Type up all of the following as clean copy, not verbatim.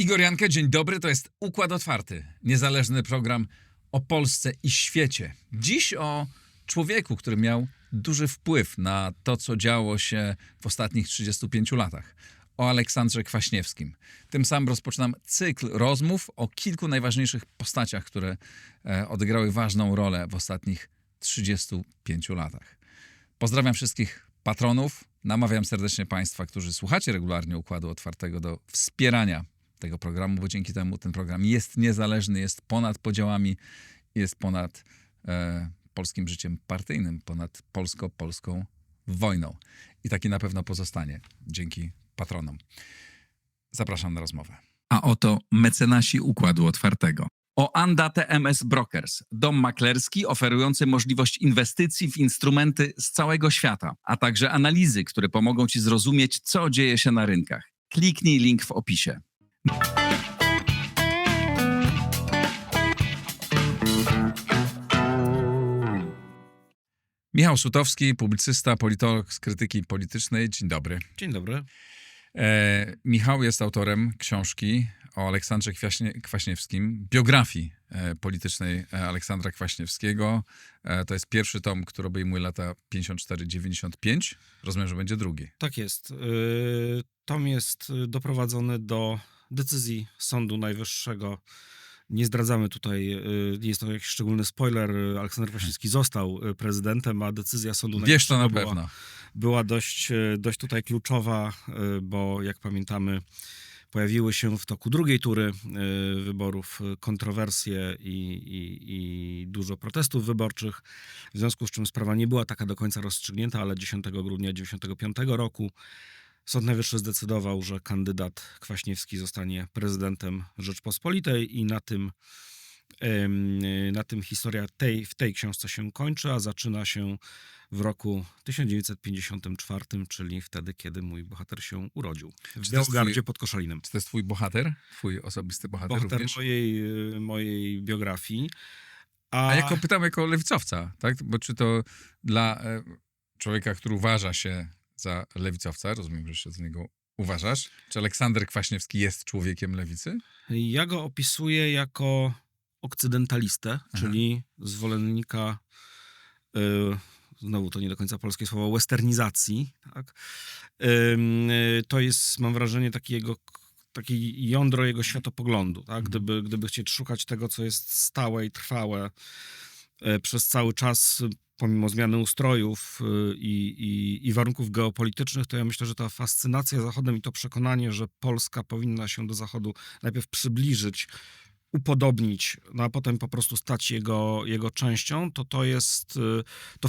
Igor Jankę, dzień dobry, to jest Układ Otwarty, niezależny program o Polsce i świecie. Dziś o człowieku, który miał duży wpływ na to, co działo się w ostatnich 35 latach. O Aleksandrze Kwaśniewskim. Tym samym rozpoczynam cykl rozmów o kilku najważniejszych postaciach, które odegrały ważną rolę w ostatnich 35 latach. Pozdrawiam wszystkich patronów. Namawiam serdecznie Państwa, którzy słuchacie regularnie Układu Otwartego, do wspierania tego programu, bo dzięki temu ten program jest niezależny, jest ponad podziałami, jest ponad polskim życiem partyjnym, ponad polską wojną. I taki na pewno pozostanie dzięki patronom. Zapraszam na rozmowę. A oto mecenasi Układu Otwartego. Oanda TMS Brokers, dom maklerski oferujący możliwość inwestycji w instrumenty z całego świata, a także analizy, które pomogą Ci zrozumieć, co dzieje się na rynkach. Kliknij link w opisie. Michał Sutowski, publicysta, politolog z krytyki politycznej. Dzień dobry. Dzień dobry. Michał jest autorem książki o Aleksandrze Kwaśniewskim, biografii politycznej Aleksandra Kwaśniewskiego. To jest pierwszy tom, który obejmuje lata 54-95. Rozumiem, że będzie drugi. Tak jest. Tom jest doprowadzony do decyzji Sądu Najwyższego. Nie zdradzamy tutaj, nie jest to jakiś szczególny spoiler. Aleksander Kwaśniewski został prezydentem, a decyzja Sądu Wiesz to Najwyższego na pewno. była dość tutaj kluczowa, bo jak pamiętamy, pojawiły się w toku drugiej tury wyborów kontrowersje i dużo protestów wyborczych, w związku z czym sprawa nie była taka do końca rozstrzygnięta, ale 10 grudnia 1995 roku Sąd Najwyższy zdecydował, że kandydat Kwaśniewski zostanie prezydentem Rzeczpospolitej i na tym historia w tej książce się kończy, a zaczyna się w roku 1954, czyli wtedy, kiedy mój bohater się urodził. W Białogardzie pod Koszalinem. Czy to jest twój bohater? Twój osobisty bohater również? mojej biografii. A pytam jako lewicowca, tak? Bo czy to dla człowieka, który uważa się za lewicowca, rozumiem, że się z niego uważasz, czy Aleksander Kwaśniewski jest człowiekiem lewicy? Ja go opisuję jako okcydentalistę, czyli zwolennika, znowu to nie do końca polskie słowo, westernizacji. Tak? To jest, mam wrażenie, takie jądro jego światopoglądu. Tak? Gdyby chcieć szukać tego, co jest stałe i trwałe przez cały czas, pomimo zmiany ustrojów i warunków geopolitycznych, to ja myślę, że ta fascynacja Zachodem i to przekonanie, że Polska powinna się do Zachodu najpierw przybliżyć, upodobnić, no a potem po prostu stać jego częścią, to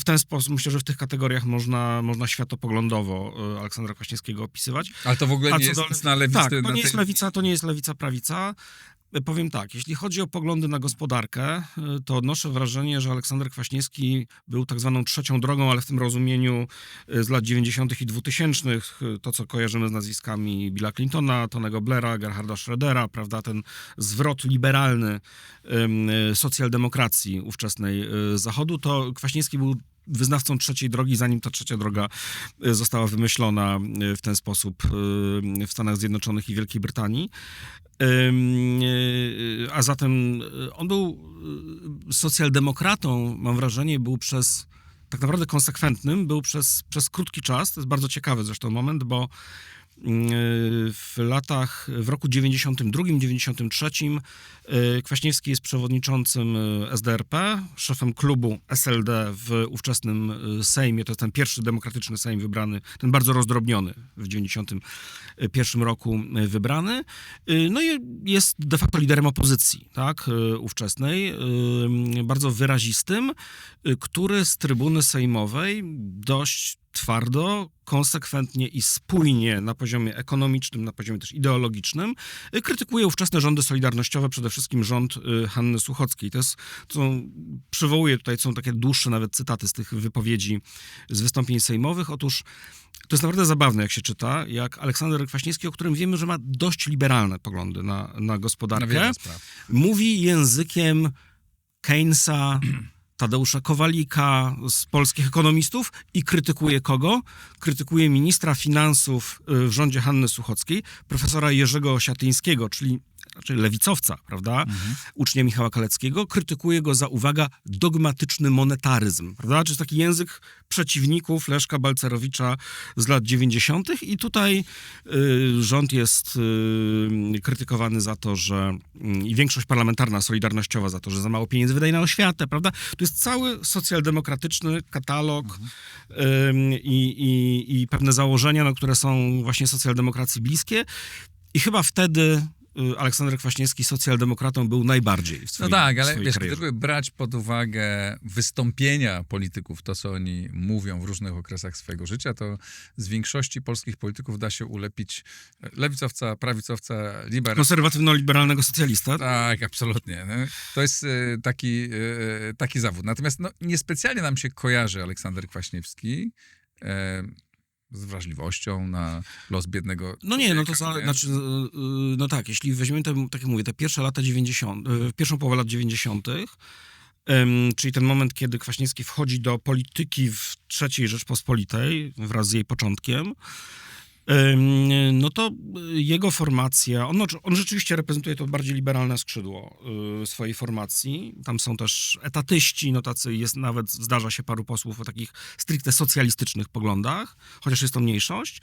w ten sposób, myślę, że w tych kategoriach można światopoglądowo Aleksandra Kwaśniewskiego opisywać. Ale to w ogóle nie jest na lewicy. Tak, to nie jest lewica, prawica. Powiem tak, jeśli chodzi o poglądy na gospodarkę, to odnoszę wrażenie, że Aleksander Kwaśniewski był tak zwaną trzecią drogą, ale w tym rozumieniu z lat 90. i 2000, to co kojarzymy z nazwiskami Billa Clintona, Tonego Blaira, Gerharda Schrödera, prawda, ten zwrot liberalny socjaldemokracji ówczesnej Zachodu, to Kwaśniewski był wyznawcą trzeciej drogi, zanim ta trzecia droga została wymyślona w ten sposób w Stanach Zjednoczonych i Wielkiej Brytanii. A zatem on był socjaldemokratą, mam wrażenie, tak naprawdę konsekwentnym, był przez krótki czas. To jest bardzo ciekawy zresztą moment, bo w roku 92-93 Kwaśniewski jest przewodniczącym SDRP, szefem klubu SLD w ówczesnym Sejmie. To jest ten pierwszy demokratyczny Sejm wybrany, ten bardzo rozdrobniony w 91 roku wybrany. No i jest de facto liderem opozycji, tak, ówczesnej, bardzo wyrazistym, który z trybuny sejmowej dość twardo, konsekwentnie i spójnie na poziomie ekonomicznym, na poziomie też ideologicznym krytykuje ówczesne rządy solidarnościowe, przede wszystkim rząd Hanny Suchockiej. Przywołuję tutaj, są takie dłuższe nawet cytaty z tych wypowiedzi, z wystąpień sejmowych. Otóż to jest naprawdę zabawne, jak się czyta, jak Aleksander Kwaśniewski, o którym wiemy, że ma dość liberalne poglądy na gospodarkę, mówi językiem Keynesa, Tadeusza Kowalika, z polskich ekonomistów i krytykuje kogo? Krytykuje ministra finansów w rządzie Hanny Suchockiej, profesora Jerzego Osiatyńskiego, czyli lewicowca, prawda, ucznia Michała Kaleckiego, krytykuje go za, uwaga, dogmatyczny monetaryzm, prawda, czyli taki język przeciwników Leszka Balcerowicza z lat 90. I tutaj rząd jest krytykowany za to, że i większość parlamentarna, solidarnościowa za to, że za mało pieniędzy wydaje na oświatę, prawda. To jest cały socjaldemokratyczny katalog i pewne założenia, no, które są właśnie socjaldemokracji bliskie i chyba wtedy Aleksander Kwaśniewski socjaldemokratą był najbardziej w swoim, No tak, ale swojej wiesz, karierze. gdyby brać pod uwagę wystąpienia polityków, to co oni mówią w różnych okresach swojego życia, to z większości polskich polityków da się ulepić lewicowca, prawicowca, Konserwatywno-liberalnego socjalista. Tak, absolutnie. No, to jest taki zawód. Natomiast no, niespecjalnie nam się kojarzy Aleksander Kwaśniewski z wrażliwością na los biednego No nie, no to człowieka, nie? znaczy, no tak, jeśli weźmiemy te, tak jak mówię, te pierwsze lata 90., pierwszą połowę lat 90., czyli ten moment, kiedy Kwaśniewski wchodzi do polityki w III Rzeczpospolitej wraz z jej początkiem, no to jego formacja, on rzeczywiście reprezentuje to bardziej liberalne skrzydło swojej formacji. Tam są też etatyści, no tacy jest nawet, zdarza się paru posłów o takich stricte socjalistycznych poglądach, chociaż jest to mniejszość.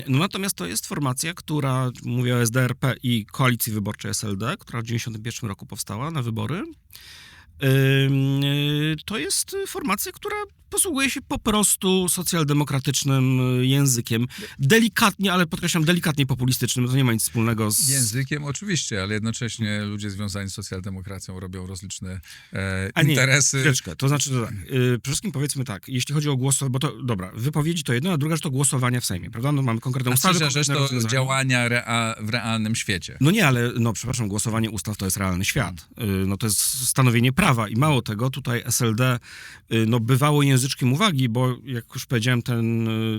No natomiast to jest formacja, która, mówię o SDRP i Koalicji Wyborczej SLD, która w 1991 roku powstała na wybory. To jest formacja, która posługuje się po prostu socjaldemokratycznym językiem. Delikatnie, ale podkreślam, delikatnie populistycznym. To nie ma nic wspólnego z... Językiem oczywiście, ale jednocześnie ludzie związani z socjaldemokracją robią rozliczne A nie, interesy. chwileczkę. To znaczy, że tak, przede wszystkim powiedzmy tak, jeśli chodzi o głosowanie, bo to, dobra, wypowiedzi to jedno, a druga rzecz to głosowanie w Sejmie, prawda? No, mamy konkretną A ustawę. trzecia rzecz konkretne to rozwiązania. działania w realnym świecie. No nie, ale, no przepraszam, głosowanie ustaw to jest realny świat. No to jest stanowienie prawa i mało tego, tutaj SLD, no bywało języczkiem uwagi, bo jak już powiedziałem,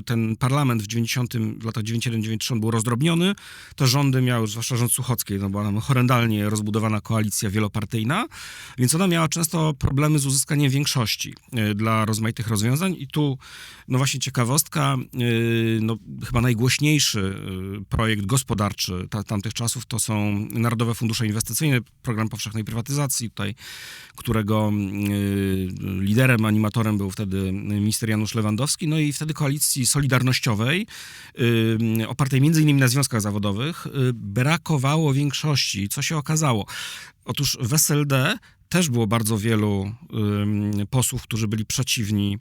ten parlament w latach 91-93 był rozdrobniony, te rządy miały, zwłaszcza rząd Suchockiej, no była tam horrendalnie rozbudowana koalicja wielopartyjna, więc ona miała często problemy z uzyskaniem większości dla rozmaitych rozwiązań i tu, no właśnie ciekawostka, no chyba najgłośniejszy projekt gospodarczy tamtych czasów to są Narodowe Fundusze Inwestycyjne, program powszechnej prywatyzacji, tutaj, którego liderem, animatorem był wtedy minister Janusz Lewandowski, no i wtedy koalicji solidarnościowej, opartej między innymi na związkach zawodowych, brakowało większości. Co się okazało? Otóż w SLD też było bardzo wielu posłów, którzy byli przeciwni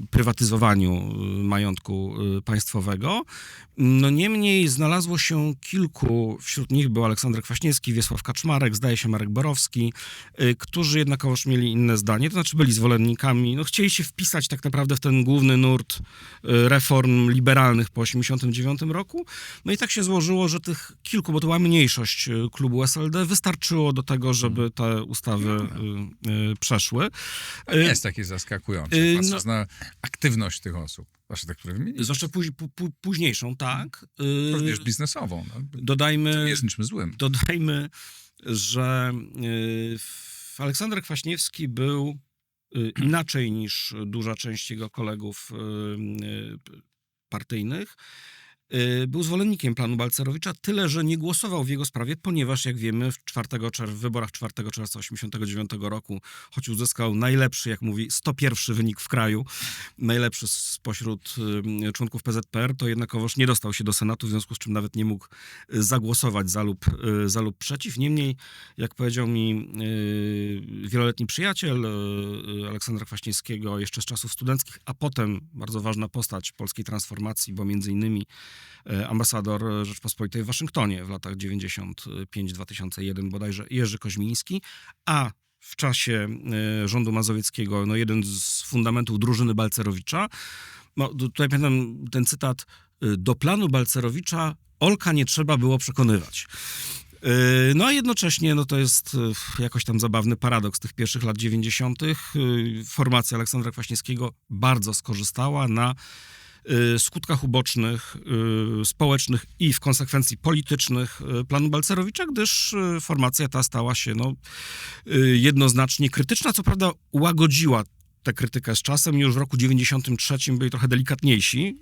prywatyzowaniu majątku państwowego. No niemniej znalazło się kilku, wśród nich był Aleksander Kwaśniewski, Wiesław Kaczmarek, zdaje się Marek Borowski, którzy jednakowoż mieli inne zdanie, to znaczy byli zwolennikami, no chcieli się wpisać tak naprawdę w ten główny nurt reform liberalnych po 1989 roku. No i tak się złożyło, że tych kilku, bo to była mniejszość klubu SLD, wystarczyło do tego, żeby te ustawy przeszły. To nie jest takie zaskakujące, patrząc na aktywność tych osób. Zwłaszcza te, które wymieniliśmy. Zwłaszcza późniejszą, tak. Również biznesową. No. Dodajmy, To nie jest niczym złym. Dodajmy, że Aleksander Kwaśniewski był inaczej niż duża część jego kolegów partyjnych. Był zwolennikiem planu Balcerowicza, tyle, że nie głosował w jego sprawie, ponieważ, jak wiemy, w wyborach 4 czerwca 1989 roku, choć uzyskał najlepszy, jak mówi, 101 wynik w kraju, najlepszy spośród członków PZPR, to jednakowoż nie dostał się do Senatu, w związku z czym nawet nie mógł zagłosować za lub przeciw. Niemniej, jak powiedział mi wieloletni przyjaciel Aleksandra Kwaśniewskiego jeszcze z czasów studenckich, a potem bardzo ważna postać polskiej transformacji, bo między innymi ambasador Rzeczpospolitej w Waszyngtonie w latach 95-2001 bodajże Jerzy Koźmiński, a w czasie rządu mazowieckiego no jeden z fundamentów drużyny Balcerowicza. No, tutaj pamiętam ten cytat: do planu Balcerowicza Olka nie trzeba było przekonywać. No a jednocześnie no to jest jakoś tam zabawny paradoks tych pierwszych lat 90. Formacja Aleksandra Kwaśniewskiego bardzo skorzystała na skutkach ubocznych, społecznych i w konsekwencji politycznych planu Balcerowicza, gdyż formacja ta stała się jednoznacznie krytyczna, co prawda ułagodziła tę krytykę z czasem. Już w roku 93 byli trochę delikatniejsi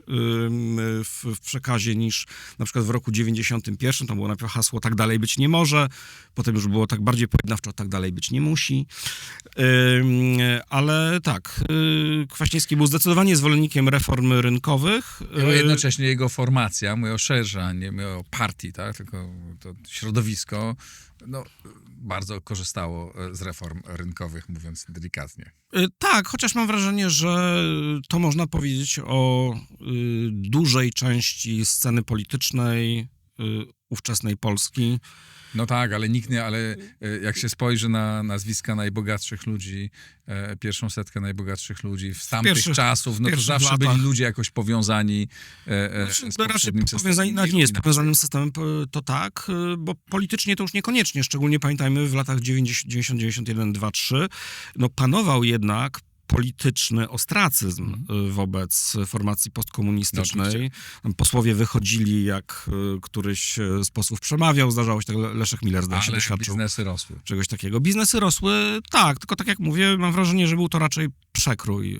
w przekazie niż na przykład w roku 91. Tam było najpierw hasło "tak dalej być nie może", potem już było tak bardziej pojednawczo "tak dalej być nie musi". Ale tak, Kwaśniewski był zdecydowanie zwolennikiem reform rynkowych. Jednocześnie jego formacja, mówię o szerze, nie mówię o partii, tak? Tylko to środowisko, bardzo korzystało z reform rynkowych, mówiąc delikatnie. Tak, chociaż mam wrażenie, że to można powiedzieć o dużej części sceny politycznej ówczesnej Polski. No tak, ale jak się spojrzy na nazwiska najbogatszych ludzi, pierwszą setkę najbogatszych ludzi z tamtych czasów, to zawsze latach byli ludzie jakoś powiązani z poprzednim systemem. Nawet nie jest powiązanym systemem, to tak, bo politycznie to już niekoniecznie, szczególnie pamiętajmy w latach 90, 91, 2, 3, panował jednak polityczny ostracyzm wobec formacji postkomunistycznej. Posłowie wychodzili, jak któryś z posłów przemawiał, zdarzało się tak, Leszek Miller zdaje się doświadczył biznesy rosły. Czegoś takiego. Biznesy rosły, tak, tylko tak jak mówię, mam wrażenie, że był to raczej przekrój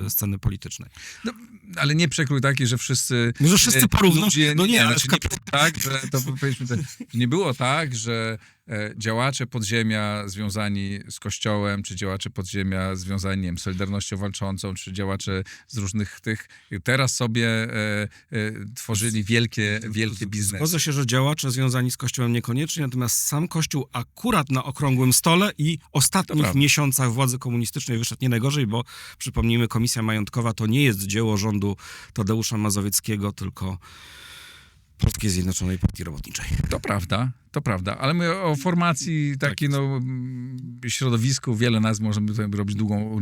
sceny politycznej. No, ale nie przekrój taki, że wszyscy... Że wszyscy porówno... Ludzie, nie było tak, że nie było tak, że działacze podziemia związani z Kościołem, czy działacze podziemia związani, nie wiem, z Solidarnością Walczącą, czy działacze z różnych tych, teraz sobie tworzyli wielkie biznesy. Zgodzę się, że działacze związani z Kościołem niekoniecznie, natomiast sam Kościół akurat na okrągłym stole i ostatnich miesiącach władzy komunistycznej wyszedł nie najgorzej, bo przypomnijmy, Komisja Majątkowa to nie jest dzieło rządu Tadeusza Mazowieckiego, tylko Polskiej Zjednoczonej Partii Robotniczej. To prawda, ale mówię o formacji takiej, środowisku, wiele nazw, możemy tutaj robić długą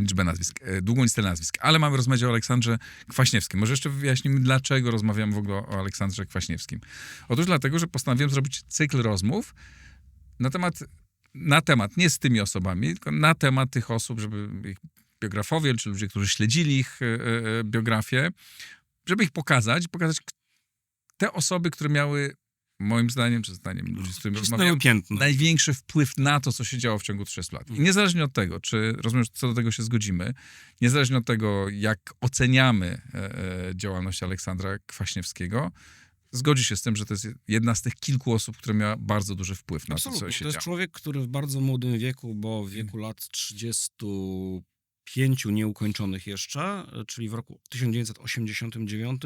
listę nazwisk, ale mamy rozmawiać o Aleksandrze Kwaśniewskim. Może jeszcze wyjaśnimy, dlaczego rozmawiamy w ogóle o Aleksandrze Kwaśniewskim. Otóż dlatego, że postanowiłem zrobić cykl rozmów na temat, nie z tymi osobami, tylko na temat tych osób, żeby ich biografowie, czy ludzie, którzy śledzili ich biografię, żeby ich pokazać te osoby, które miały, moim zdaniem, czy zdaniem ludzi, z którymi rozmawiam, największy wpływ na to, co się działo w ciągu 30 lat. I niezależnie od tego, czy rozumiem, co do tego się zgodzimy, niezależnie od tego, jak oceniamy działalność Aleksandra Kwaśniewskiego, zgodzi się z tym, że to jest jedna z tych kilku osób, która miała bardzo duży wpływ na to, co się działo. To jest człowiek, który w bardzo młodym wieku, bo w wieku lat 35 nieukończonych jeszcze, czyli w roku 1989,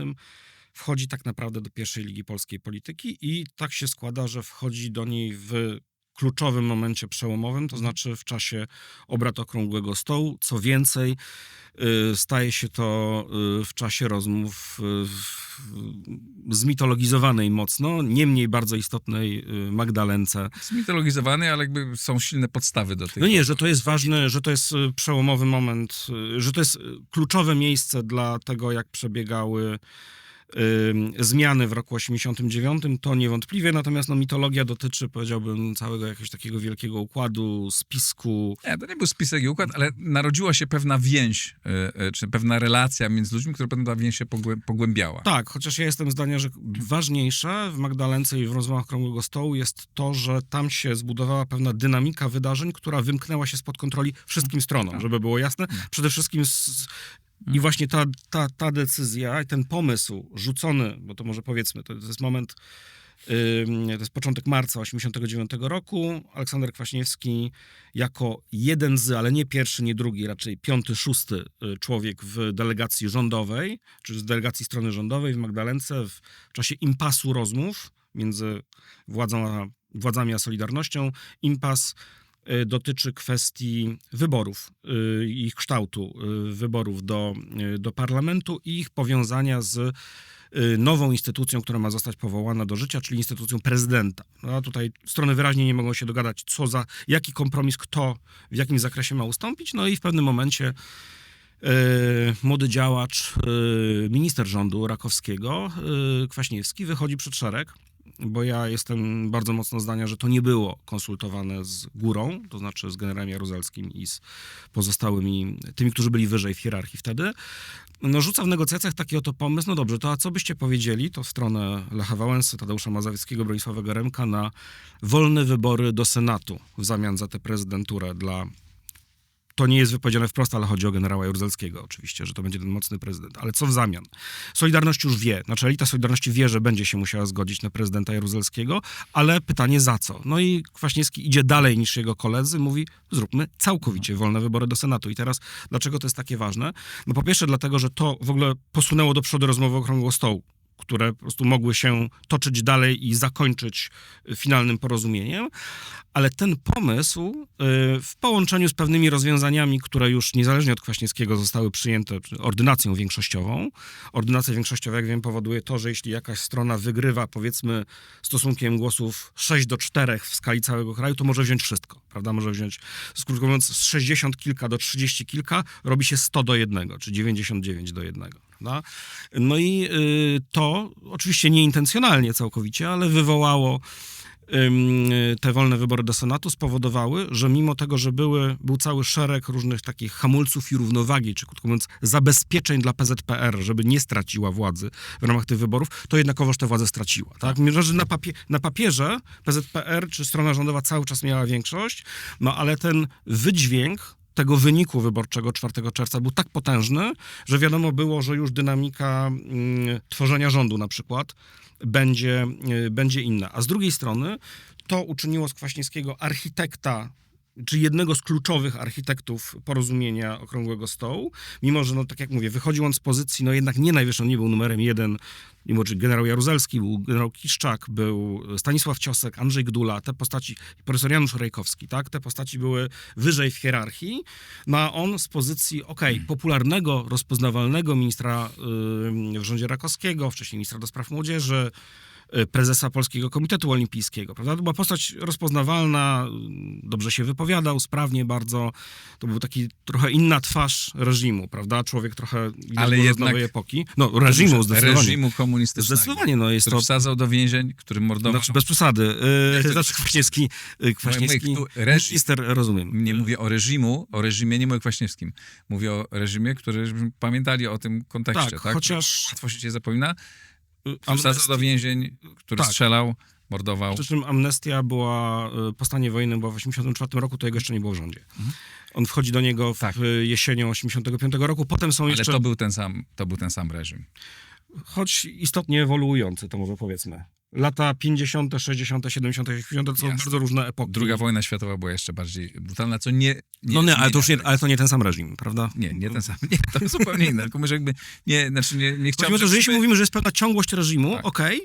wchodzi tak naprawdę do pierwszej ligi polskiej polityki i tak się składa, że wchodzi do niej w kluczowym momencie przełomowym, to znaczy w czasie obrad Okrągłego Stołu. Co więcej, staje się to w czasie rozmów zmitologizowanej mocno, niemniej bardzo istotnej Magdalence. Zmitologizowanej, ale jakby są silne podstawy do tego. No nie, że to jest ważne, że to jest przełomowy moment, że to jest kluczowe miejsce dla tego, jak przebiegały zmiany w roku 89, to niewątpliwie, natomiast mitologia dotyczy, powiedziałbym, całego jakiegoś takiego wielkiego układu, spisku. Nie, to nie był spisek i układ, ale narodziła się pewna więź, czy pewna relacja między ludźmi, która potem ta więź się pogłębiała. Tak, chociaż ja jestem zdania, że ważniejsze w Magdalence i w rozmowach Okrągłego Stołu jest to, że tam się zbudowała pewna dynamika wydarzeń, która wymknęła się spod kontroli wszystkim stronom, żeby było jasne. Przede wszystkim i właśnie ta decyzja i ten pomysł rzucony, bo to może powiedzmy, to jest moment, to jest początek marca 1989 roku. Aleksander Kwaśniewski jako jeden ale nie pierwszy, nie drugi, raczej piąty, szósty człowiek w delegacji rządowej, czy z delegacji strony rządowej w Magdalence w czasie impasu rozmów między władzami a Solidarnością. Impas dotyczy kwestii wyborów, ich kształtu wyborów do parlamentu i ich powiązania z nową instytucją, która ma zostać powołana do życia, czyli instytucją prezydenta. No, tutaj strony wyraźnie nie mogą się dogadać, jaki kompromis, kto w jakim zakresie ma ustąpić, no i w pewnym momencie młody działacz, minister rządu Rakowskiego, Kwaśniewski, wychodzi przed szereg bo ja jestem bardzo mocno zdania, że to nie było konsultowane z górą, to znaczy z generałem Jaruzelskim i z pozostałymi, tymi, którzy byli wyżej w hierarchii wtedy. No, rzuca w negocjacjach taki oto pomysł, no dobrze, to a co byście powiedzieli, to w stronę Lecha Wałęsy, Tadeusza Mazowieckiego, Bronisława Geremka na wolne wybory do Senatu w zamian za tę prezydenturę dla... To nie jest wypowiedziane wprost, ale chodzi o generała Jaruzelskiego oczywiście, że to będzie ten mocny prezydent. Ale co w zamian? Solidarność już wie, znaczy elita Solidarności wie, że będzie się musiała zgodzić na prezydenta Jaruzelskiego, ale pytanie za co? No i Kwaśniewski idzie dalej niż jego koledzy, mówi zróbmy całkowicie wolne wybory do Senatu. I teraz dlaczego to jest takie ważne? No po pierwsze dlatego, że to w ogóle posunęło do przodu rozmowy okrągłego stołu, które po prostu mogły się toczyć dalej i zakończyć finalnym porozumieniem, ale ten pomysł w połączeniu z pewnymi rozwiązaniami, które już niezależnie od Kwaśniewskiego zostały przyjęte ordynacją większościową. Ordynacja większościowa, jak wiem, powoduje to, że jeśli jakaś strona wygrywa, powiedzmy, stosunkiem głosów 6-4 w skali całego kraju, to może wziąć wszystko, prawda? Może wziąć, krótko mówiąc, z 60 kilka do 30 kilka robi się 100-1, czy 99-1. Prawda? No i to oczywiście nieintencjonalnie całkowicie, ale wywołało te wolne wybory do Senatu, spowodowały, że mimo tego, że był cały szereg różnych takich hamulców i równowagi, czy krótko mówiąc zabezpieczeń dla PZPR, żeby nie straciła władzy w ramach tych wyborów, to jednakowoż tę władzę straciła. Tak? Mimo że na papierze PZPR czy strona rządowa cały czas miała większość, no ale ten wydźwięk tego wyniku wyborczego 4 czerwca był tak potężny, że wiadomo było, że już dynamika tworzenia rządu na przykład będzie inna. A z drugiej strony to uczyniło z Kwaśniewskiego architekta, czy jednego z kluczowych architektów porozumienia Okrągłego Stołu, mimo że, no tak jak mówię, wychodził on z pozycji, no jednak nie najwyższą, nie był numerem 1, mimo że generał Jaruzelski, był generał Kiszczak, był Stanisław Ciosek, Andrzej Gdula, te postaci, profesor Janusz Rejkowski, tak, te postaci były wyżej w hierarchii, no a on z pozycji, popularnego, rozpoznawalnego ministra w rządzie Rakowskiego, wcześniej ministra do spraw młodzieży, prezesa Polskiego Komitetu Olimpijskiego, prawda? To była postać rozpoznawalna, dobrze się wypowiadał, sprawnie bardzo. To był taki trochę inna twarz reżimu, prawda? Człowiek trochę ale jednak z nowej epoki. No, reżimu zdecydowanie. Reżimu komunistycznego. Zdecydowanie, no jest który to... wsadzał do więzień, który mordował. Znaczy bez przesady. Znaczy Kwaśniewski minister, rozumiem. Nie mówię o reżimie, nie mówię o Kwaśniewskim. Mówię o reżimie, żebyśmy pamiętali o tym kontekście. Tak? Chociaż... Łatwo się zapomina. Wsadzał do więzień, który strzelał, mordował. Przy czym amnestia była po stanie wojennym, była w 1984 roku, to jego jeszcze nie było w rządzie. On wchodzi do niego jesienią 1985 roku, potem są jeszcze... Ale to był ten sam reżim. Choć istotnie ewoluujący, to może powiedzmy. Lata 50., 60., 70., 80. to są bardzo różne epoki. Druga wojna światowa była jeszcze bardziej brutalna, co ale to nie ten sam reżim, prawda? Nie ten sam. Nie, to zupełnie inne. Tylko może jakby nie chciałbym... To, że jeśli mówimy, że jest pewna ciągłość reżimu,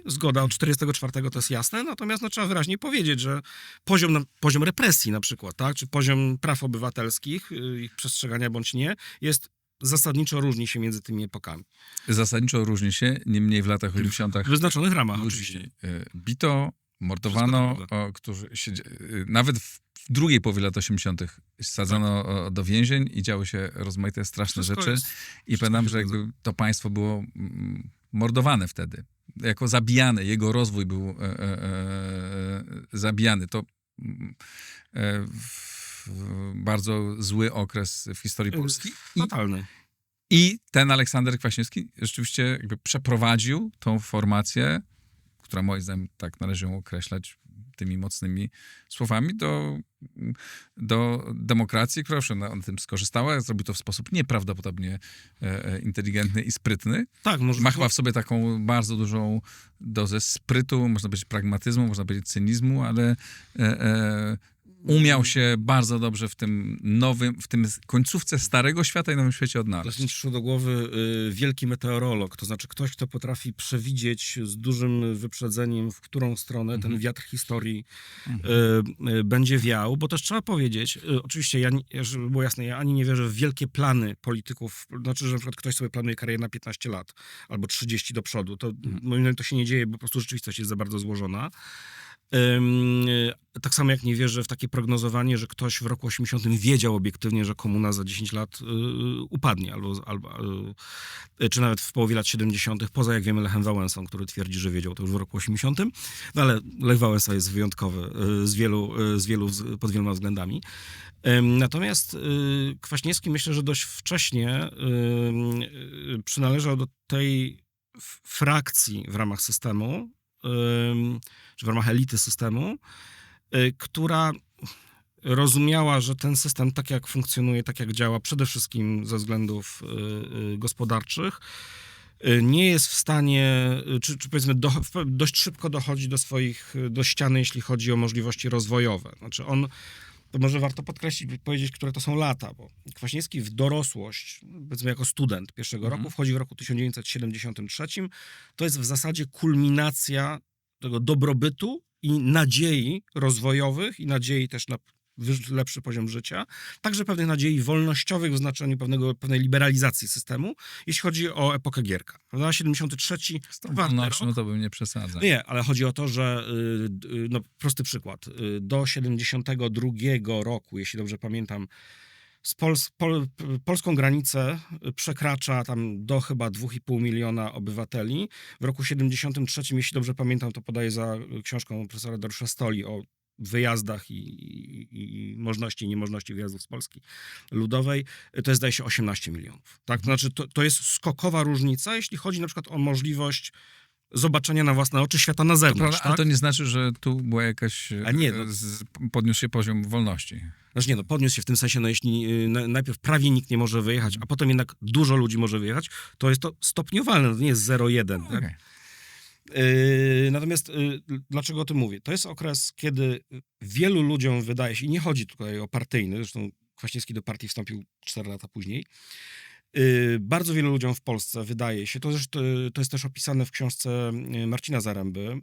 zgoda, od 44 to jest jasne, natomiast trzeba wyraźnie powiedzieć, że poziom represji na przykład, tak, czy poziom praw obywatelskich, ich przestrzegania bądź nie, zasadniczo różni się między tymi epokami. Zasadniczo różni się, niemniej w latach 80. W wyznaczonych ramach ludzi oczywiście. Bito, mordowano, którzy nawet w drugiej połowie lat 80. sadzono do więzień i działy się rozmaite straszne rzeczy. I pamiętam, że jakby to państwo było mordowane wtedy. Jako zabijane. Jego rozwój był zabijany. To bardzo zły okres w historii Polski. Fatalny. I ten Aleksander Kwaśniewski rzeczywiście jakby przeprowadził tą formację, która moim zdaniem tak należy ją określać tymi mocnymi słowami, do demokracji, która już na tym skorzystała. Zrobił to w sposób nieprawdopodobnie inteligentny i sprytny. Tak, ma chyba w sobie taką bardzo dużą dozę sprytu, można powiedzieć pragmatyzmu, można powiedzieć cynizmu, ale umiał się bardzo dobrze w tym końcówce Starego Świata i Nowym Świecie odnaleźć. Teraz mi przyszło do głowy wielki meteorolog, to znaczy ktoś, kto potrafi przewidzieć z dużym wyprzedzeniem, w którą stronę ten wiatr historii będzie wiał, bo też trzeba powiedzieć, oczywiście, żeby było jasne, ja ani nie wierzę w wielkie plany polityków, znaczy, że na przykład ktoś sobie planuje karierę na 15 lat albo 30 do przodu, to moim zdaniem to się nie dzieje, bo po prostu rzeczywistość jest za bardzo złożona. Tak samo jak nie wierzę w takie prognozowanie, że ktoś w roku 80 wiedział obiektywnie, że komuna za 10 lat upadnie, czy nawet w połowie lat 70., poza jak wiemy Lechem Wałęsą, który twierdzi, że wiedział to już w roku 80., no ale Lech Wałęsa jest wyjątkowy pod wieloma względami. Natomiast Kwaśniewski myślę, że dość wcześnie przynależał do tej frakcji w ramach systemu, czy w ramach elity systemu, która rozumiała, że ten system tak jak funkcjonuje, tak jak działa, przede wszystkim ze względów gospodarczych, nie jest w stanie, czy powiedzmy dość szybko dochodzi do ściany, jeśli chodzi o możliwości rozwojowe. Znaczy to może warto podkreślić, powiedzieć, które to są lata, bo Kwaśniewski w dorosłość, powiedzmy jako student pierwszego roku, wchodzi w roku 1973. To jest w zasadzie kulminacja tego dobrobytu i nadziei rozwojowych i nadziei też na lepszy poziom życia, także pewnych nadziei wolnościowych w znaczeniu pewnej liberalizacji systemu, jeśli chodzi o epokę Gierka. Prawda? 73. Z tą wolnością to bym nie przesadzał. Nie, ale chodzi o to, że no, prosty przykład. Do 72 roku, jeśli dobrze pamiętam, polską granicę przekracza tam do chyba 2,5 miliona obywateli. W roku 73, jeśli dobrze pamiętam, to podaję za książką profesora Dariusza Stoli o wyjazdach i możności i niemożności wyjazdów z Polski Ludowej, to jest, zdaje się, 18 milionów. Tak? To znaczy, to jest skokowa różnica, jeśli chodzi na przykład o możliwość zobaczenia na własne oczy świata na zewnątrz. Prawda, tak? ale to nie znaczy, że tu była jakaś... no, podniósł się poziom wolności. Znaczy nie, no podniósł się w tym sensie, no jeśli najpierw prawie nikt nie może wyjechać, a potem jednak dużo ludzi może wyjechać, to jest to stopniowalne, to nie jest 0,1. Tak? Okay. Natomiast dlaczego o tym mówię? To jest okres, kiedy wielu ludziom wydaje się, i nie chodzi tutaj o partyjny, zresztą Kwaśniewski do partii wstąpił 4 lata później, bardzo wielu ludziom w Polsce wydaje się, to jest też opisane w książce Marcina Zaręby,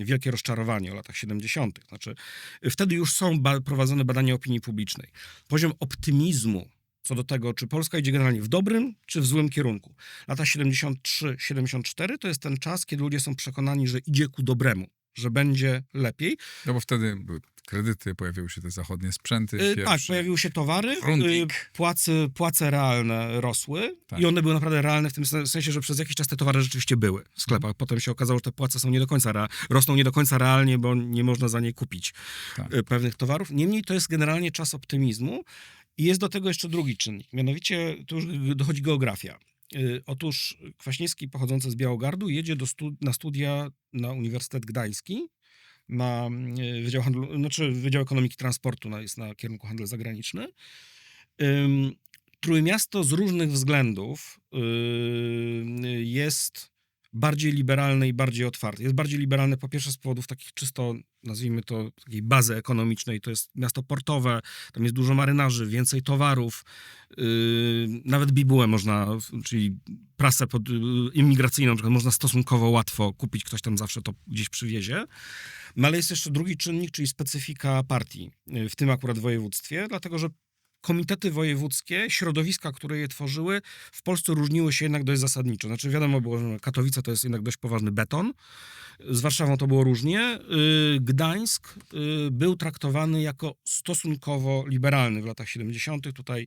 Wielkie rozczarowanie o latach 70. Znaczy, wtedy już są prowadzone badania opinii publicznej. Poziom optymizmu co do tego, czy Polska idzie generalnie w dobrym, czy w złym kierunku. Lata 73-74 to jest ten czas, kiedy ludzie są przekonani, że idzie ku dobremu, że będzie lepiej. No bo wtedy były kredyty, pojawiły się te zachodnie sprzęty. Tak, pojawiły się towary, płace realne rosły i one były naprawdę realne w tym sensie, że przez jakiś czas te towary rzeczywiście były w sklepach. Potem się okazało, że te płace są nie do końca rosną nie do końca realnie, bo nie można za nie kupić pewnych towarów. Niemniej to jest generalnie czas optymizmu i jest do tego jeszcze drugi czynnik, mianowicie tu już dochodzi geografia. Otóż Kwaśniewski, pochodzący z Białogardu, jedzie na studia na Uniwersytet Gdański, na Wydział Ekonomiki Transportu, jest na kierunku handel zagraniczny. Trójmiasto z różnych względów jest bardziej liberalne i bardziej otwarte. Jest bardziej liberalne po pierwsze z powodów takich czysto, nazwijmy to, takiej bazy ekonomicznej. To jest miasto portowe, tam jest dużo marynarzy, więcej towarów. Nawet bibułę można, czyli prasę imigracyjną, na przykład, można stosunkowo łatwo kupić. Ktoś tam zawsze to gdzieś przywiezie. No ale jest jeszcze drugi czynnik, czyli specyfika partii, w tym akurat województwie, dlatego że komitety wojewódzkie, środowiska, które je tworzyły, w Polsce różniły się jednak dość zasadniczo. Znaczy wiadomo było, że Katowice to jest jednak dość poważny beton. Z Warszawą to było różnie. Gdańsk był traktowany jako stosunkowo liberalny w latach 70. Tutaj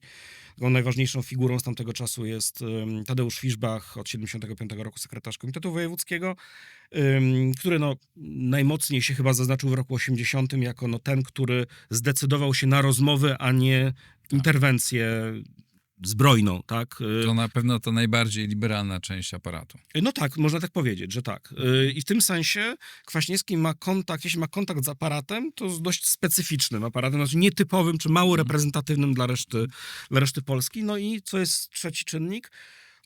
najważniejszą figurą z tamtego czasu jest Tadeusz Fiszbach, od 75 roku sekretarz Komitetu Wojewódzkiego, który najmocniej się chyba zaznaczył w roku 80 jako ten, który zdecydował się na rozmowy, a nie interwencję zbrojną, tak? To na pewno to najbardziej liberalna część aparatu. No tak, można tak powiedzieć, że tak. I w tym sensie Kwaśniewski ma kontakt, jeśli ma kontakt z aparatem, to z dość specyficznym aparatem, znaczy nietypowym, czy mało reprezentatywnym dla reszty Polski. No i co jest trzeci czynnik?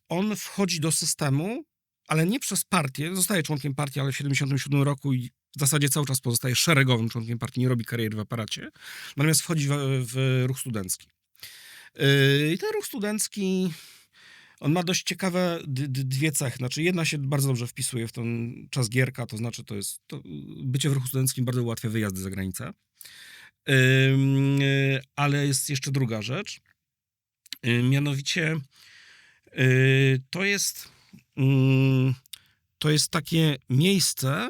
On wchodzi do systemu, ale nie przez partię, zostaje członkiem partii, ale w 77 roku i w zasadzie cały czas pozostaje szeregowym członkiem partii, nie robi kariery w aparacie, natomiast wchodzi w ruch studencki. I ten ruch studencki, on ma dość ciekawe dwie cechy. Znaczy jedna się bardzo dobrze wpisuje w ten czas Gierka, to znaczy bycie w ruchu studenckim bardzo ułatwia wyjazdy za granicę. Ale jest jeszcze druga rzecz, mianowicie to jest takie miejsce,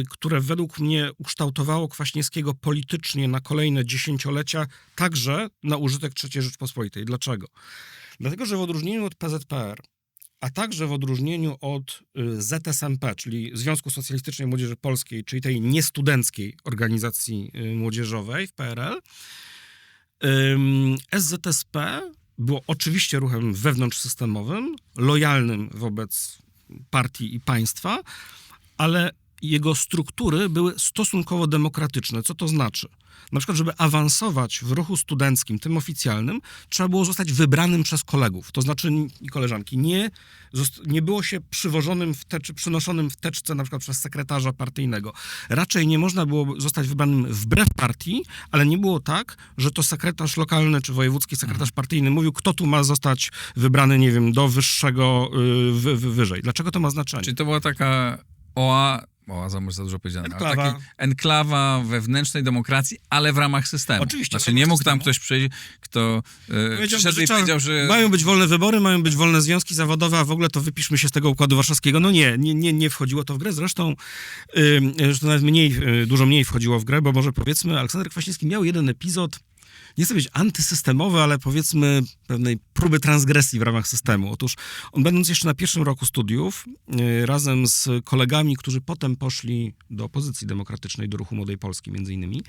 które według mnie ukształtowało Kwaśniewskiego politycznie na kolejne dziesięciolecia, także na użytek III Rzeczpospolitej. Dlaczego? Dlatego, że w odróżnieniu od PZPR, a także w odróżnieniu od ZSMP, czyli Związku Socjalistycznej Młodzieży Polskiej, czyli tej niestudenckiej organizacji młodzieżowej w PRL, SZSP było oczywiście ruchem wewnątrzsystemowym, lojalnym wobec partii i państwa, ale jego struktury były stosunkowo demokratyczne. Co to znaczy? Na przykład, żeby awansować w ruchu studenckim, tym oficjalnym, trzeba było zostać wybranym przez kolegów. To znaczy i koleżanki. Nie było się przywożonym czy przynoszonym w teczce na przykład przez sekretarza partyjnego. Raczej nie można było zostać wybranym wbrew partii, ale nie było tak, że to sekretarz lokalny czy wojewódzki sekretarz partyjny mówił, kto tu ma zostać wybrany, nie wiem, do wyższego, wyżej. Dlaczego to ma znaczenie? Czyli to była taka oaza, może za dużo powiedziane, Enklawa. ale enklawa wewnętrznej demokracji, ale w ramach systemu. Oczywiście, w Znaczy ramach nie mógł tam systemu. ktoś przyjść, kto przyszedł i powiedział, że... Mają być wolne wybory, mają być wolne związki zawodowe, a w ogóle to wypiszmy się z tego Układu Warszawskiego. No nie wchodziło to w grę. Zresztą nawet dużo mniej wchodziło w grę, bo może powiedzmy, Aleksander Kwaśniewski miał jeden epizod, nie chcę być antysystemowy, ale powiedzmy pewnej próby transgresji w ramach systemu. Otóż on, będąc jeszcze na pierwszym roku studiów, razem z kolegami, którzy potem poszli do opozycji demokratycznej, do Ruchu Młodej Polski między innymi,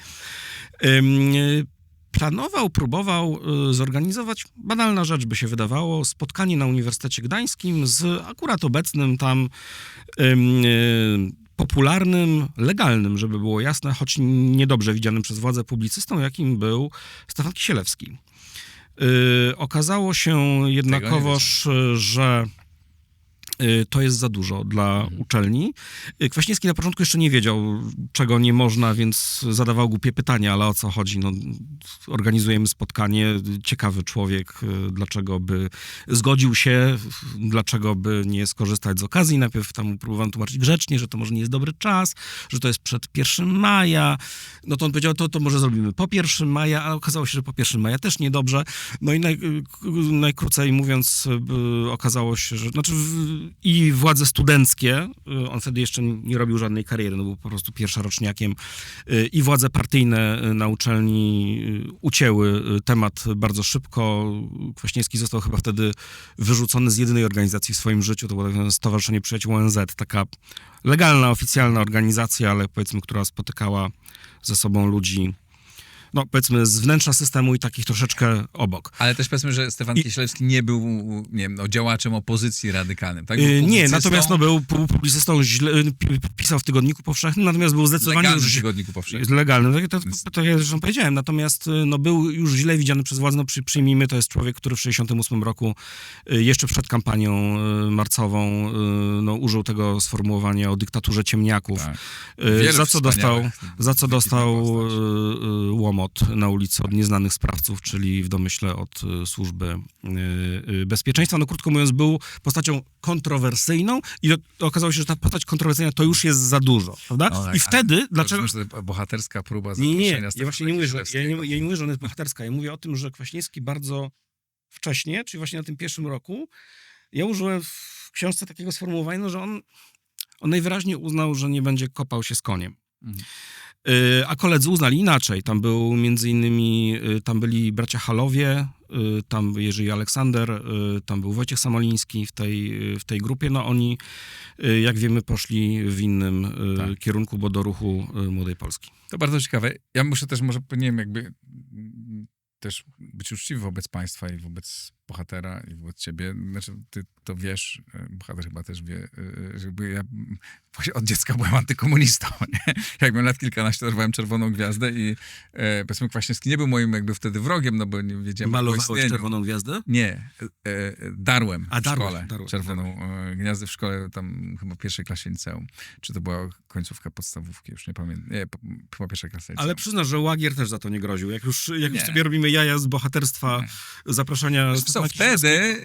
próbował zorganizować, banalna rzecz by się wydawało, spotkanie na Uniwersytecie Gdańskim z akurat obecnym tam popularnym, legalnym, żeby było jasne, choć niedobrze widzianym przez władzę publicystą, jakim był Stefan Kisielewski. Okazało się jednakowoż, że to jest za dużo dla uczelni. Kwaśniewski na początku jeszcze nie wiedział, czego nie można, więc zadawał głupie pytania, ale o co chodzi? No, organizujemy spotkanie, ciekawy człowiek, dlaczego by zgodził się, dlaczego by nie skorzystać z okazji. Najpierw tam próbowałem tłumaczyć grzecznie, że to może nie jest dobry czas, że to jest przed 1 maja. No to on powiedział, to może zrobimy po 1 maja, a okazało się, że po 1 maja też niedobrze. No i najkrócej mówiąc, okazało się, że i władze studenckie, on wtedy jeszcze nie robił żadnej kariery, no był po prostu pierwszoroczniakiem, i władze partyjne na uczelni ucięły temat bardzo szybko. Kwaśniewski został chyba wtedy wyrzucony z jedynej organizacji w swoim życiu, to było Stowarzyszenie Przyjaciół ONZ, taka legalna, oficjalna organizacja, ale powiedzmy, która spotykała ze sobą ludzi, no powiedzmy z wnętrza systemu i takich troszeczkę obok. Ale też powiedzmy, że Stefan Kisielewski nie był, nie wiem, działaczem opozycji radykalnym, tak? Nie, natomiast był publicystą, pisał w Tygodniku Powszechnym, natomiast był zdecydowanie legalnym Tygodniku Powszechnym. Legalnym, to ja zresztą powiedziałem, natomiast był już źle widziany przez władzę, przyjmijmy, to jest człowiek, który w 1968 roku, jeszcze przed kampanią marcową, użył tego sformułowania o dyktaturze ciemniaków, Tak. za co dostał łomot na ulicy od nieznanych sprawców, czyli w domyśle od Służby Bezpieczeństwa. No krótko mówiąc, był postacią kontrowersyjną i okazało się, że ta postać kontrowersyjna to już jest za dużo, prawda? No tak, i wtedy, dlaczego... Rozumiem, że to bohaterska próba Nie, zaproszenia ja właśnie nie mówię, że Kisielewskiego. ja nie mówię, że ona jest bohaterska. Ja mówię o tym, że Kwaśniewski bardzo wcześnie, czyli właśnie na tym pierwszym roku, ja użyłem w książce takiego sformułowania, że on najwyraźniej uznał, że nie będzie kopał się z koniem. A koledzy uznali inaczej. Tam był między innymi, tam byli bracia Halowie, tam Jerzy i Aleksander, tam był Wojciech Samoliński w tej grupie. No oni, jak wiemy, poszli w innym kierunku, bo do Ruchu Młodej Polski. To bardzo ciekawe. Ja muszę też, może powinienem jakby też być uczciwy wobec państwa i wobec bohatera i wobec ciebie. Znaczy, ty to wiesz, bohater chyba też wie, że ja właśnie od dziecka byłem antykomunistą. Nie? Jak miałem lat kilkanaście, dorwałem Czerwoną Gwiazdę i powiedzmy Kwaśniewski nie był moim jakby wtedy wrogiem, no bo nie wiedziałem o Malowałeś istnieniu. Czerwoną Gwiazdę? Nie, darłem w darłeś, szkole. Czerwoną Gwiazdę w szkole, tam chyba w pierwszej klasie liceum. Czy to była końcówka podstawówki, już nie pamiętam. Nie, chyba pierwsza klasa liceum. Ale przyznasz, że Łagier też za to nie groził. Jak już sobie robimy jaja z bohaterstwa, zapraszania... Co, wtedy,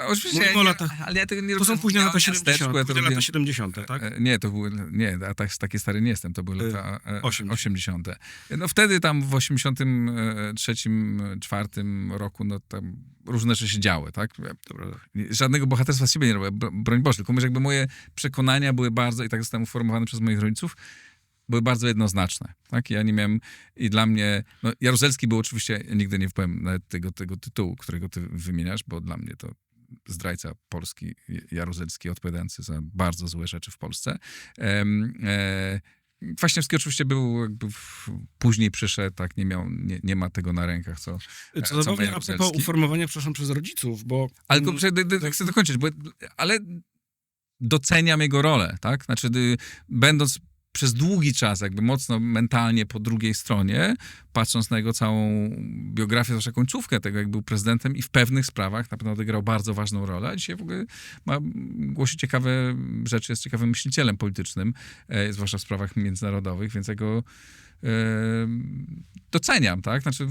oczywiście, Mówimy o latach- ale ja tego nie To są robiłem późne na lata miasteczku, 70. ja to Późne lata robiłem- 70, tak? Nie, to były, nie, a taki stary nie jestem, to były lata 80. No wtedy tam w 83-4 roku, no tam różne rzeczy się działy, tak? Żadnego bohaterstwa z siebie nie robię, broń Boże, tylko jakby moje przekonania były bardzo, i tak zostałem uformowany przez moich rodziców, były bardzo jednoznaczne, tak? Ja nie miałem, i dla mnie, no Jaruzelski był oczywiście, ja nigdy nie wpowiem nawet tego tytułu, którego ty wymieniasz, bo dla mnie to zdrajca Polski, Jaruzelski, odpowiadający za bardzo złe rzeczy w Polsce. Kwaśniewski oczywiście był, jakby później przyszedł, tak, nie ma tego na rękach, co Co zabawne, a Jaruzelski. propos uformowania, przepraszam, przez rodziców, bo... Ale tylko chcę dokończyć, ale doceniam jego rolę, tak? Znaczy, będąc przez długi czas jakby mocno mentalnie po drugiej stronie, patrząc na jego całą biografię, zwłaszcza końcówkę tego, jak był prezydentem i w pewnych sprawach na pewno odegrał bardzo ważną rolę, a dzisiaj w ogóle głosi ciekawe rzeczy, jest ciekawym myślicielem politycznym, zwłaszcza w sprawach międzynarodowych, więc ja go doceniam, tak? Znaczy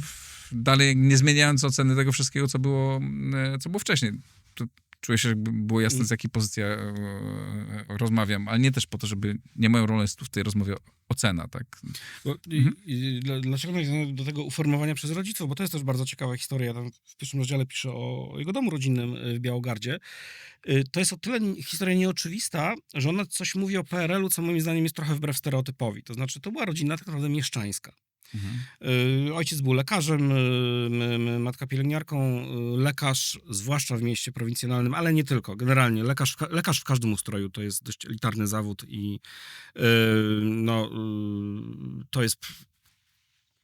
dalej nie zmieniając oceny tego wszystkiego, co było wcześniej. Czuję się, jakby było jasne, z jakiej pozycji rozmawiam, ale nie też po to, żeby nie moją rolą jest tu w tej rozmowie ocena, tak? Dlaczego nawiązałem do tego uformowania przez rodziców? Bo to jest też bardzo ciekawa historia. Ja tam w pierwszym rozdziale piszę o jego domu rodzinnym w Białogardzie. To jest o tyle historia nieoczywista, że ona coś mówi o PRL-u, co moim zdaniem jest trochę wbrew stereotypowi. To znaczy, to była rodzina tak naprawdę mieszczańska. Ojciec był lekarzem, matka pielęgniarką, lekarz, zwłaszcza w mieście prowincjonalnym, ale nie tylko. Generalnie lekarz w każdym ustroju to jest dość elitarny zawód i to jest...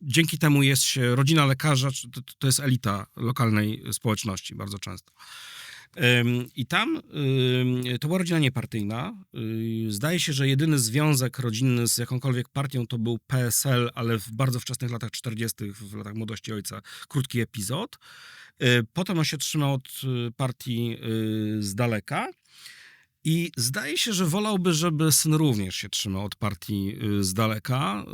Dzięki temu jest się rodzina lekarza, to jest elita lokalnej społeczności bardzo często. I tam to była rodzina niepartyjna. Zdaje się, że jedyny związek rodzinny z jakąkolwiek partią to był PSL, ale w bardzo wczesnych latach 40., w latach młodości ojca, krótki epizod. Potem on się trzymał od partii z daleka. I zdaje się, że wolałby, żeby syn również się trzymał od partii z daleka.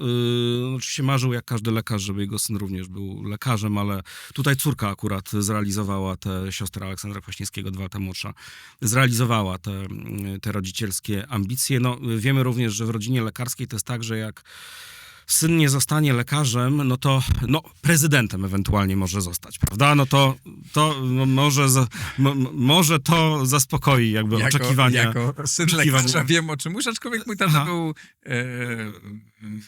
Oczywiście marzył, jak każdy lekarz, żeby jego syn również był lekarzem, ale tutaj córka akurat zrealizowała siostra Aleksandra Kwaśniewskiego, 2 lata młodsza, zrealizowała te rodzicielskie ambicje. No, wiemy również, że w rodzinie lekarskiej to jest tak, że jak syn nie zostanie lekarzem, no to prezydentem ewentualnie może zostać, prawda? No to może to zaspokoi jakby oczekiwania. Jako syn lekarza wiem, o czym mówisz, aczkolwiek mój tata był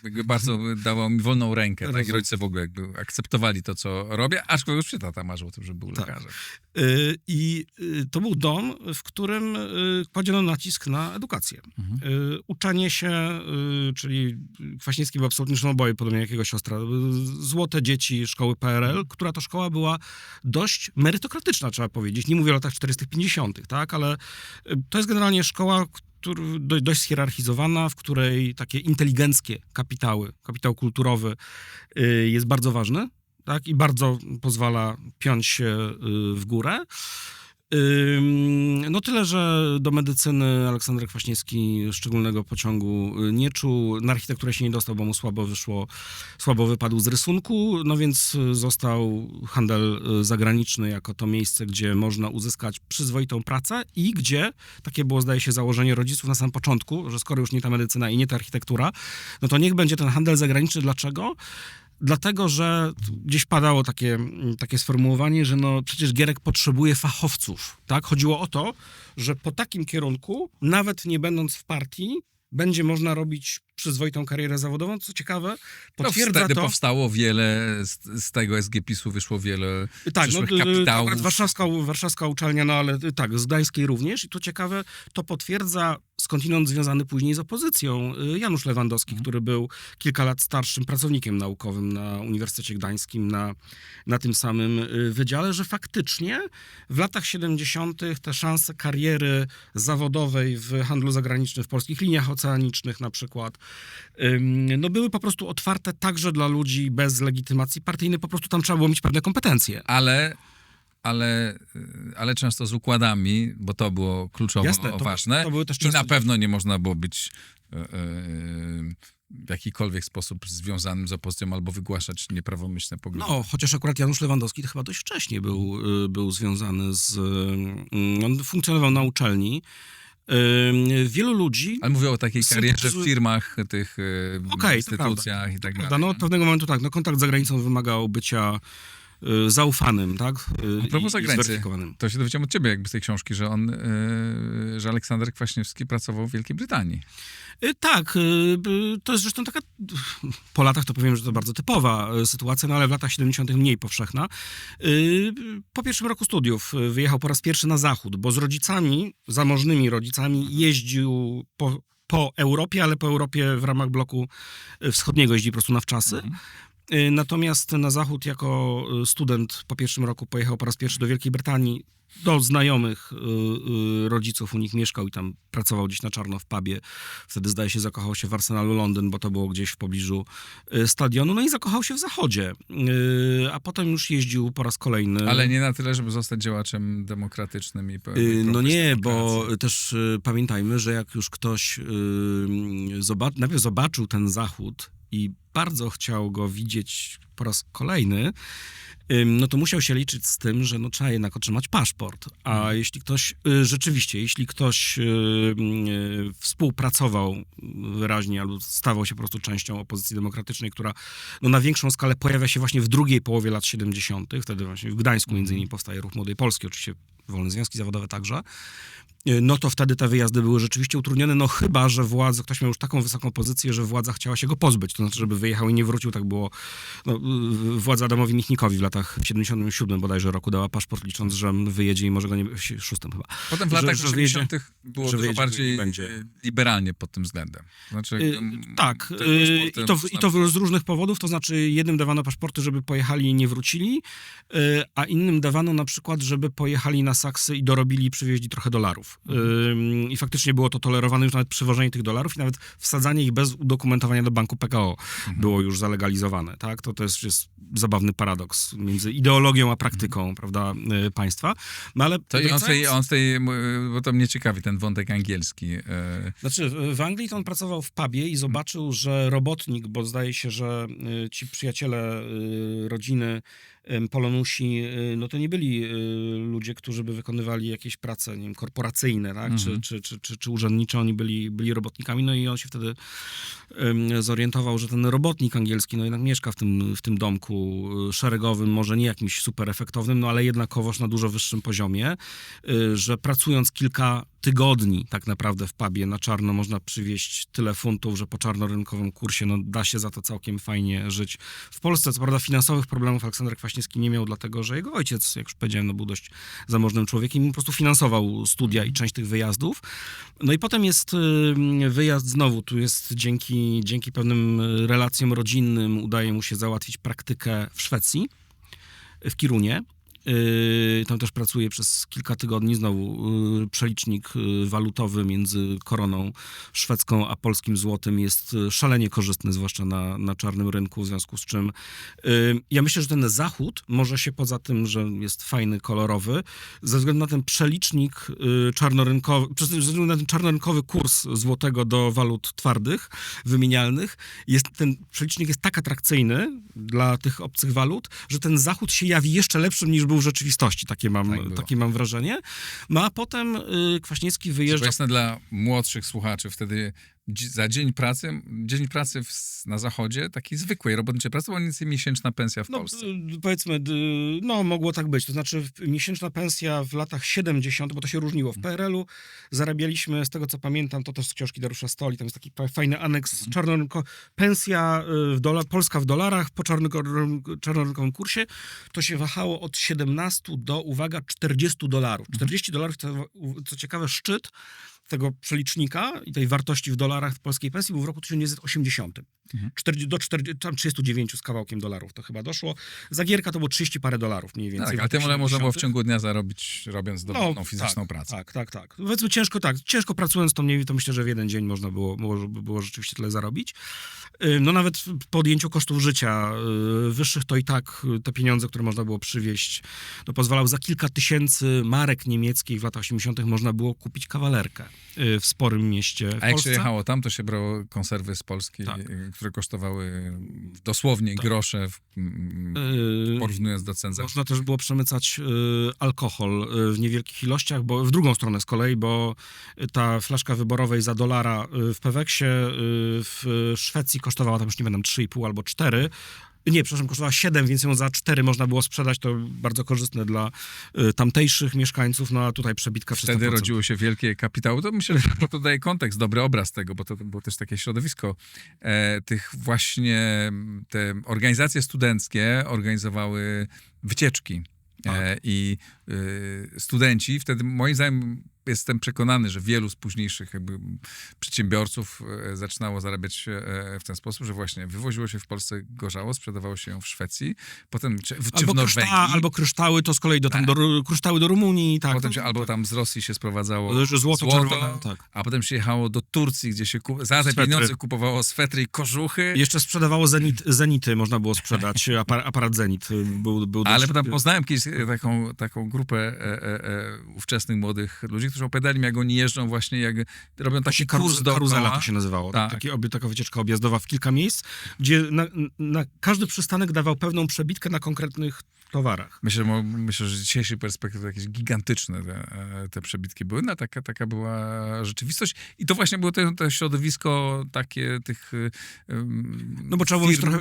jakby bardzo dawał mi wolną rękę, tak? I rodzice w ogóle jakby akceptowali to, co robię, aczkolwiek już tata marzył o tym, żeby był lekarzem. I to był dom, w którym kładziono nacisk na edukację. Uczenie się, czyli Kwaśniewski był absolutnie oboje, podobnie jak jego siostra. Złote dzieci szkoły PRL, która to szkoła była dość merytokratyczna, trzeba powiedzieć. Nie mówię o latach 40-50, tak? Ale to jest generalnie szkoła, dość schierarchizowana, w której takie inteligenckie kapitał kulturowy jest bardzo ważny, tak? I bardzo pozwala piąć się w górę. No tyle, że do medycyny Aleksander Kwaśniewski szczególnego pociągu nie czuł. Na architekturę się nie dostał, bo mu słabo wypadł z rysunku, no więc został handel zagraniczny jako to miejsce, gdzie można uzyskać przyzwoitą pracę i gdzie, takie było zdaje się założenie rodziców na samym początku, że skoro już nie ta medycyna i nie ta architektura, no to niech będzie ten handel zagraniczny. Dlaczego? Dlatego, że gdzieś padało takie sformułowanie, że no przecież Gierek potrzebuje fachowców, tak? Chodziło o to, że po takim kierunku, nawet nie będąc w partii, będzie można robić przyzwoitą karierę zawodową. Co ciekawe, potwierdza wtedy to... powstało wiele, z tego SGPiS-u wyszło wiele przyszłych kapitałów. Warszawska uczelnia, no ale tak, z Gdańskiej również. I tu ciekawe, to potwierdza skądinąd związany później z opozycją Janusz Lewandowski, który był kilka lat starszym pracownikiem naukowym na Uniwersytecie Gdańskim, na tym samym wydziale, że faktycznie w latach 70. te szanse kariery zawodowej w handlu zagranicznym, w polskich liniach oceanicznych na przykład, no były po prostu otwarte także dla ludzi bez legitymacji partyjnej, po prostu tam trzeba było mieć pewne kompetencje. Ale często z układami, bo to było kluczowo ważne. To były też I na pewno nie można było być w jakikolwiek sposób związanym z opozycją albo wygłaszać nieprawomyślne poglądy. No, chociaż akurat Janusz Lewandowski to chyba dość wcześnie był związany on funkcjonował na uczelni. Wielu ludzi... Ale mówię o takiej karierze w firmach, tych instytucjach i tak dalej. No, od pewnego momentu tak, no, kontakt z zagranicą wymagał bycia zaufanym, tak? A propos i zagranicy, zweryfikowanym. to się dowiedziałem od ciebie jakby z tej książki, że że Aleksander Kwaśniewski pracował w Wielkiej Brytanii. Tak, to jest zresztą taka, po latach to powiem, że to bardzo typowa sytuacja, no ale w latach 70. mniej powszechna. Po pierwszym roku studiów wyjechał po raz pierwszy na zachód, bo z rodzicami, zamożnymi rodzicami jeździł po Europie, ale po Europie w ramach bloku wschodniego jeździ po prostu na wczasy. Natomiast na zachód jako student po pierwszym roku pojechał po raz pierwszy do Wielkiej Brytanii, do znajomych rodziców u nich mieszkał i tam pracował gdzieś na czarno w pubie. Wtedy zdaje się zakochał się w Arsenalu Londyn, bo to było gdzieś w pobliżu stadionu. No i zakochał się w Zachodzie. A potem już jeździł po raz kolejny. Ale nie na tyle, żeby zostać działaczem demokratycznym i No nie, bo też pamiętajmy, że jak już ktoś najpierw zobaczył ten Zachód i bardzo chciał go widzieć po raz kolejny, no to musiał się liczyć z tym, że no trzeba jednak otrzymać paszport. A jeśli ktoś, rzeczywiście, jeśli ktoś współpracował wyraźnie albo stawał się po prostu częścią opozycji demokratycznej, która no na większą skalę pojawia się właśnie w drugiej połowie lat 70., wtedy właśnie w Gdańsku między innymi powstaje Ruch Młodej Polski, oczywiście wolne związki zawodowe także, no to wtedy te wyjazdy były rzeczywiście utrudnione, no chyba, że ktoś miał już taką wysoką pozycję, że władza chciała się go pozbyć, to znaczy, żeby wyjechał i nie wrócił, tak było, no, władza Adamowi Michnikowi w latach 77 bodajże roku dała paszport, licząc, że wyjedzie i może go nie, w 6 chyba. Potem w latach 80. było dużo wyjedzie, bardziej liberalnie pod tym względem. Znaczy, tak, i to z różnych powodów, to znaczy jednym dawano paszporty, żeby pojechali i nie wrócili, a innym dawano na przykład, żeby pojechali na Saksy i dorobili i przywieźli trochę dolarów. I faktycznie było to tolerowane, już nawet przywożenie tych dolarów i nawet wsadzanie ich bez udokumentowania do banku PKO było już zalegalizowane. Tak? To jest zabawny paradoks między ideologią a praktyką, prawda, państwa. No, ale to bo to mnie ciekawi, ten wątek angielski. Znaczy, w Anglii to on pracował w pubie i zobaczył, że robotnik, bo zdaje się, że ci przyjaciele rodziny Polonusi, no to nie byli ludzie, którzy by wykonywali jakieś prace, nie wiem, korporacyjne, tak? Czy urzędnicze, oni byli robotnikami, no i on się wtedy zorientował, że ten robotnik angielski, no jednak mieszka w tym domku szeregowym, może nie jakimś super efektownym, no ale jednakowoż na dużo wyższym poziomie, że pracując kilka tygodni tak naprawdę w pubie na czarno można przywieźć tyle funtów, że po czarnorynkowym kursie no, da się za to całkiem fajnie żyć. W Polsce, co prawda, finansowych problemów Aleksander Kwaśniewski nie miał, dlatego że jego ojciec, jak już powiedziałem, no, był dość zamożnym człowiekiem i po prostu finansował studia i część tych wyjazdów. No i potem jest wyjazd znowu, tu jest dzięki pewnym relacjom rodzinnym udaje mu się załatwić praktykę w Szwecji, w Kirunie. Tam też pracuje przez kilka tygodni, znowu przelicznik walutowy między koroną szwedzką a polskim złotym jest szalenie korzystny, zwłaszcza na czarnym rynku, w związku z czym ja myślę, że ten Zachód może się poza tym, że jest fajny, kolorowy, ze względu na ten przelicznik czarnorynkowy, ze względu na ten czarnorynkowy kurs złotego do walut twardych, wymienialnych, ten przelicznik jest tak atrakcyjny dla tych obcych walut, że ten Zachód się jawi jeszcze lepszym niż był w rzeczywistości, takie mam wrażenie. No a potem Kwaśniewski wyjeżdża... Jasne dla młodszych słuchaczy, wtedy za dzień pracy na zachodzie, takiej zwykłej robotniczej pracy, była mniej więcej miesięczna pensja w Polsce. Powiedzmy, no mogło tak być. To znaczy miesięczna pensja w latach 70., bo to się różniło. W PRL-u zarabialiśmy, z tego co pamiętam, to też z książki Dariusza Stoli, tam jest taki fajny aneks, pensja polska w dolarach po czarnorynkowym kursie, to się wahało od 17 do, uwaga, $40. $40 to, co ciekawe, szczyt tego przelicznika i tej wartości w dolarach polskiej pensji był w roku 1980. Do 39 z kawałkiem dolarów to chyba doszło. Za Gierka to było 30 parę dolarów mniej więcej. Tak, a tym można było w ciągu dnia zarobić, robiąc dowolną fizyczną pracę. Tak. Powiedzmy ciężko pracując, to myślę, że w jeden dzień można było rzeczywiście tyle zarobić. No nawet po odjęciu kosztów życia wyższych, to i tak te pieniądze, które można było przywieźć, no pozwalał za kilka tysięcy marek niemieckich w latach 80. można było kupić kawalerkę w sporym mieście w A jak Polsce. się jechało tam, to się brało konserwy z Polski, Tak. które kosztowały dosłownie grosze, porównując do cen. Można też było przemycać alkohol w niewielkich ilościach, bo w drugą stronę z kolei, bo ta flaszka wyborowej za $1 w Peweksie w Szwecji kosztowała tam już nie wiem, 3,5 albo 4. Nie, przepraszam, kosztowała 7, więc ją za 4 można było sprzedać. To bardzo korzystne dla tamtejszych mieszkańców, no a tutaj przebitka 300%. Wtedy rodziło się wielkie kapitały. To myślę, że to daje kontekst, dobry obraz tego, bo to było też takie środowisko tych właśnie, te organizacje studenckie organizowały wycieczki. I studenci wtedy, moim zdaniem, jestem przekonany, że wielu z późniejszych jakby przedsiębiorców zaczynało zarabiać w ten sposób, że właśnie wywoziło się w Polsce gorzało, sprzedawało się ją w Szwecji, potem czy w Norwegii. Albo kryształy, to z kolei kryształy do Rumunii. Tak, Potem albo tam z Rosji się sprowadzało złoto czerwone, tak. a potem się jechało do Turcji, gdzie się za te pieniądze kupowało swetry i kożuchy. Jeszcze sprzedawało zenity, można było sprzedać, aparat Zenit był Ale dość... potem poznałem kiedyś taką grupę ówczesnych młodych ludzi, którzy opowiadali mi, jak oni jeżdżą właśnie, jak robią taki kurs dookoła. Karuzela to się nazywało. Tak. Taka wycieczka objazdowa w kilka miejsc, gdzie na każdy przystanek dawał pewną przebitkę na konkretnych towarach. Myślę, że z dzisiejszej perspektywy jakieś gigantyczne te przebitki były. No, taka była rzeczywistość. I to właśnie było to środowisko takie tych no bo trzeba było mieć trochę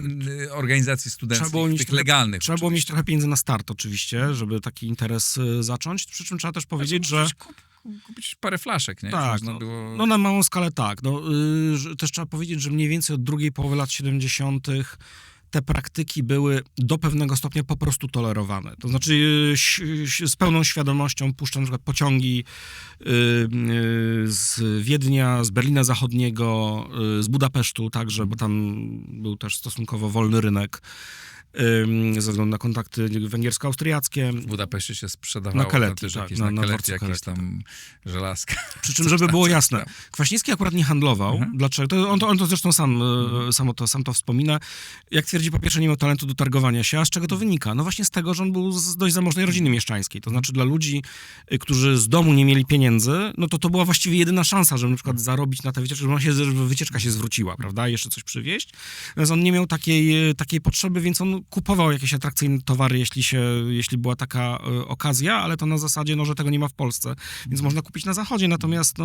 organizacji studenckich, tych legalnych. Trzeba było mieć trochę pieniędzy na start oczywiście, żeby taki interes zacząć. Przy czym trzeba też powiedzieć, że kupić parę flaszek, nie? Tak, no na małą skalę tak. Też trzeba powiedzieć, że mniej więcej od drugiej połowy lat 70. te praktyki były do pewnego stopnia po prostu tolerowane. To znaczy z pełną świadomością puszczą na przykład pociągi z Wiednia, z Berlina Zachodniego, z Budapesztu także, bo tam był też stosunkowo wolny rynek ze względu na kontakty węgiersko-austriackie. W Budapeszcie się sprzedawało na Keleti, jakieś Keleti, tam żelazka. Przy czym, żeby było jasne, Kwaśniewski akurat nie handlował. Dlaczego? On to zresztą sam to wspomina. Jak twierdzi, po pierwsze nie miał talentu do targowania się. A z czego to wynika? No właśnie z tego, że on był z dość zamożnej rodziny mieszczańskiej. To znaczy dla ludzi, którzy z domu nie mieli pieniędzy, no to była właściwie jedyna szansa, żeby na przykład zarobić na tę wycieczkę, żeby wycieczka się zwróciła, prawda? Jeszcze coś przywieźć. Natomiast on nie miał takiej potrzeby, więc on kupował jakieś atrakcyjne towary, jeśli była taka okazja, ale to na zasadzie, że tego nie ma w Polsce, więc można kupić na Zachodzie, natomiast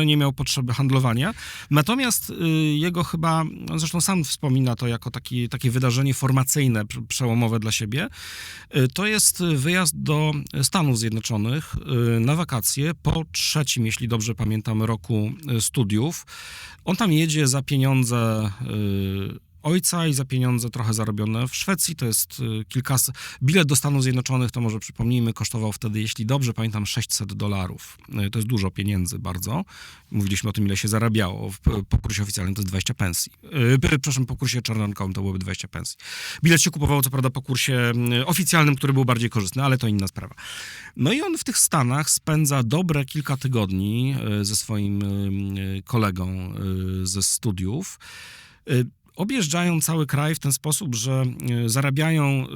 nie miał potrzeby handlowania. Natomiast jego chyba, zresztą sam wspomina to jako takie wydarzenie formacyjne, przełomowe dla siebie, to jest wyjazd do Stanów Zjednoczonych na wakacje po 3., jeśli dobrze pamiętam, roku studiów. On tam jedzie za pieniądze ojca i za pieniądze trochę zarobione w Szwecji. To jest bilet do Stanów Zjednoczonych, to może przypomnijmy, kosztował wtedy, jeśli dobrze pamiętam, $600. To jest dużo pieniędzy bardzo. Mówiliśmy o tym, ile się zarabiało. Po kursie oficjalnym to jest 20 pensji. Przepraszam, po kursie czarnonkowym to byłoby 20 pensji. Bilet się kupowało, co prawda, po kursie oficjalnym, który był bardziej korzystny, ale to inna sprawa. No i on w tych Stanach spędza dobre kilka tygodni ze swoim kolegą ze studiów. Objeżdżają cały kraj w ten sposób, że zarabiają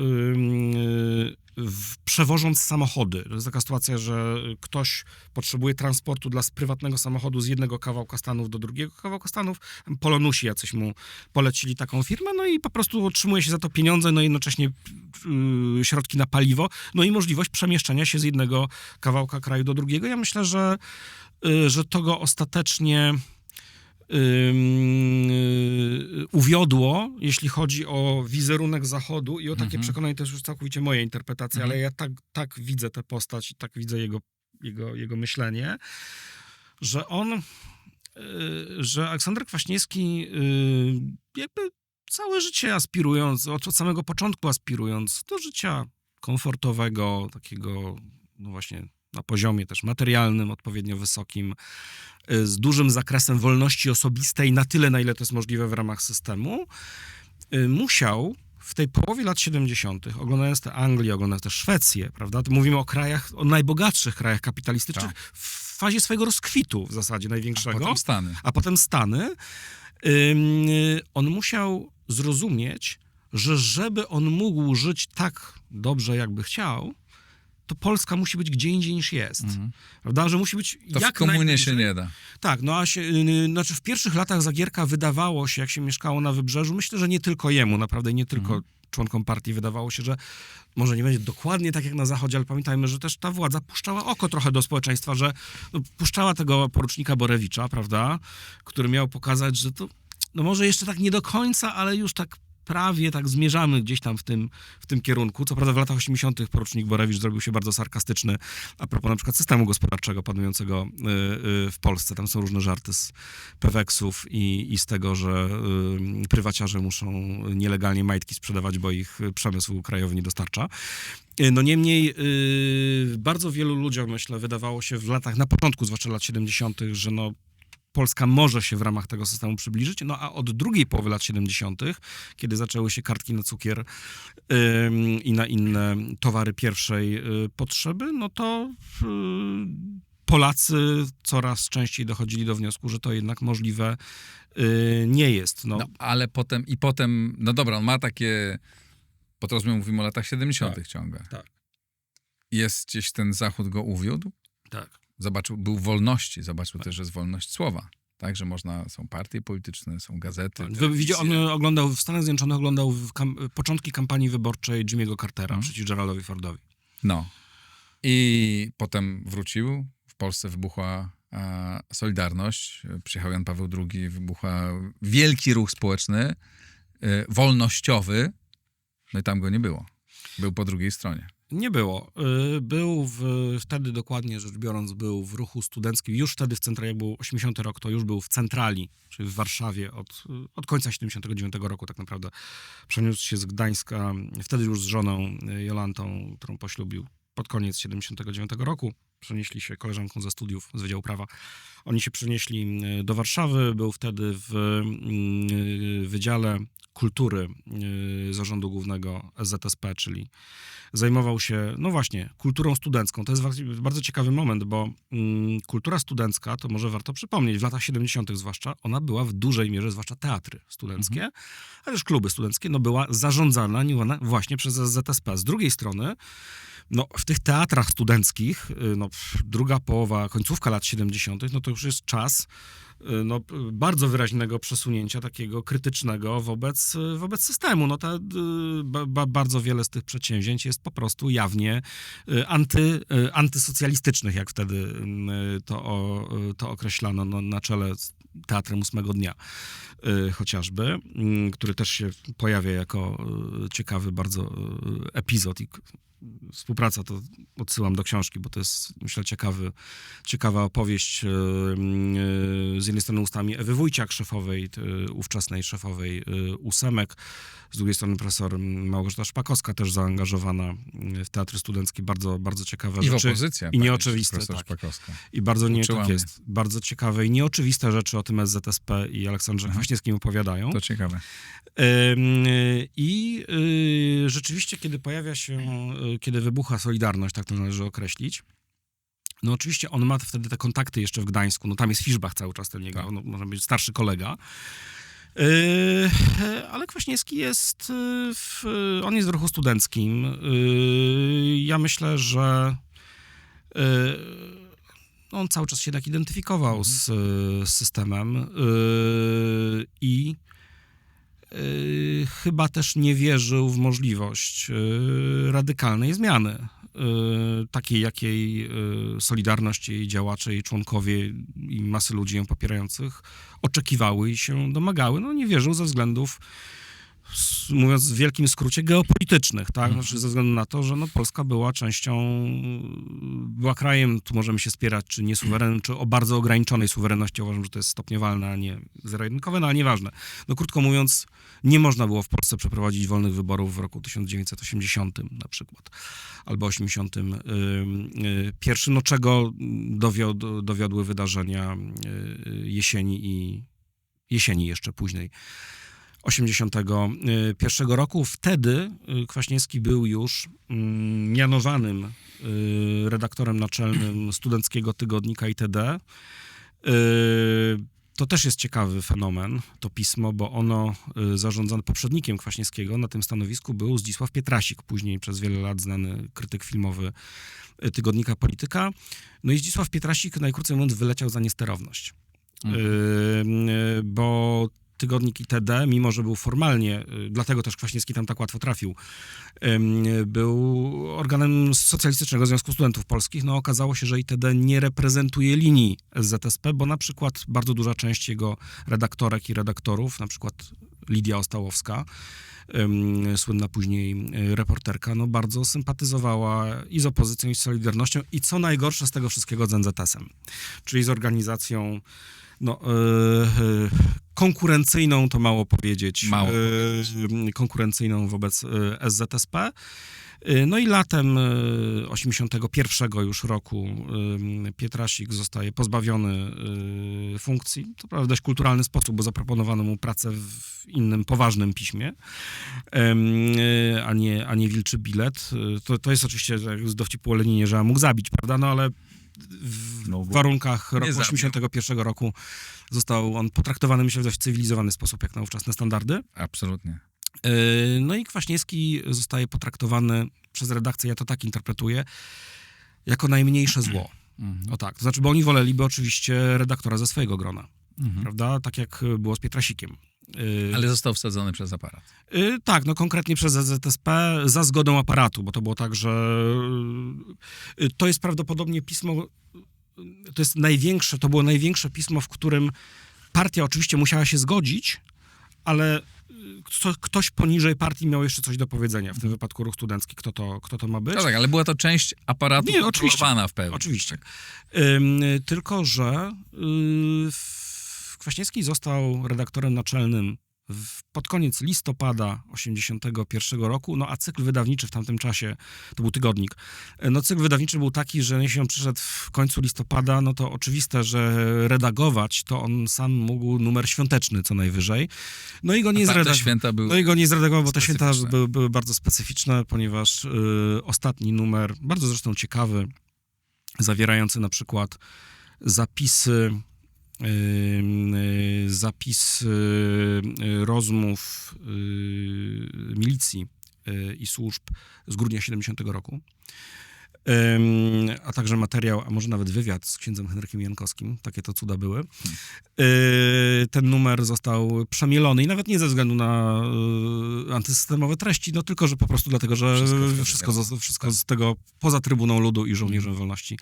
przewożąc samochody. To jest taka sytuacja, że ktoś potrzebuje transportu dla prywatnego samochodu z jednego kawałka Stanów do drugiego kawałka Stanów. Polonusi jacyś mu polecili taką firmę, no i po prostu otrzymuje się za to pieniądze, no i jednocześnie środki na paliwo, no i możliwość przemieszczania się z jednego kawałka kraju do drugiego. Ja myślę, że to go ostatecznie uwiodło, jeśli chodzi o wizerunek Zachodu i o takie przekonanie, to jest już całkowicie moja interpretacja, ale ja tak widzę tę postać i tak widzę jego myślenie, że Aleksander Kwaśniewski jakby całe życie aspirując, od samego początku aspirując do życia komfortowego, takiego, no właśnie, na poziomie też materialnym, odpowiednio wysokim, z dużym zakresem wolności osobistej, na tyle, na ile to jest możliwe w ramach systemu, musiał w tej połowie lat 70., oglądając tę Anglię, oglądając też Szwecję, prawda, to mówimy o krajach, o najbogatszych krajach kapitalistycznych, w fazie swojego rozkwitu w zasadzie największego. A potem Stany. A potem Stany. On musiał zrozumieć, że żeby on mógł żyć tak dobrze, jakby chciał, to Polska musi być gdzie indziej niż jest. Prawda? Że musi być To jak w komunie najbliżej. się nie da. Tak, no znaczy w pierwszych latach Zagierka wydawało się, jak się mieszkało na Wybrzeżu, myślę, że nie tylko jemu, naprawdę nie tylko członkom partii, wydawało się, że może nie będzie dokładnie tak jak na Zachodzie, ale pamiętajmy, że też ta władza puszczała oko trochę do społeczeństwa, że puszczała tego porucznika Borewicza, prawda, który miał pokazać, że to no może jeszcze tak nie do końca, ale już tak prawie tak zmierzamy gdzieś tam w tym kierunku. Co prawda w latach 80. porucznik Borewicz zrobił się bardzo sarkastyczny a propos na przykład systemu gospodarczego panującego w Polsce. Tam są różne żarty z Peweksów i z tego, że prywaciarze muszą nielegalnie majtki sprzedawać, bo ich przemysł krajowy nie dostarcza. No niemniej bardzo wielu ludziom, myślę, wydawało się w latach, na początku zwłaszcza lat 70., że no Polska może się w ramach tego systemu przybliżyć, no a od drugiej połowy lat 70., kiedy zaczęły się kartki na cukier i na inne towary pierwszej potrzeby, no to Polacy coraz częściej dochodzili do wniosku, że to jednak możliwe nie jest. No, ale potem, no dobra, on ma takie, bo to rozumiem, mówimy o latach 70. Tak, ciągle. tak. Jest gdzieś ten Zachód go uwiódł? Tak. Zobaczył, był wolności, zobaczył też, że jest wolność słowa. Tak, że są partie polityczne, są gazety. On oglądał w Stanach Zjednoczonych, początki kampanii wyborczej Jimmy'ego Cartera przeciw Geraldowi Fordowi. No. I potem wrócił. W Polsce wybuchła Solidarność. Przyjechał Jan Paweł II, wybuchła wielki ruch społeczny, wolnościowy. No i tam go nie było. Był po drugiej stronie. Nie było. Był wtedy, dokładnie rzecz biorąc, był w ruchu studenckim. Już wtedy w centrali, jak był 80 rok, to już był w centrali, czyli w Warszawie od końca 79 roku tak naprawdę. Przeniósł się z Gdańska, wtedy już z żoną Jolantą, którą poślubił pod koniec 79 roku. Przenieśli się koleżanką ze studiów z Wydziału Prawa. Oni się przenieśli do Warszawy. Był wtedy w Wydziale Kultury Zarządu Głównego SZSP, czyli zajmował się, no właśnie, kulturą studencką. To jest bardzo ciekawy moment, bo kultura studencka, to może warto przypomnieć, w latach 70. zwłaszcza, ona była w dużej mierze, zwłaszcza teatry studenckie, ale też kluby studenckie, no była zarządzana właśnie przez SZSP. Z drugiej strony, no w tych teatrach studenckich, no druga połowa, końcówka lat 70., no to już jest czas no, bardzo wyraźnego przesunięcia takiego krytycznego wobec systemu. No bardzo wiele z tych przedsięwzięć jest po prostu jawnie antysocjalistycznych, jak wtedy to określano, no, na czele z Teatrem Ósmego Dnia chociażby, który też się pojawia jako ciekawy bardzo epizod i współpraca, to odsyłam do książki, bo to jest, myślę, ciekawa opowieść z jednej strony ustami Ewy Wójciak, szefowej, ówczesnej szefowej ósemek, z drugiej strony profesor Małgorzata Szpakowska, też zaangażowana w teatr studencki, bardzo, bardzo ciekawe rzeczy. I w opozycja. I nieoczywiste, tak. Szpakowska. I bardzo bardzo ciekawe i nieoczywiste rzeczy o tym SZSP i Aleksandrze Kwaśniewskim opowiadają. To ciekawe. I rzeczywiście, kiedy wybucha Solidarność, tak to należy określić, no oczywiście on ma wtedy te kontakty jeszcze w Gdańsku, no tam jest Fiszbach cały czas ten jego, no, może być starszy kolega, ale Kwaśniewski jest, on jest w ruchu studenckim. Ja myślę, że on cały czas się tak identyfikował z systemem i chyba też nie wierzył w możliwość radykalnej zmiany, takiej jakiej Solidarność, jej działacze, jej członkowie i masy ludzi ją popierających oczekiwały i się domagały. No nie wierzył ze względów, mówiąc w wielkim skrócie, geopolitycznych, tak? Znaczy ze względu na to, że no, Polska była krajem, tu możemy się spierać, czy niesuwerennym, czy o bardzo ograniczonej suwerenności. Uważam, że to jest stopniowalne, a nie zero-jedynkowe, no ale nieważne. No krótko mówiąc, nie można było w Polsce przeprowadzić wolnych wyborów w roku 1980 na przykład, albo 81, no czego dowiodły wydarzenia jesieni jeszcze późnej 81 roku. Wtedy Kwaśniewski był już mianowanym redaktorem naczelnym studenckiego tygodnika ITD. To też jest ciekawy fenomen, to pismo, bo ono zarządzane poprzednikiem Kwaśniewskiego na tym stanowisku był Zdzisław Pietrasik, później przez wiele lat znany krytyk filmowy tygodnika Polityka. No i Zdzisław Pietrasik, najkrócej mówiąc, wyleciał za niesterowność. Bo tygodnik ITD, mimo że był formalnie, dlatego też Kwaśniewski tam tak łatwo trafił, był organem Socjalistycznego Związku Studentów Polskich, no okazało się, że ITD nie reprezentuje linii SZSP, bo na przykład bardzo duża część jego redaktorek i redaktorów, na przykład Lidia Ostałowska, słynna później reporterka, no bardzo sympatyzowała i z opozycją, i z Solidarnością, i co najgorsze z tego wszystkiego z NZS-em, czyli z organizacją konkurencyjną, to mało powiedzieć, konkurencyjną wobec SZSP. No i latem 81 już roku Pietrasik zostaje pozbawiony funkcji. To prawda w dość kulturalny sposób, bo zaproponowano mu pracę w innym, poważnym piśmie, a nie wilczy bilet. To jest oczywiście z dowcipu o Leninie, że mógł zabić, prawda? No ale w warunkach roku 81 roku został on potraktowany, myślę, w dość cywilizowany sposób, jak na ówczesne standardy. Absolutnie. No i Kwaśniewski zostaje potraktowany przez redakcję, ja to tak interpretuję, jako najmniejsze zło. O tak, to znaczy, bo oni woleliby oczywiście redaktora ze swojego grona, prawda? Tak jak było z Pietrasikiem. Ale został wsadzony przez aparat. Tak, no konkretnie przez ZZSP za zgodą aparatu, bo to było tak, że to jest prawdopodobnie pismo, to było największe pismo, w którym partia oczywiście musiała się zgodzić, ale ktoś poniżej partii miał jeszcze coś do powiedzenia, w tym wypadku ruch studencki, kto to ma być. No tak, ale była to część aparatu kontrolowana w pełni. Oczywiście. Tylko że Kwaśniewski został redaktorem naczelnym pod koniec listopada 81 roku, no a cykl wydawniczy w tamtym czasie, to był tygodnik, no cykl wydawniczy był taki, że jeśli on przyszedł w końcu listopada, no to oczywiste, że redagować to on sam mógł numer świąteczny co najwyżej. No i go nie zredagował, bo te święta były bardzo specyficzne, ponieważ ostatni numer, bardzo zresztą ciekawy, zawierający na przykład zapisy rozmów milicji i służb z grudnia 70 roku, a także materiał, a może nawet wywiad z księdzem Henrykiem Jankowskim, takie to cuda były. Ten numer został przemielony i nawet nie ze względu na antysystemowe treści, no tylko, że po prostu dlatego, że wszystko z tego poza Trybuną Ludu i Żołnierzem Wolności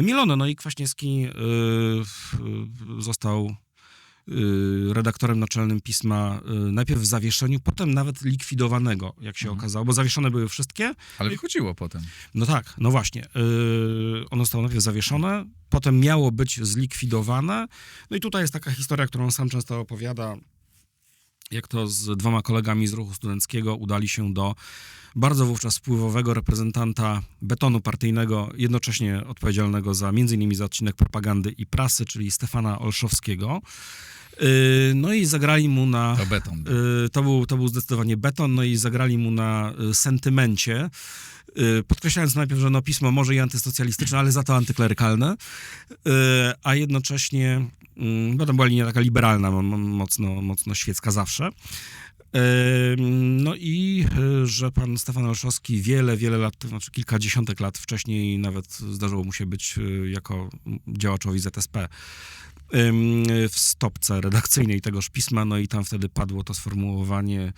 mielono. No i Kwaśniewski został redaktorem naczelnym pisma najpierw w zawieszeniu, potem nawet likwidowanego, jak się okazało, bo zawieszone były wszystkie. Ale wychodziło potem. No tak, no właśnie. Ono zostało najpierw zawieszone, potem miało być zlikwidowane. No i tutaj jest taka historia, którą sam często opowiada, jak to z dwoma kolegami z ruchu studenckiego udali się do bardzo wówczas wpływowego reprezentanta betonu partyjnego, jednocześnie odpowiedzialnego za m.in. za odcinek propagandy i prasy, czyli Stefana Olszowskiego. No i zagrali mu na... To beton. To był zdecydowanie beton, no i zagrali mu na sentymencie, podkreślając najpierw, że no pismo może i antysocjalistyczne, ale za to antyklerykalne, a jednocześnie, bo tam była linia taka liberalna, mocno świecka zawsze. No i że pan Stefan Olszowski wiele lat, to znaczy kilkadziesiątek lat wcześniej nawet zdarzyło mu się być jako działaczowi ZSP w stopce redakcyjnej tegoż pisma, no i tam wtedy padło to sformułowanie,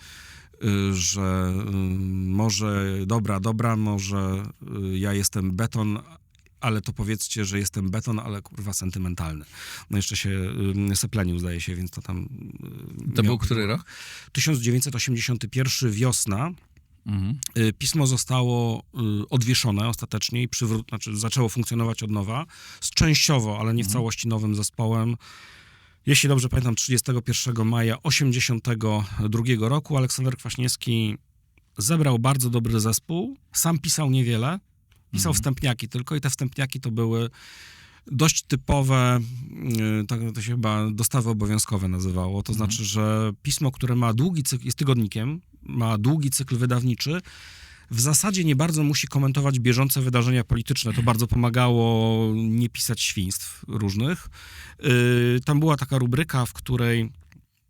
że może dobra, może ja jestem beton, ale to powiedzcie, że jestem beton, ale kurwa sentymentalny. No jeszcze się seplenił, zdaje się, więc to tam... To był który rok? 1981, wiosna. Pismo zostało odwieszone ostatecznie i zaczęło funkcjonować od nowa, częściowo, ale nie w całości nowym zespołem. Jeśli dobrze pamiętam, 31 maja 1982 roku Aleksander Kwaśniewski zebrał bardzo dobry zespół, sam pisał niewiele, pisał wstępniaki tylko i te wstępniaki to były dość typowe, tak to się chyba dostawy obowiązkowe nazywało, to znaczy, że pismo, które ma długi cykl, jest tygodnikiem, ma długi cykl wydawniczy, w zasadzie nie bardzo musi komentować bieżące wydarzenia polityczne. To bardzo pomagało nie pisać świństw różnych. Tam była taka rubryka, w której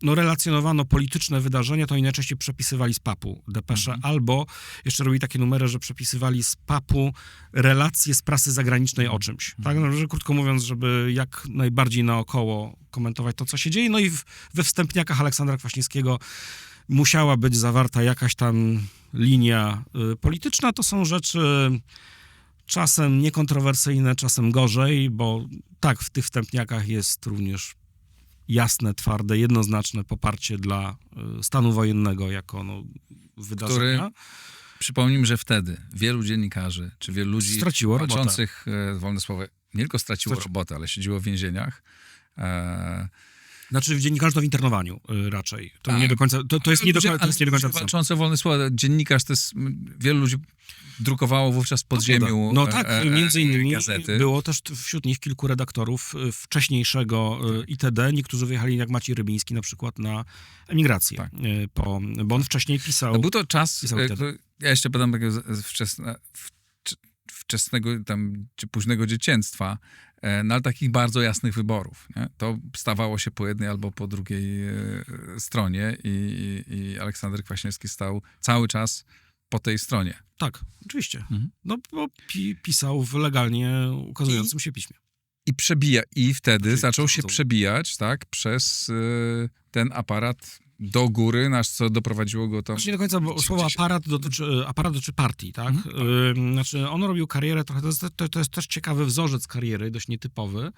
relacjonowano polityczne wydarzenia, to oni najczęściej przepisywali z papu depesze, albo jeszcze robili takie numery, że przepisywali z papu relacje z prasy zagranicznej o czymś. Tak? No, że krótko mówiąc, żeby jak najbardziej naokoło komentować to, co się dzieje. No i we wstępniakach Aleksandra Kwaśniewskiego musiała być zawarta jakaś tam linia polityczna. To są rzeczy czasem niekontrowersyjne, czasem gorzej, bo tak, w tych wstępniakach jest również jasne, twarde, jednoznaczne poparcie dla stanu wojennego jako wydarzenia. Przypomnijmy, że wtedy wielu dziennikarzy, czy wielu ludzi straciło walczących wolne słowo, nie tylko straciło robotę, ale siedziło w więzieniach. Znaczy dziennikarze to w internowaniu raczej. To nie do końca, to jest nie do końca to samo. Walczące wolne słowo, dziennikarz to jest, wielu ludzi drukowało wówczas w podziemiu No tak, między innymi gazety. Było też wśród nich kilku redaktorów wcześniejszego ITD. Niektórzy wyjechali, jak Maciej Rybiński na przykład, na emigrację, Tak. bo on wcześniej pisał. No był to czas, ITD. ja jeszcze podam takiego wczesnego tam, czy późnego dzieciństwa, no ale takich bardzo jasnych wyborów. Nie? To stawało się po jednej albo po drugiej stronie i Aleksander Kwaśniewski stał cały czas po tej stronie. Tak, oczywiście. No bo pisał w legalnie ukazującym się piśmie. I wtedy zaczął się przebijać, tak, przez ten aparat do góry, co doprowadziło go tam... Nie do końca, bo słowo aparat dotyczy partii, tak? Znaczy, on robił karierę trochę, to jest też ciekawy wzorzec kariery, dość nietypowy,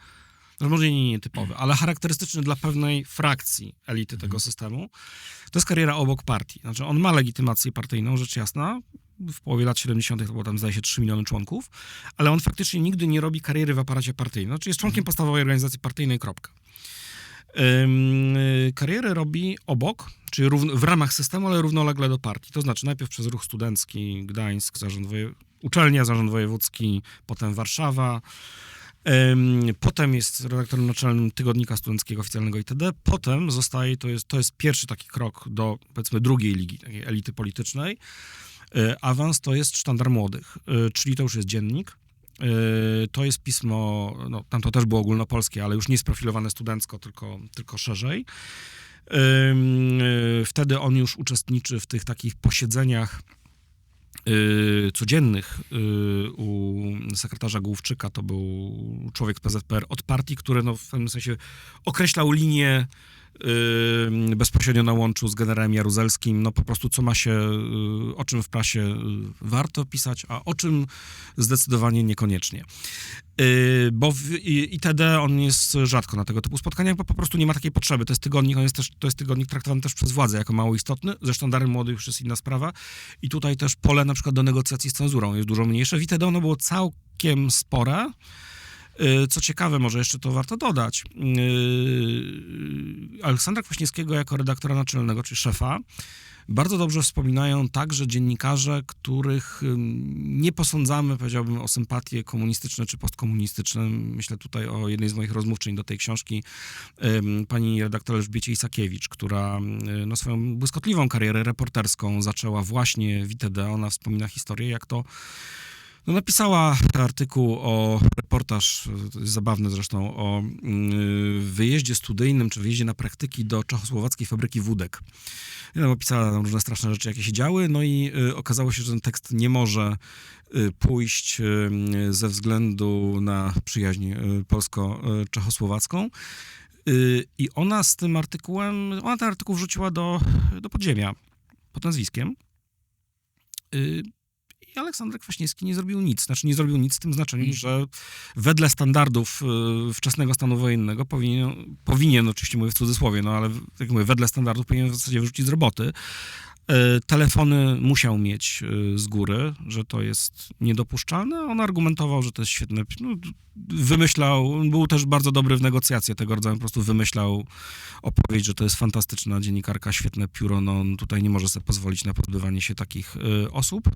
no może nie nietypowy, ale charakterystyczny dla pewnej frakcji elity tego systemu. To jest kariera obok partii. Znaczy, on ma legitymację partyjną, rzecz jasna, w połowie lat 70. to było tam, zdaje się, 3 miliony członków, ale on faktycznie nigdy nie robi kariery w aparacie partyjnym. Znaczy, jest członkiem podstawowej organizacji partyjnej, kropka. Karierę robi obok, czyli w ramach systemu, ale równolegle do partii. To znaczy najpierw przez Ruch Studencki, Gdańsk, uczelnia, zarząd wojewódzki, potem Warszawa. Potem jest redaktorem naczelnym Tygodnika Studenckiego Oficjalnego ITD. Potem zostaje, to jest pierwszy taki krok do, powiedzmy, drugiej ligi, takiej elity politycznej. Awans to jest Sztandar Młodych, czyli to już jest dziennik. To jest pismo, tam to też było ogólnopolskie, ale już nie sprofilowane studencko, tylko szerzej. Wtedy on już uczestniczy w tych takich posiedzeniach codziennych u sekretarza Główczyka. To był człowiek z PZPR od partii, który w pewnym sensie określał linię bezpośrednio na łączu z generałem Jaruzelskim, po prostu co ma się, o czym w prasie warto pisać, a o czym zdecydowanie niekoniecznie. Bo w ITD on jest rzadko na tego typu spotkaniach, bo po prostu nie ma takiej potrzeby. To jest tygodnik, to jest tygodnik traktowany też przez władzę jako mało istotny. Ze Sztandarem Młodych już jest inna sprawa. I tutaj też pole na przykład do negocjacji z cenzurą jest dużo mniejsze. W ITD ono było całkiem spore. Co ciekawe, może jeszcze to warto dodać, Aleksandra Kwaśniewskiego jako redaktora naczelnego, czy szefa, bardzo dobrze wspominają także dziennikarze, których nie posądzamy, powiedziałbym, o sympatie komunistyczne czy postkomunistyczne. Myślę tutaj o jednej z moich rozmówczyń do tej książki, pani redaktor Elżbiecie Isakiewicz, która swoją błyskotliwą karierę reporterską zaczęła właśnie w ITD. Ona wspomina historię, jak to napisała artykuł reportaż, to jest zabawny zresztą, o wyjeździe studyjnym, czy wyjeździe na praktyki do czechosłowackiej fabryki wódek. Opisała tam różne straszne rzeczy, jakie się działy, i okazało się, że ten tekst nie może pójść ze względu na przyjaźń polsko-czechosłowacką. I ona z tym artykułem, ten artykuł wrzuciła do podziemia pod nazwiskiem. I Aleksander Kwaśniewski nie zrobił nic. Znaczy nie zrobił nic w tym znaczeniu, że wedle standardów wczesnego stanu wojennego powinien, oczywiście mówię w cudzysłowie, ale jak mówię, wedle standardów powinien w zasadzie wyrzucić z roboty. Telefony musiał mieć z góry, że to jest niedopuszczalne. On argumentował, że to jest świetne. Wymyślał, był też bardzo dobry w negocjacje tego rodzaju, po prostu wymyślał opowieść, że to jest fantastyczna dziennikarka, świetne pióro, on tutaj nie może sobie pozwolić na pozbywanie się takich osób.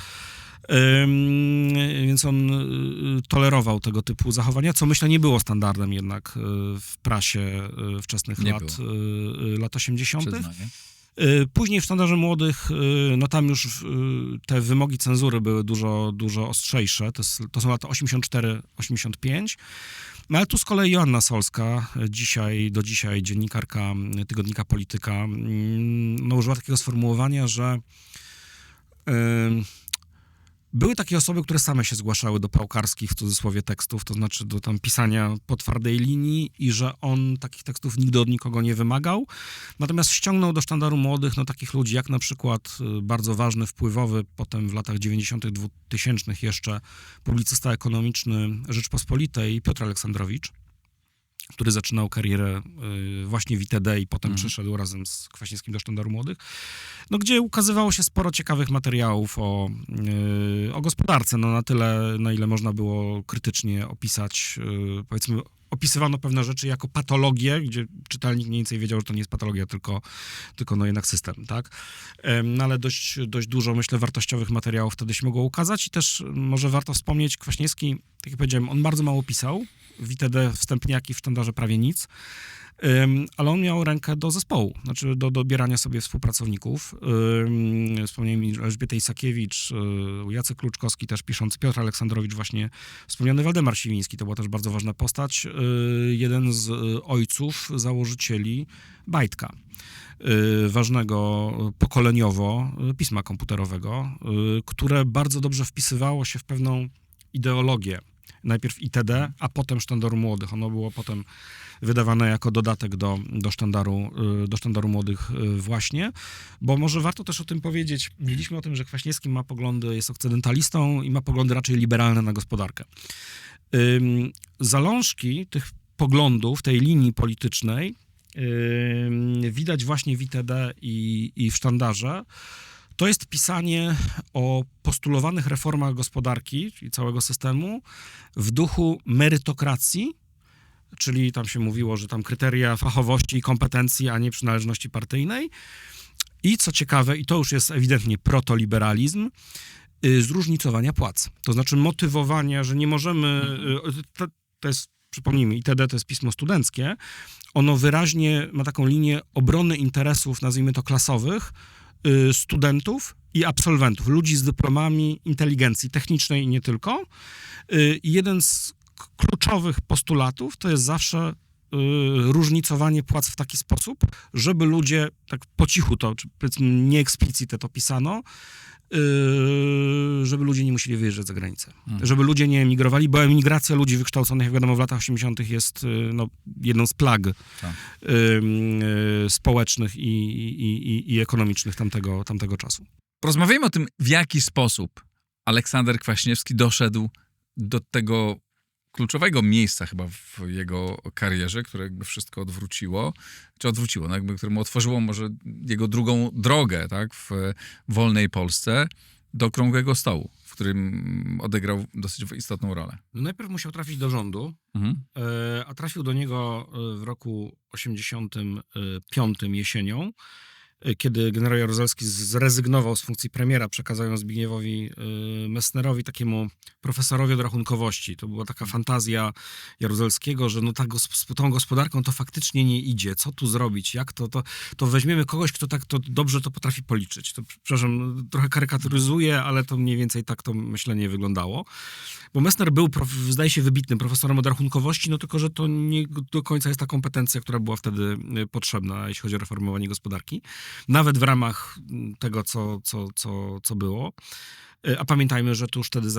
Więc on tolerował tego typu zachowania, co myślę nie było standardem jednak w prasie wczesnych lat 80. Później w Sztandarze Młodych, no tam już te wymogi cenzury były dużo ostrzejsze. To są lata 84-85. No ale tu z kolei Joanna Solska, do dzisiaj dziennikarka tygodnika Polityka, no użyła takiego sformułowania, że były takie osoby, które same się zgłaszały do pałkarskich, w cudzysłowie, tekstów, to znaczy do tam pisania po twardej linii i że on takich tekstów nigdy od nikogo nie wymagał. Natomiast ściągnął do Sztandaru Młodych takich ludzi jak na przykład bardzo ważny, wpływowy, potem w latach 90., 2000 jeszcze publicysta ekonomiczny Rzeczpospolitej Piotr Aleksandrowicz, który zaczynał karierę właśnie w ITD i potem przyszedł razem z Kwaśniewskim do Sztandaru Młodych, no, gdzie ukazywało się sporo ciekawych materiałów o gospodarce, no na tyle, na ile można było krytycznie opisać, powiedzmy, opisywano pewne rzeczy jako patologię, gdzie czytelnik mniej więcej wiedział, że to nie jest patologia, tylko no jednak system, tak? No ale dość dużo, myślę, wartościowych materiałów wtedy się mogło ukazać i też może warto wspomnieć, Kwaśniewski, tak jak powiedziałem, on bardzo mało pisał, w ITD wstępniaki, w Sztandarze prawie nic, ale on miał rękę do zespołu, znaczy do dobierania sobie współpracowników. Wspomniałem mi Elżbietę Isakiewicz, Jacek Kluczkowski też piszący, Piotr Aleksandrowicz właśnie, wspomniany Waldemar Siwiński, to była też bardzo ważna postać, jeden z ojców, założycieli Bajtka, ważnego pokoleniowo pisma komputerowego, które bardzo dobrze wpisywało się w pewną ideologię. Najpierw ITD, a potem Sztandaru Młodych. Ono było potem wydawane jako dodatek do Sztandaru Młodych właśnie, bo może warto też o tym powiedzieć. Mówiliśmy o tym, że Kwaśniewski ma poglądy, jest okcydentalistą i ma poglądy raczej liberalne na gospodarkę. Zalążki tych poglądów, tej linii politycznej widać właśnie w ITD i w Sztandarze. To jest pisanie o postulowanych reformach gospodarki i całego systemu w duchu merytokracji, czyli tam się mówiło, że tam kryteria fachowości i kompetencji, a nie przynależności partyjnej. I co ciekawe, i to już jest ewidentnie protoliberalizm, zróżnicowania płac. To znaczy motywowania, że nie możemy... To jest, przypomnijmy, ITD to jest pismo studenckie. Ono wyraźnie ma taką linię obrony interesów, nazwijmy to klasowych, studentów i absolwentów, ludzi z dyplomami inteligencji technicznej i nie tylko. I jeden z kluczowych postulatów to jest zawsze różnicowanie płac w taki sposób, żeby ludzie, tak po cichu to, czy powiedzmy nie eksplicite to pisano, żeby ludzie nie musieli wyjeżdżać za granicę. Żeby ludzie nie emigrowali, bo emigracja ludzi wykształconych, jak wiadomo, w latach 80. jest jedną z plag społecznych i ekonomicznych tamtego czasu. Porozmawiajmy o tym, w jaki sposób Aleksander Kwaśniewski doszedł do tego kluczowego miejsca chyba w jego karierze, które jakby wszystko odwróciło, no jakby, któremu otworzyło może jego drugą drogę, tak, w wolnej Polsce, do okrągłego stołu, w którym odegrał dosyć istotną rolę. No najpierw musiał trafić do rządu, a trafił do niego w roku 85 jesienią, kiedy generał Jaruzelski zrezygnował z funkcji premiera, przekazał ją Zbigniewowi Messnerowi, takiemu profesorowi od rachunkowości. To była taka fantazja Jaruzelskiego, że no z tą gospodarką to faktycznie nie idzie. Co tu zrobić? Jak to weźmiemy kogoś, kto tak to dobrze to potrafi policzyć. To, przepraszam, trochę karykaturyzuję, ale to mniej więcej tak to myślenie wyglądało. Bo Messner był, zdaje się, wybitnym profesorem od rachunkowości, no tylko, że to nie do końca jest ta kompetencja, która była wtedy potrzebna, jeśli chodzi o reformowanie gospodarki. Nawet w ramach tego, co było. A pamiętajmy, że tu już wtedy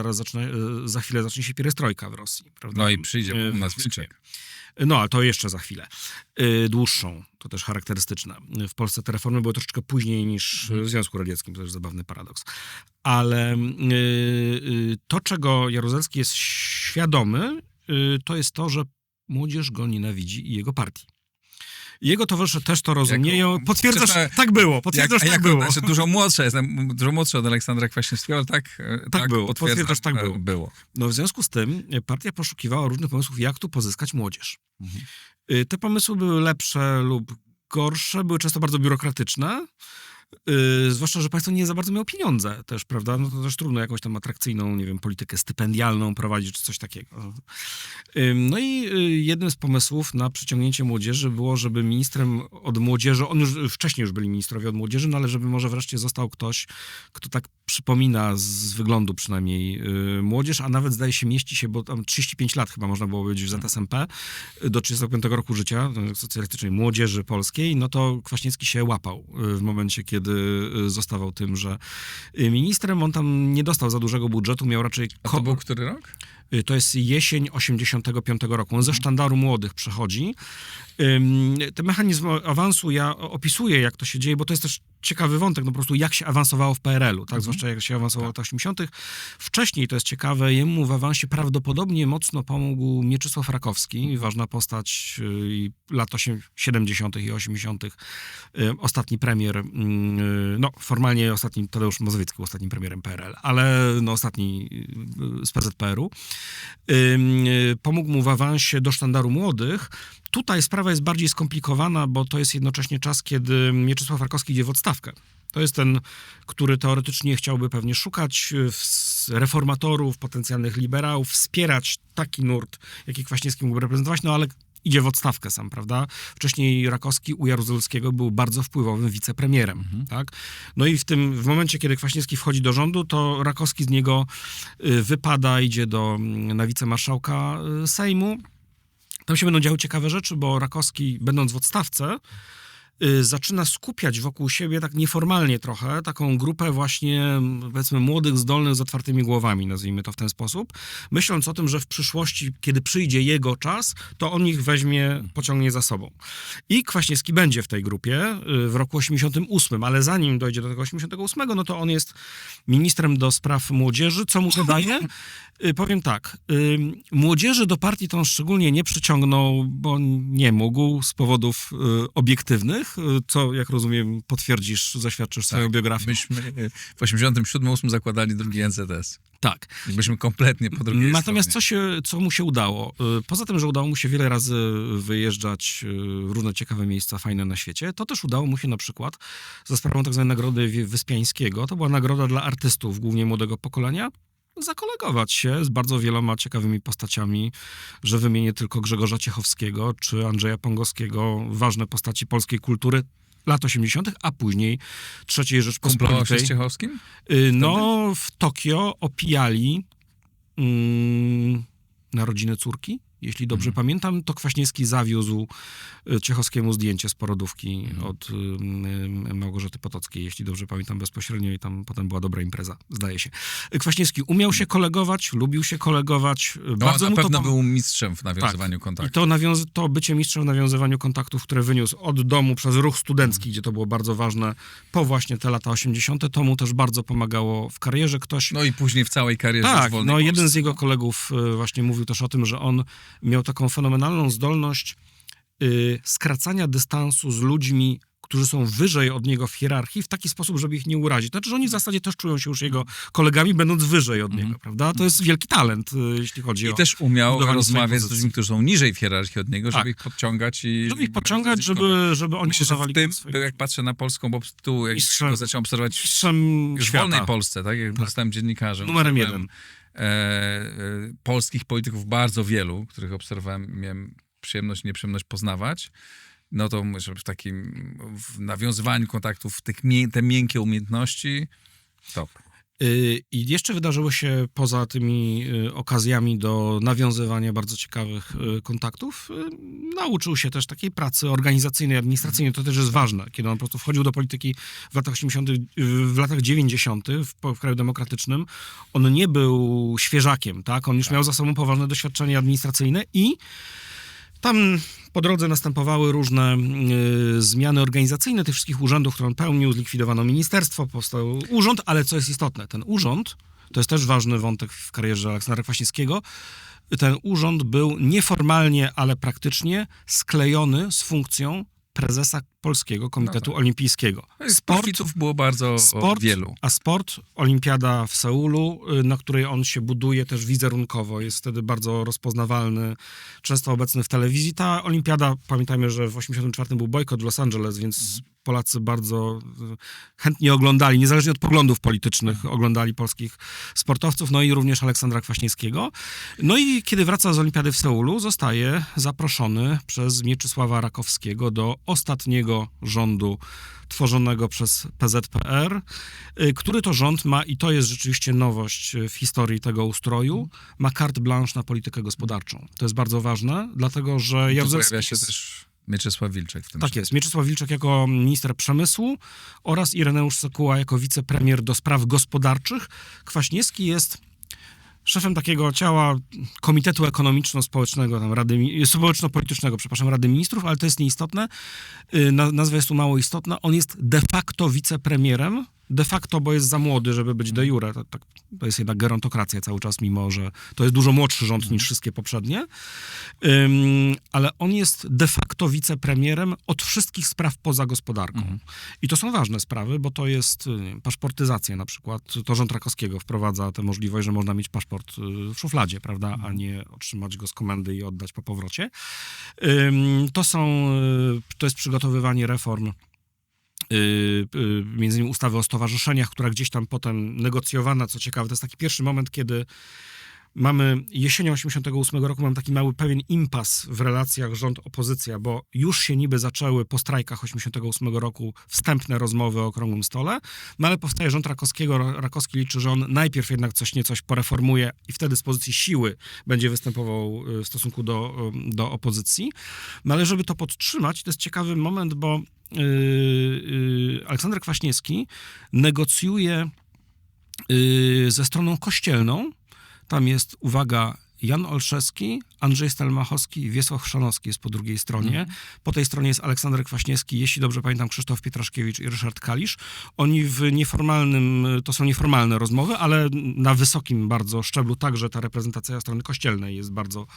za chwilę zacznie się pierestrojka w Rosji, prawda? No i przyjdzie u nas Wilczek. No, ale to jeszcze za chwilę. Dłuższą, to też charakterystyczne. W Polsce te reformy były troszeczkę później niż w Związku Radzieckim, to też zabawny paradoks. Ale to, czego Jaruzelski jest świadomy, to jest to, że młodzież go nienawidzi i jego partii. Jego towarzysze też to rozumieją. Potwierdzasz, tak było. Potwierdzasz, tak było. Znaczy, jestem dużo młodszy od Aleksandra Kwaśniewskiego, ale tak było. Potwierdzasz, tak było. No w związku z tym partia poszukiwała różnych pomysłów, jak tu pozyskać młodzież. Te pomysły były lepsze lub gorsze, były często bardzo biurokratyczne. Zwłaszcza, że państwo nie za bardzo miało pieniądze też, prawda? No to też trudno jakąś tam atrakcyjną, nie wiem, politykę stypendialną prowadzić, czy coś takiego. No i jednym z pomysłów na przyciągnięcie młodzieży było, żeby ministrem od młodzieży, wcześniej już byli ministrowie od młodzieży, no ale żeby może wreszcie został ktoś, kto tak przypomina z wyglądu przynajmniej młodzież, a nawet zdaje się mieści się, bo tam 35 lat chyba można było być w ZSMP, do 35 roku życia, socjalistycznej młodzieży polskiej, no to Kwaśniewski się łapał w momencie, kiedy zostawał tymże ministrem. On tam nie dostał za dużego budżetu, miał raczej... A to był który rok? To jest jesień 85 roku. On ze sztandaru młodych przechodzi. Ten mechanizm awansu ja opisuję, jak to się dzieje, bo to jest też ciekawy wątek, no po prostu jak się awansowało w PRL-u, tak? Zwłaszcza jak się awansowało w latach 80. Wcześniej, to jest ciekawe, jemu w awansie prawdopodobnie mocno pomógł Mieczysław Rakowski, ważna postać lat 70. i 80. Ostatni premier, no formalnie ostatni Tadeusz Mazowiecki był ostatnim premierem PRL, ale no ostatni z PZPR-u. Pomógł mu w awansie do sztandaru młodych. Tutaj sprawa jest bardziej skomplikowana, bo to jest jednocześnie czas, kiedy Mieczysław Rakowski idzie w odstawkę. To jest ten, który teoretycznie chciałby pewnie szukać reformatorów, potencjalnych liberałów, wspierać taki nurt, jaki Kwaśniewski mógłby reprezentować, no ale idzie w odstawkę sam, prawda? Wcześniej Rakowski u Jaruzelskiego był bardzo wpływowym wicepremierem, tak? No i w momencie, kiedy Kwaśniewski wchodzi do rządu, to Rakowski z niego wypada, idzie na wicemarszałka Sejmu. Tam się będą działy ciekawe rzeczy, bo Rakowski, będąc w odstawce, zaczyna skupiać wokół siebie tak nieformalnie trochę taką grupę właśnie, powiedzmy, młodych, zdolnych, z otwartymi głowami, nazwijmy to w ten sposób, myśląc o tym, że w przyszłości, kiedy przyjdzie jego czas, to on ich weźmie, pociągnie za sobą. I Kwaśniewski będzie w tej grupie w roku 88, ale zanim dojdzie do tego 88, no to on jest ministrem do spraw młodzieży. Co mu to daje? Powiem tak, młodzieży do partii to on szczególnie nie przyciągnął, bo nie mógł z powodów obiektywnych, co, jak rozumiem, potwierdzisz, zaświadczysz swoją biografią. Myśmy w 87-8 zakładali drugi NZS. Tak. Byliśmy kompletnie po drugiej Natomiast stronie. co mu się udało? Poza tym, że udało mu się wiele razy wyjeżdżać w różne ciekawe miejsca fajne na świecie, to też udało mu się na przykład za sprawą tak zwanej Nagrody Wyspiańskiego, to była nagroda dla artystów, głównie młodego pokolenia, zakolegować się z bardzo wieloma ciekawymi postaciami, że wymienię tylko Grzegorza Ciechowskiego czy Andrzeja Pongowskiego, ważne postaci polskiej kultury lat 80., a później III Rzeczpospolitej. Kumplował się z Ciechowskim? No, w Tokio opijali narodziny córki. Jeśli dobrze pamiętam, to Kwaśniewski zawiózł Ciechowskiemu zdjęcie z porodówki od Małgorzaty Potockiej, jeśli dobrze pamiętam bezpośrednio, i tam potem była dobra impreza, zdaje się. Kwaśniewski umiał się kolegować, lubił się kolegować. Bardzo na pewno był mistrzem w nawiązywaniu kontaktów. I to bycie mistrzem w nawiązywaniu kontaktów, które wyniósł od domu przez ruch studencki, gdzie to było bardzo ważne, po właśnie te lata 80., to mu też bardzo pomagało w karierze. No i później w całej karierze tak, w wolnej no jeden Polsce. z jego kolegów właśnie mówił też o tym, że on miał taką fenomenalną zdolność skracania dystansu z ludźmi, którzy są wyżej od niego w hierarchii, w taki sposób, żeby ich nie urazić. Znaczy, że oni w zasadzie też czują się już jego kolegami, będąc wyżej od niego, prawda? To jest wielki talent, jeśli chodzi o... I też umiał budowanie rozmawiać z swojej ludźmi, którzy są niżej w hierarchii od niego, Tak. żeby ich podciągać żeby oni Myślę, że w uznawali tym, swoje... jak patrzę na polską, bo tu jak Mistrzem- go zacząłem obserwować mistrzem już w świata. wolnej Polsce, tak? Jak zostałem dziennikarzem. Numerem obserwowałem, jeden. polskich polityków bardzo wielu, których obserwowałem, miałem przyjemność i nieprzyjemność poznawać. No to myślę, że w nawiązywaniu kontaktów, te miękkie umiejętności, top. I jeszcze wydarzyło się poza tymi okazjami do nawiązywania bardzo ciekawych kontaktów. Nauczył się też takiej pracy organizacyjnej, administracyjnej. To też jest ważne. Kiedy on po prostu wchodził do polityki w latach 80., w latach 90. w kraju demokratycznym, on nie był świeżakiem, tak? On już miał za sobą poważne doświadczenie administracyjne i tam po drodze następowały różne zmiany organizacyjne tych wszystkich urzędów, które on pełnił. Zlikwidowano ministerstwo, powstał urząd, ale co jest istotne, ten urząd, to jest też ważny wątek w karierze Aleksandra Kwaśniewskiego, ten urząd był nieformalnie, ale praktycznie sklejony z funkcją prezesa Polskiego Komitetu Olimpijskiego. Profitów było bardzo wielu. A sport, olimpiada w Seulu, na której on się buduje też wizerunkowo, jest wtedy bardzo rozpoznawalny, często obecny w telewizji. Ta olimpiada, pamiętajmy, że w 1984 był bojkot w Los Angeles, więc Polacy bardzo chętnie oglądali, niezależnie od poglądów politycznych, oglądali polskich sportowców, no i również Aleksandra Kwaśniewskiego. No i kiedy wraca z Olimpiady w Seulu, zostaje zaproszony przez Mieczysława Rakowskiego do ostatniego rządu tworzonego przez PZPR, który to rząd ma, i to jest rzeczywiście nowość w historii tego ustroju, ma carte blanche na politykę gospodarczą. To jest bardzo ważne, dlatego że Tu Jaruzelski... pojawia się też Mieczysław Wilczek w tym Tak jest. Mieczysław Wilczek jako minister przemysłu oraz Ireneusz Sekuła jako wicepremier do spraw gospodarczych. Kwaśniewski jest szefem takiego ciała Komitetu Ekonomiczno-Społecznego, tam Społeczno-Politycznego, przepraszam, Rady Ministrów, ale to jest nieistotne. Nazwa jest tu mało istotna. On jest de facto wicepremierem. De facto, bo jest za młody, żeby być de jure. To jest jednak gerontokracja cały czas, mimo że to jest dużo młodszy rząd niż wszystkie poprzednie. Ale on jest de facto wicepremierem od wszystkich spraw poza gospodarką. I to są ważne sprawy, bo to jest paszportyzacja na przykład. To rząd Rakowskiego wprowadza tę możliwość, że można mieć paszport w szufladzie, prawda, a nie otrzymać go z komendy i oddać po powrocie. To jest przygotowywanie reform, między innymi ustawy o stowarzyszeniach, która gdzieś tam potem negocjowana, co ciekawe, to jest taki pierwszy moment, kiedy mamy jesienią 1988 roku, mamy taki mały pewien impas w relacjach rząd-opozycja, bo już się niby zaczęły po strajkach 1988 roku wstępne rozmowy o okrągłym stole, no ale powstaje rząd Rakowskiego. Rakowski liczy, że on najpierw jednak coś poreformuje i wtedy z pozycji siły będzie występował w stosunku do opozycji. No ale żeby to podtrzymać, to jest ciekawy moment, bo Aleksander Kwaśniewski negocjuje ze stroną kościelną. Tam jest, uwaga, Jan Olszewski, Andrzej Stelmachowski i Wiesław Chrzanowski jest po drugiej stronie. Po tej stronie jest Aleksander Kwaśniewski, jeśli dobrze pamiętam, Krzysztof Pietraszkiewicz i Ryszard Kalisz. Oni to są nieformalne rozmowy, ale na wysokim bardzo szczeblu także ta reprezentacja strony kościelnej jest bardzo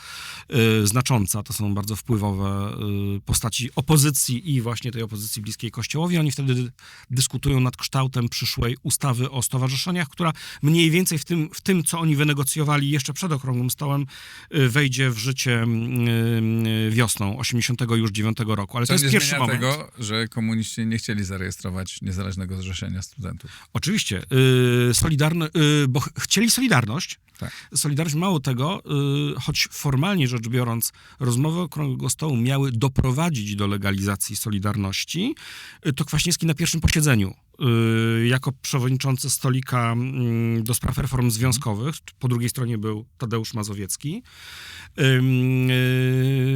znacząca. To są bardzo wpływowe postaci opozycji i właśnie tej opozycji bliskiej Kościołowi. Oni wtedy dyskutują nad kształtem przyszłej ustawy o stowarzyszeniach, która mniej więcej w tym, co oni wynegocjowali jeszcze przed okrągłym stołem, wejdzie w życie wiosną 89 roku. Ale to jest pierwszy moment. Tego, że komuniści nie chcieli zarejestrować Niezależnego Zrzeszenia Studentów. Oczywiście. Bo chcieli Solidarność. Tak. Solidarność, mało tego, choć formalnie rzecz biorąc rozmowy okrągłego stołu miały doprowadzić do legalizacji Solidarności, to Kwaśniewski na pierwszym posiedzeniu jako przewodniczący stolika do spraw reform związkowych, po drugiej stronie był Tadeusz Mazowiecki,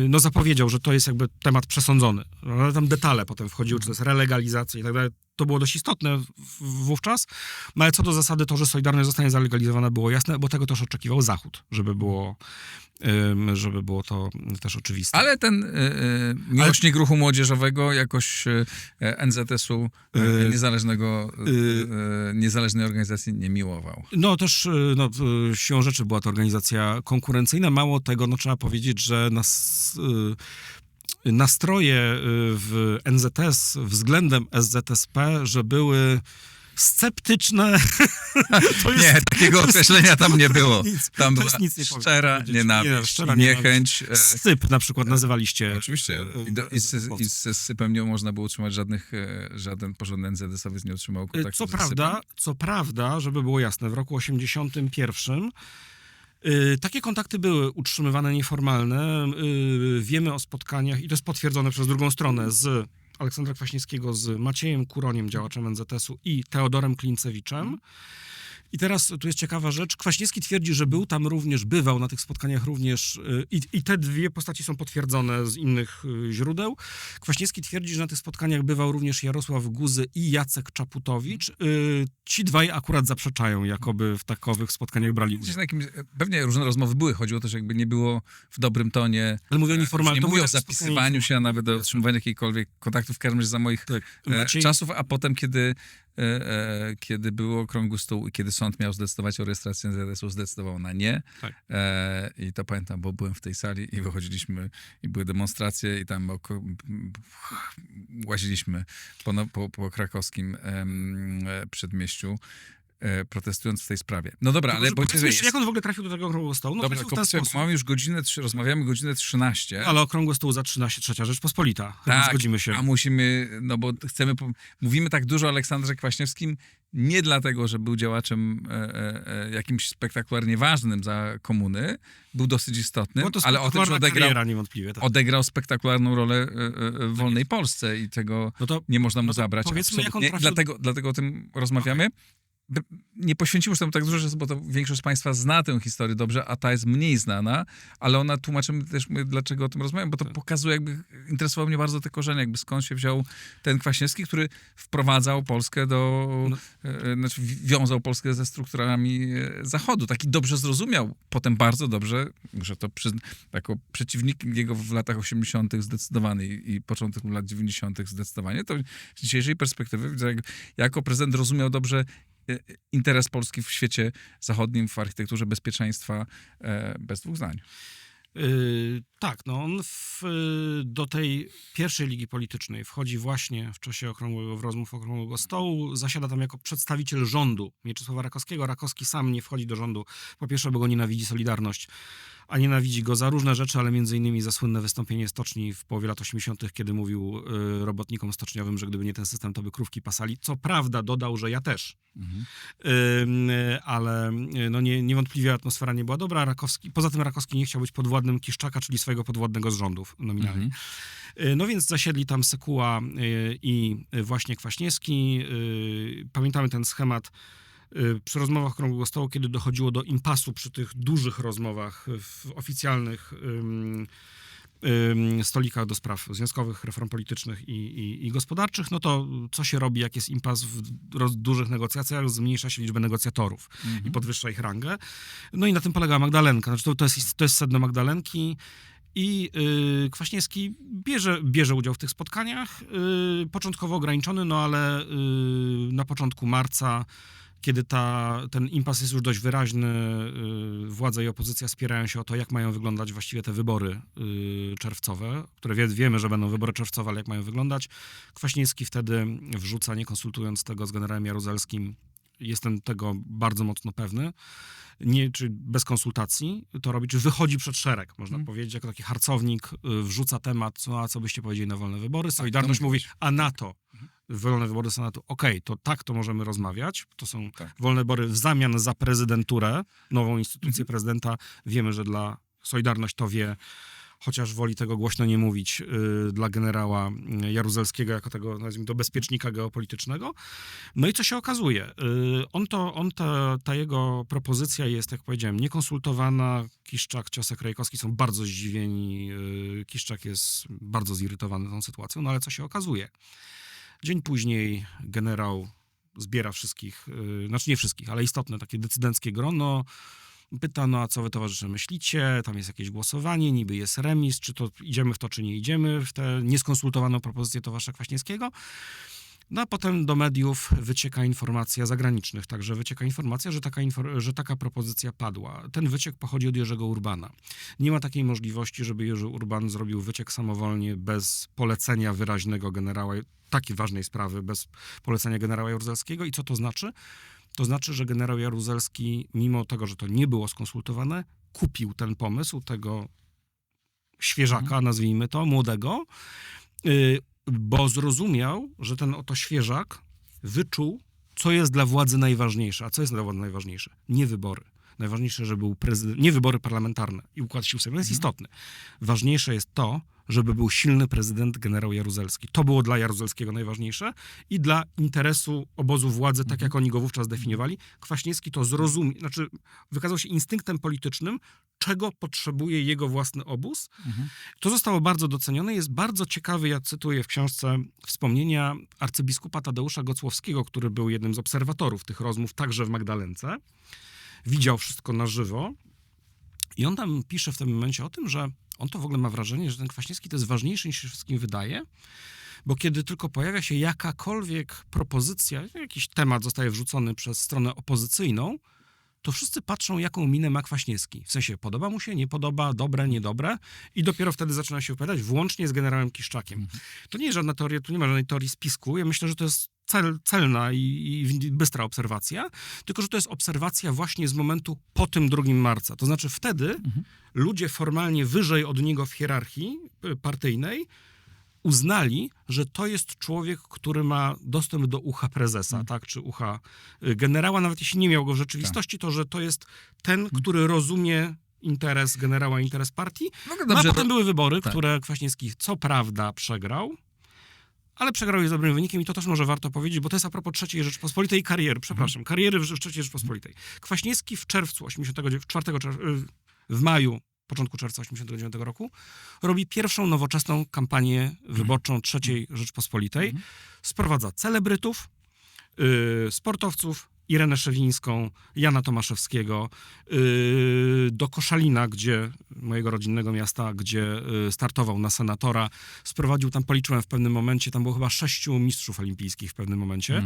no zapowiedział, że to jest jakby temat przesądzony. Ale tam detale potem wchodziły, czy to jest relegalizacja i tak dalej. To było dość istotne wówczas, no ale co do zasady to, że Solidarność zostanie zalegalizowana, było jasne, bo tego też oczekiwał Zachód, żeby było to też oczywiste. Ale ten miłośnik ruchu młodzieżowego jakoś NZS-u niezależnej organizacji nie miłował. No też siłą rzeczy była to organizacja konkurencyjna. Mało tego, trzeba powiedzieć, że nastroje w NZS względem SZSP, że były sceptyczne. Nie, takiego określenia tam nie było. Tam była szczera nienawiść, niechęć. Syp na przykład nazywaliście. Oczywiście. I ze sypem nie można było utrzymać żaden porządny NZS-owiec nie utrzymał kontaktu Co prawda, żeby było jasne, w roku 81 takie kontakty były utrzymywane nieformalne. Wiemy o spotkaniach, i to jest potwierdzone przez drugą stronę, z Aleksandra Kwaśniewskiego z Maciejem Kuroniem, działaczem NZS-u, i Teodorem Klincewiczem. I teraz tu jest ciekawa rzecz. Kwaśniewski twierdzi, że bywał na tych spotkaniach również, i te dwie postaci są potwierdzone z innych źródeł. Kwaśniewski twierdzi, że na tych spotkaniach bywał również Jarosław Guzy i Jacek Czaputowicz. Ci dwaj akurat zaprzeczają, jakoby w takowych spotkaniach brali udział. Pewnie różne rozmowy były. Chodziło też, jakby nie było w dobrym tonie. Ale mówię o nieformalnym. Nie mówię o zapisywaniu się, a nawet o utrzymywaniu jakiejkolwiek kontaktów, w każdym razie za moich czasów, a potem, kiedy był okrągły stół i kiedy sąd miał zdecydować o rejestracji NZS-u, zdecydował na nie. Tak. I to pamiętam, bo byłem w tej sali i wychodziliśmy i były demonstracje i tam łaziliśmy po krakowskim przedmieściu. protestując w tej sprawie. No dobra, ale Tylko, że bądźcie, że powiedzmy jest... jeszcze, jak on w ogóle trafił do tego okrągłego stołu? No Dobra, trafił w tylko ten sposób. mamy już rozmawiamy godzinę 13. Ale okrągły stół za 13, Trzecia Rzeczpospolita. Chyba zgodzimy się. A musimy, no bo chcemy, mówimy tak dużo o Aleksandrze Kwaśniewskim nie dlatego, że był działaczem jakimś spektakularnie ważnym za komuny, był dosyć istotny, Bo to ale o tym, że kariera, niewątpliwie. Tak. odegrał spektakularną rolę w wolnej Polsce i tego No to, nie można mu no to zabrać. powiedzmy, jak on Absolutnie. trafił... Dlatego o tym rozmawiamy. Nie poświęcimy już temu tak dużo, bo to większość z Państwa zna tę historię dobrze, a ta jest mniej znana, ale ona tłumaczymy też, dlaczego o tym rozmawiamy, bo to pokazuje, jakby interesowało mnie bardzo te korzenie, jakby skąd się wziął ten Kwaśniewski, który wprowadzał Polskę znaczy wiązał Polskę ze strukturami Zachodu. Taki dobrze zrozumiał, potem bardzo dobrze, muszę to przyznać, jako przeciwnik jego w latach 80. zdecydowany i początek lat 90. zdecydowanie, to z dzisiejszej perspektywy widzę, jako prezydent rozumiał dobrze interes Polski w świecie zachodnim, w architekturze bezpieczeństwa, bez dwóch zdań. Tak, no on do tej pierwszej ligi politycznej wchodzi właśnie w czasie rozmów okrągłego stołu, zasiada tam jako przedstawiciel rządu Mieczysława Rakowskiego. Rakowski sam nie wchodzi do rządu, po pierwsze, bo go nienawidzi Solidarność, a nienawidzi go za różne rzeczy, ale między innymi za słynne wystąpienie stoczni w połowie lat 80., kiedy mówił robotnikom stoczniowym, że gdyby nie ten system, to by krówki pasali. Co prawda dodał, że ja też. Ale no niewątpliwie atmosfera nie była dobra. Poza tym Rakowski nie chciał być podwładnym Kiszczaka, czyli swojego podwładnego z rządów nominalnie. No więc zasiedli tam Sekuła i właśnie Kwaśniewski. Pamiętamy ten schemat przy rozmowach okrągłego stołu, kiedy dochodziło do impasu przy tych dużych rozmowach w oficjalnych stolikach do spraw związkowych, reform politycznych i gospodarczych, no to co się robi, jak jest impas w dużych negocjacjach? Zmniejsza się liczbę negocjatorów i podwyższa ich rangę. No i na tym polega Magdalenka. Znaczy to jest sedno Magdalenki i Kwaśniewski bierze udział w tych spotkaniach, początkowo ograniczony, no ale na początku marca, kiedy ten impas jest już dość wyraźny, władze i opozycja spierają się o to, jak mają wyglądać właściwie te wybory czerwcowe, które wiemy, że będą wybory czerwcowe, ale jak mają wyglądać. Kwaśniewski wtedy wrzuca, nie konsultując tego z generałem Jaruzelskim, jestem tego bardzo mocno pewny, czy bez konsultacji to robi, czy wychodzi przed szereg, można powiedzieć, jako taki harcownik, wrzuca temat, co byście powiedzieli na wolne wybory. Solidarność mówi, a na to wolne wybory Senatu, to tak to możemy rozmawiać, to są wolne wybory w zamian za prezydenturę, nową instytucję prezydenta. Wiemy, że dla Solidarność to wie, chociaż woli tego głośno nie mówić, dla generała Jaruzelskiego, jako tego, nazwijmy to, bezpiecznika geopolitycznego. No i co się okazuje? Ta jego propozycja jest, jak powiedziałem, niekonsultowana. Kiszczak, Ciosek, Rejkowski są bardzo zdziwieni. Kiszczak jest bardzo zirytowany tą sytuacją, no ale co się okazuje? Dzień później generał zbiera wszystkich, znaczy nie wszystkich, ale istotne takie decydenckie grono. Pyta, a co wy, towarzysze, myślicie? Tam jest jakieś głosowanie, niby jest remis, czy to idziemy w to, czy nie idziemy w tę nieskonsultowaną propozycję towarzysza Kwaśniewskiego. No a potem do mediów wycieka informacja zagranicznych, także wycieka informacja, że taka propozycja padła. Ten wyciek pochodzi od Jerzego Urbana. Nie ma takiej możliwości, żeby Jerzy Urban zrobił wyciek samowolnie, bez polecenia wyraźnego generała, takiej ważnej sprawy, bez polecenia generała Jaruzelskiego. I co to znaczy? To znaczy, że generał Jaruzelski, mimo tego, że to nie było skonsultowane, kupił ten pomysł tego świeżaka, nazwijmy to, młodego, bo zrozumiał, że ten oto świeżak wyczuł, co jest dla władzy najważniejsze. A co jest dla władzy najważniejsze? Nie wybory. Najważniejsze, żeby był prezydent, nie wybory parlamentarne i układ sił sejmowych jest istotny. Ważniejsze jest to, żeby był silny prezydent generał Jaruzelski. To było dla Jaruzelskiego najważniejsze i dla interesu obozu władzy, tak jak oni go wówczas definiowali. Kwaśniewski to zrozumiał, znaczy wykazał się instynktem politycznym, czego potrzebuje jego własny obóz. To zostało bardzo docenione. Jest bardzo ciekawy, ja cytuję w książce wspomnienia arcybiskupa Tadeusza Gocłowskiego, który był jednym z obserwatorów tych rozmów, także w Magdalence. Widział wszystko na żywo. I on tam pisze w tym momencie o tym, że on to w ogóle ma wrażenie, że ten Kwaśniewski to jest ważniejszy niż się wszystkim wydaje, bo kiedy tylko pojawia się jakakolwiek propozycja, jakiś temat zostaje wrzucony przez stronę opozycyjną, to wszyscy patrzą, jaką minę ma Kwaśniewski. W sensie, podoba mu się, nie podoba, dobre, niedobre i dopiero wtedy zaczyna się wypowiadać, włącznie z generałem Kiszczakiem. To nie jest żadna teoria, tu nie ma żadnej teorii spisku. Ja myślę, że to jest celna i bystra obserwacja, tylko że to jest obserwacja właśnie z momentu po tym 2 marca. To znaczy wtedy ludzie formalnie wyżej od niego w hierarchii partyjnej uznali, że to jest człowiek, który ma dostęp do ucha prezesa, tak, czy ucha generała, nawet jeśli nie miał go w rzeczywistości, to że to jest ten, który rozumie interes generała, interes partii. No a potem były wybory, które Kwaśniewski co prawda przegrał, ale przegrał je z dobrym wynikiem i to też może warto powiedzieć, bo to jest a propos III Rzeczpospolitej kariery, kariery w III Rzeczpospolitej. Kwaśniewski w czerwcu 4 w maju, początku czerwca 1989 roku, robi pierwszą nowoczesną kampanię wyborczą III Rzeczpospolitej. Sprowadza celebrytów, sportowców, Irenę Szewińską, Jana Tomaszewskiego, do Koszalina, mojego rodzinnego miasta, gdzie startował na senatora. Sprowadził tam, policzyłem w pewnym momencie, tam było chyba 6 mistrzów olimpijskich w pewnym momencie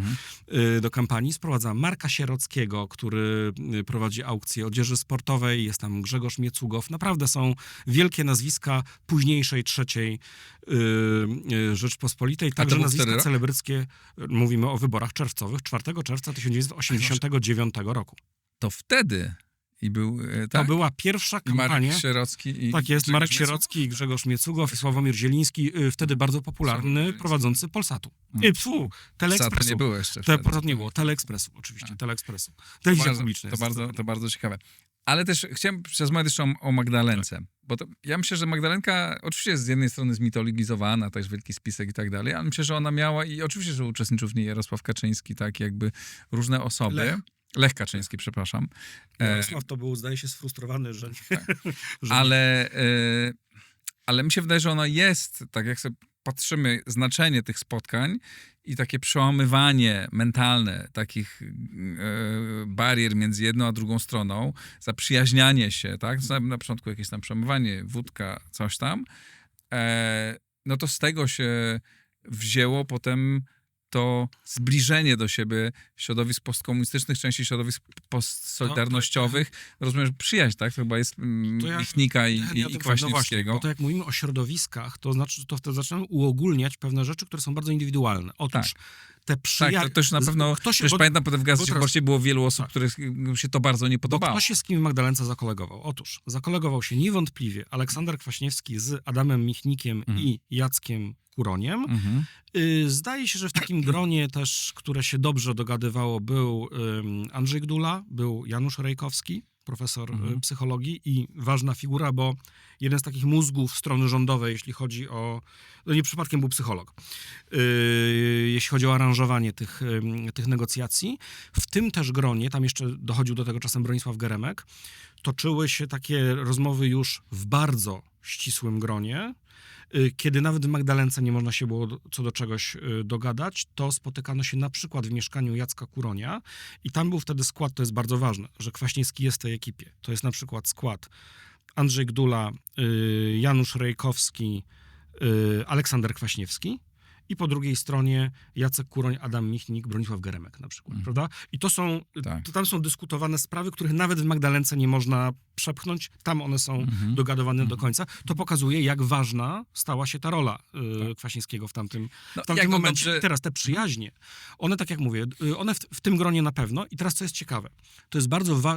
do kampanii. Sprowadza Marka Sierockiego, który prowadzi aukcję odzieży sportowej. Jest tam Grzegorz Miecugow. Naprawdę są wielkie nazwiska późniejszej III Rzeczpospolitej. Także nazwiska celebryckie. Mówimy o wyborach czerwcowych 4 czerwca 1989 roku. To wtedy i był, tak? To była pierwsza kampania. Marek Sierocki tak jest, Marek Sierocki, Grzegorz Miecugow i Sławomir Zieliński, wtedy bardzo popularny, prowadzący Polsatu. Teleekspresu. Nie było jeszcze. Polsatu nie było, Teleekspresu oczywiście, Teleekspresu. Telewizja publiczna. To bardzo ciekawe. Ale też chciałem porozmawiać jeszcze o Magdalence. Tak. Bo ja myślę, że Magdalenka oczywiście jest z jednej strony zmitologizowana, też wielki spisek i tak dalej, ale myślę, że ona miała i oczywiście, że uczestniczył w niej Jarosław Kaczyński, tak jakby różne osoby. Lech Kaczyński, przepraszam. Jarosław to był, zdaje się, sfrustrowany, że nie. Tak. Ale mi się wydaje, że ona jest, tak jak sobie patrzymy, znaczenie tych spotkań i takie przełamywanie mentalne takich barier między jedną a drugą stroną, zaprzyjaźnianie się, tak? Na początku jakieś tam przełamywanie, wódka, coś tam, no to z tego się wzięło potem to zbliżenie do siebie środowisk postkomunistycznych, części środowisk postsolidarnościowych. Rozumiem, że przyjaźń, tak? To chyba jest Michnika i Kwaśniewskiego. No właśnie, bo to jak mówimy o środowiskach, to znaczy, to wtedy zaczynamy uogólniać pewne rzeczy, które są bardzo indywidualne. Otóż te przyjaźnie... Tak, to też na pewno, pamiętam, potem w Gazecie Wyborczej było wielu osób, których się to bardzo nie podobało. Bo kto się z kim Magdalence zakolegował? Otóż zakolegował się niewątpliwie Aleksander Kwaśniewski z Adamem Michnikiem i Jackiem Kuroniem. Zdaje się, że w takim gronie też, które się dobrze dogadywało, był Andrzej Gdula, był Janusz Rejkowski, profesor psychologii i ważna figura, bo jeden z takich mózgów strony rządowej, jeśli chodzi o... No nie przypadkiem był psycholog. Jeśli chodzi o aranżowanie tych negocjacji. W tym też gronie, tam jeszcze dochodził do tego czasem Bronisław Geremek, toczyły się takie rozmowy już w bardzo ścisłym gronie. Kiedy nawet w Magdalence nie można się było co do czegoś dogadać, to spotykano się na przykład w mieszkaniu Jacka Kuronia i tam był wtedy skład, to jest bardzo ważne, że Kwaśniewski jest w tej ekipie. To jest na przykład skład Andrzej Gdula, Janusz Rejkowski, Aleksander Kwaśniewski i po drugiej stronie Jacek Kuroń, Adam Michnik, Bronisław Geremek na przykład, prawda? I to tam są dyskutowane sprawy, których nawet w Magdalence nie można przepchnąć, tam one są dogadywane do końca. To pokazuje, jak ważna stała się ta rola Kwaśniewskiego w tamtym momencie. I teraz te przyjaźnie, one, tak jak mówię, one w tym gronie na pewno. I teraz co jest ciekawe, to jest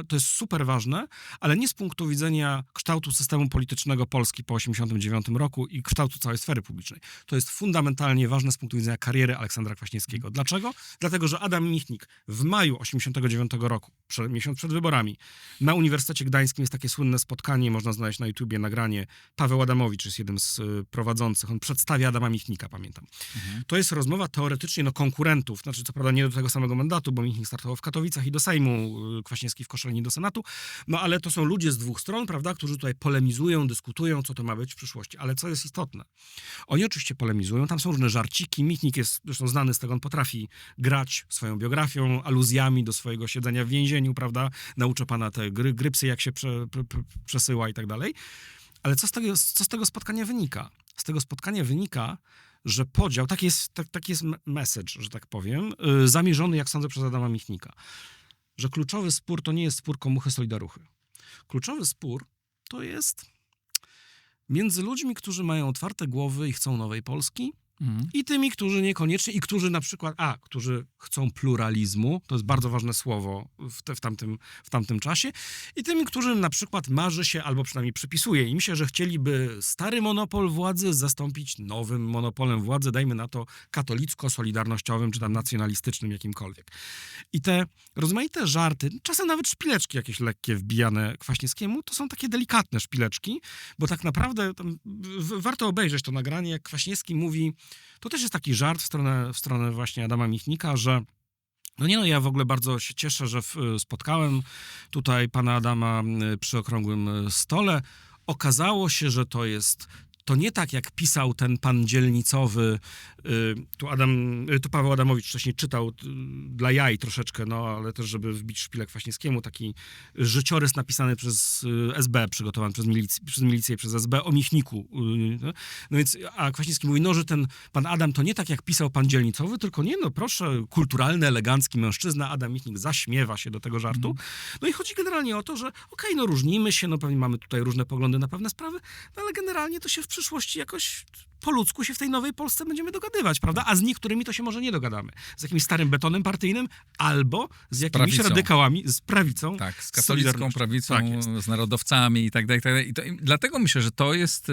to jest super ważne, ale nie z punktu widzenia kształtu systemu politycznego Polski po 1989 roku i kształtu całej sfery publicznej. To jest fundamentalnie ważne z punktu widzenia kariery Aleksandra Kwaśniewskiego. Dlaczego? Dlatego, że Adam Michnik w maju 1989 roku, miesiąc przed wyborami, na Uniwersytecie Gdańskim jest takie słynne spotkanie, można znaleźć na YouTubie nagranie. Paweł Adamowicz jest jednym z prowadzących. On przedstawia Adama Michnika, pamiętam. To jest rozmowa teoretycznie konkurentów, znaczy co prawda nie do tego samego mandatu, bo Michnik startował w Katowicach i do Sejmu, Kwaśniewski w Koszalinie do Senatu, no ale to są ludzie z dwóch stron, prawda, którzy tutaj polemizują, dyskutują, co to ma być w przyszłości. Ale co jest istotne? Oni oczywiście polemizują, tam są różne żarciki. Michnik jest zresztą znany z tego, on potrafi grać swoją biografią, aluzjami do swojego siedzenia w więzieniu, prawda, nauczę pana te grypsy, jak się przesyła i tak dalej. Ale co z tego spotkania wynika? Z tego spotkania wynika, że podział, taki jest message, że tak powiem, zamierzony, jak sądzę, przez Adama Michnika. że kluczowy spór to nie jest spór komuchy solidaruchy. Kluczowy spór to jest między ludźmi, którzy mają otwarte głowy i chcą nowej Polski, i tymi, którzy niekoniecznie, i którzy na przykład, którzy chcą pluralizmu, to jest bardzo ważne słowo w tamtym czasie, i tymi, którym na przykład marzy się, albo przynajmniej przypisuje im się, że chcieliby stary monopol władzy zastąpić nowym monopolem władzy, dajmy na to katolicko-solidarnościowym, czy tam nacjonalistycznym jakimkolwiek. I te rozmaite żarty, czasem nawet szpileczki jakieś lekkie wbijane Kwaśniewskiemu, to są takie delikatne szpileczki, bo tak naprawdę warto obejrzeć to nagranie, jak Kwaśniewski mówi, to też jest taki żart w stronę właśnie Adama Michnika, że ja w ogóle bardzo się cieszę, że spotkałem tutaj pana Adama przy okrągłym stole. Okazało się, że to nie tak, jak pisał ten pan dzielnicowy, tu Paweł Adamowicz wcześniej czytał dla jaj troszeczkę, ale też, żeby wbić szpilę Kwaśniewskiemu, taki życiorys napisany przez SB, przygotowany przez milicję i przez SB o Michniku. No więc, a Kwaśniewski mówi, że ten pan Adam to nie tak, jak pisał pan dzielnicowy, tylko proszę, kulturalny, elegancki mężczyzna, Adam Michnik zaśmiewa się do tego żartu. No i chodzi generalnie o to, że różnimy się, pewnie mamy tutaj różne poglądy na pewne sprawy, ale generalnie to się w przyszłości jakoś po ludzku się w tej nowej Polsce będziemy dogadywać, prawda? A z niektórymi to się może nie dogadamy. Z jakimś starym betonem partyjnym albo z jakimiś radykałami, z prawicą. Tak, z katolicką prawicą, tak, z narodowcami i tak dalej. I dlatego myślę, że to jest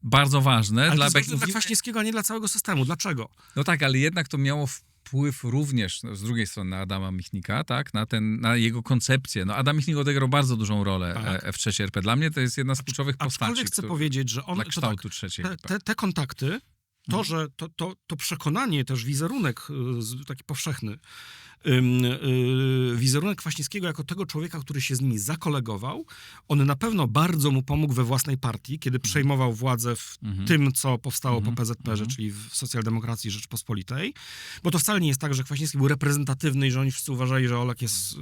bardzo ważne. Ale to jest ważne dla Kwaśniewskiego, a nie dla całego systemu. Dlaczego? No tak, ale jednak to miało wpływ również z drugiej strony na Adama Michnika, tak? Na jego koncepcję. Adam Michnik odegrał bardzo dużą rolę w III RP. Dla mnie to jest jedna z kluczowych postaci. Aczkolwiek chcę powiedzieć, że on... Dla kształtu III RP. Te kontakty, że to przekonanie, też wizerunek taki powszechny, wizerunek Kwaśniewskiego jako tego człowieka, który się z nimi zakolegował, on na pewno bardzo mu pomógł we własnej partii, kiedy przejmował władzę w tym, co powstało po PZPR-ze, czyli w socjaldemokracji Rzeczpospolitej, bo to wcale nie jest tak, że Kwaśniewski był reprezentatywny i że oni wszyscy uważali, że Olek jest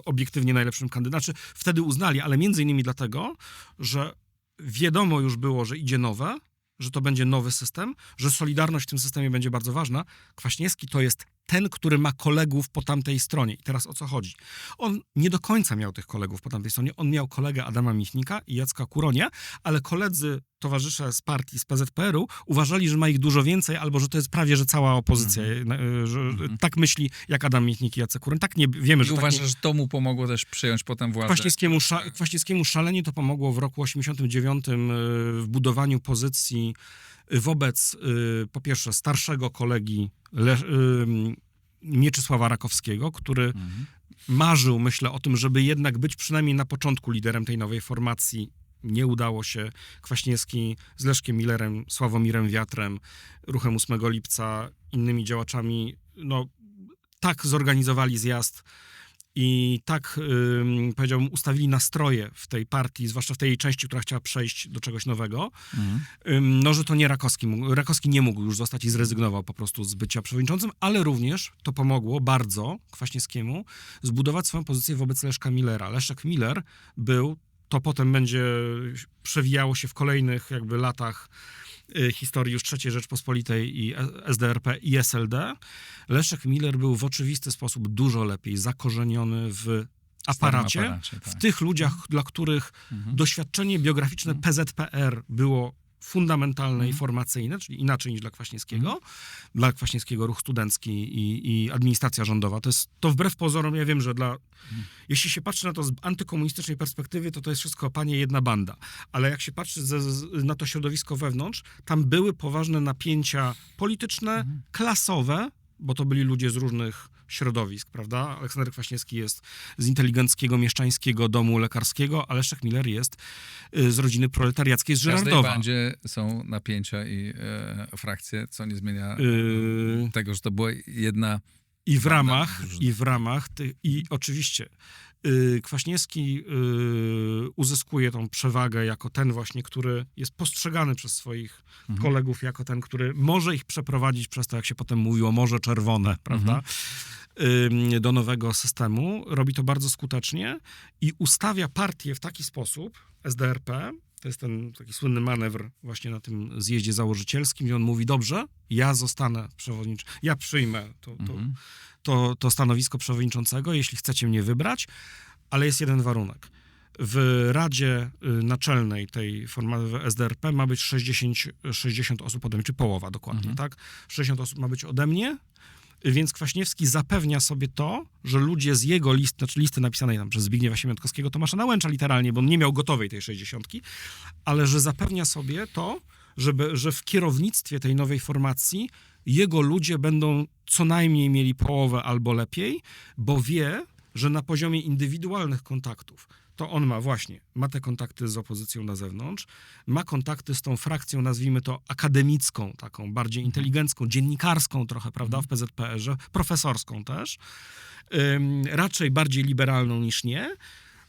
obiektywnie najlepszym kandydatem. Wtedy uznali, ale między innymi dlatego, że wiadomo już było, że idzie nowe, że to będzie nowy system, że solidarność w tym systemie będzie bardzo ważna. Kwaśniewski to jest ten, który ma kolegów po tamtej stronie. I teraz o co chodzi? On nie do końca miał tych kolegów po tamtej stronie. On miał kolegę Adama Michnika i Jacka Kuronia, ale koledzy, towarzysze z partii, z PZPR-u uważali, że ma ich dużo więcej, albo że to jest prawie, że cała opozycja. Że tak myśli jak Adam Michnik i Jacek Kuroń. Tak nie wiemy, że... I uważasz, że to mu pomogło też przyjąć potem władzę? Kwaśniewskiemu szalenie to pomogło w roku 89 w budowaniu pozycji wobec, po pierwsze, starszego kolegi Mieczysława Rakowskiego, który marzył, myślę, o tym, żeby jednak być przynajmniej na początku liderem tej nowej formacji. Nie udało się. Kwaśniewski z Leszkiem Millerem, Sławomirem Wiatrem, Ruchem 8 Lipca, innymi działaczami, tak zorganizowali zjazd i tak, powiedziałbym, ustawili nastroje w tej partii, zwłaszcza w tej części, która chciała przejść do czegoś nowego, że to nie Rakowski mógł. Rakowski nie mógł już zostać i zrezygnował po prostu z bycia przewodniczącym, ale również to pomogło bardzo Kwaśniewskiemu zbudować swoją pozycję wobec Leszka Millera. Leszek Miller był, to potem będzie przewijało się w kolejnych latach historii już III Rzeczpospolitej i SDRP i SLD. Leszek Miller był w oczywisty sposób dużo lepiej zakorzeniony w aparacie w tych ludziach, dla których doświadczenie biograficzne PZPR było fundamentalne i formacyjne, czyli inaczej niż dla Kwaśniewskiego. Dla Kwaśniewskiego ruch studencki i administracja rządowa. To wbrew pozorom, ja wiem, że jeśli się patrzy na to z antykomunistycznej perspektywy, to jest wszystko, panie, jedna banda. Ale jak się patrzy na to środowisko wewnątrz, tam były poważne napięcia polityczne, klasowe, bo to byli ludzie z różnych środowisk, prawda? Aleksander Kwaśniewski jest z inteligenckiego, mieszczańskiego domu lekarskiego, a Leszek Miller jest z rodziny proletariackiej z Żyrardowa. W każdej bandzie są napięcia i frakcje, co nie zmienia tego, że to była jedna... I oczywiście Kwaśniewski uzyskuje tą przewagę jako ten właśnie, który jest postrzegany przez swoich kolegów jako ten, który może ich przeprowadzić przez to, jak się potem mówiło, Morze Czerwone, prawda, do nowego systemu. Robi to bardzo skutecznie i ustawia partię w taki sposób, SDRP, To jest ten taki słynny manewr właśnie na tym zjeździe założycielskim i on mówi, dobrze, ja zostanę przewodniczącym, ja przyjmę to stanowisko przewodniczącego, jeśli chcecie mnie wybrać, ale jest jeden warunek. W Radzie Naczelnej tej formacji SDRP ma być 60 osób ode mnie, czy połowa dokładnie, tak? 60 osób ma być ode mnie, więc Kwaśniewski zapewnia sobie to, że ludzie z jego listy, znaczy listy napisanej tam przez Zbigniewa Siemiątkowskiego, Tomasza Nałęcza literalnie, bo on nie miał gotowej tej 60, ale że zapewnia sobie to, że w kierownictwie tej nowej formacji jego ludzie będą co najmniej mieli połowę albo lepiej, bo wie, że na poziomie indywidualnych kontaktów to on ma te kontakty z opozycją na zewnątrz, ma kontakty z tą frakcją, nazwijmy to akademicką, taką bardziej inteligencką, dziennikarską trochę, prawda, w PZPR-ze, profesorską też, raczej bardziej liberalną niż nie.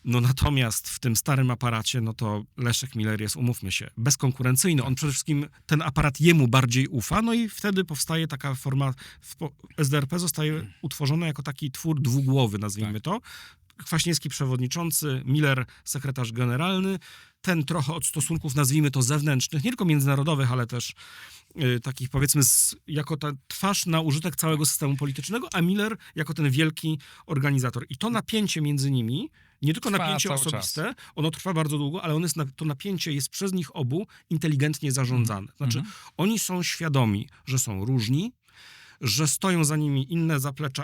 No natomiast w tym starym aparacie, no to Leszek Miller jest, umówmy się, bezkonkurencyjny. On przede wszystkim, ten aparat jemu bardziej ufa, no i wtedy powstaje taka forma, SDRP zostaje utworzone jako taki twór dwugłowy, nazwijmy to. Kwaśniewski przewodniczący, Miller sekretarz generalny, ten trochę od stosunków, nazwijmy to zewnętrznych, nie tylko międzynarodowych, ale też takich powiedzmy jako ta twarz na użytek całego systemu politycznego, a Miller jako ten wielki organizator. I to napięcie między nimi, nie tylko Trwa napięcie cały osobiste, czas. ono trwa bardzo długo, ale to napięcie jest przez nich obu inteligentnie zarządzane. Znaczy, oni są świadomi, że są różni, że stoją za nimi inne zaplecza,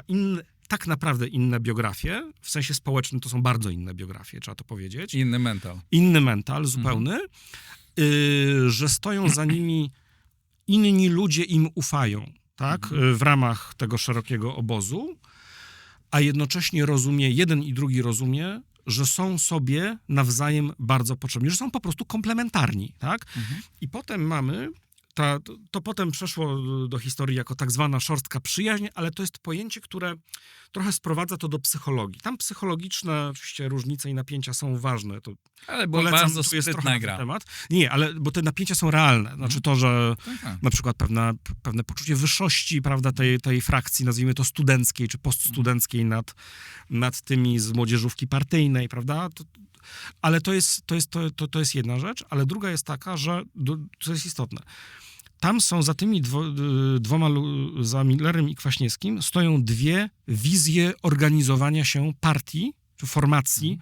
tak naprawdę inne biografie, w sensie społecznym to są bardzo inne biografie, trzeba to powiedzieć. Inny mental. Inny mental, zupełny, że stoją za nimi inni ludzie im ufają, tak, w ramach tego szerokiego obozu, a jednocześnie jeden i drugi rozumie, że są sobie nawzajem bardzo potrzebni, że są po prostu komplementarni, tak? I potem mamy to potem przeszło do historii jako tak zwana szorstka przyjaźń, ale to jest pojęcie, które trochę sprowadza to do psychologii. Tam psychologiczne oczywiście różnice i napięcia są ważne. To Ale była polecam, bardzo tu jest trochę sprytna na ten gra. temat. Nie, ale bo te napięcia są realne. Znaczy to, że Tak. na przykład pewne poczucie wyższości, prawda, tej frakcji, nazwijmy to studenckiej czy poststudenckiej nad tymi z młodzieżówki partyjnej, prawda? Ale to jest jedna rzecz, ale druga jest taka, że, co jest istotne, tam są za tymi dwoma, za Millerem i Kwaśniewskim, stoją dwie wizje organizowania się partii, czy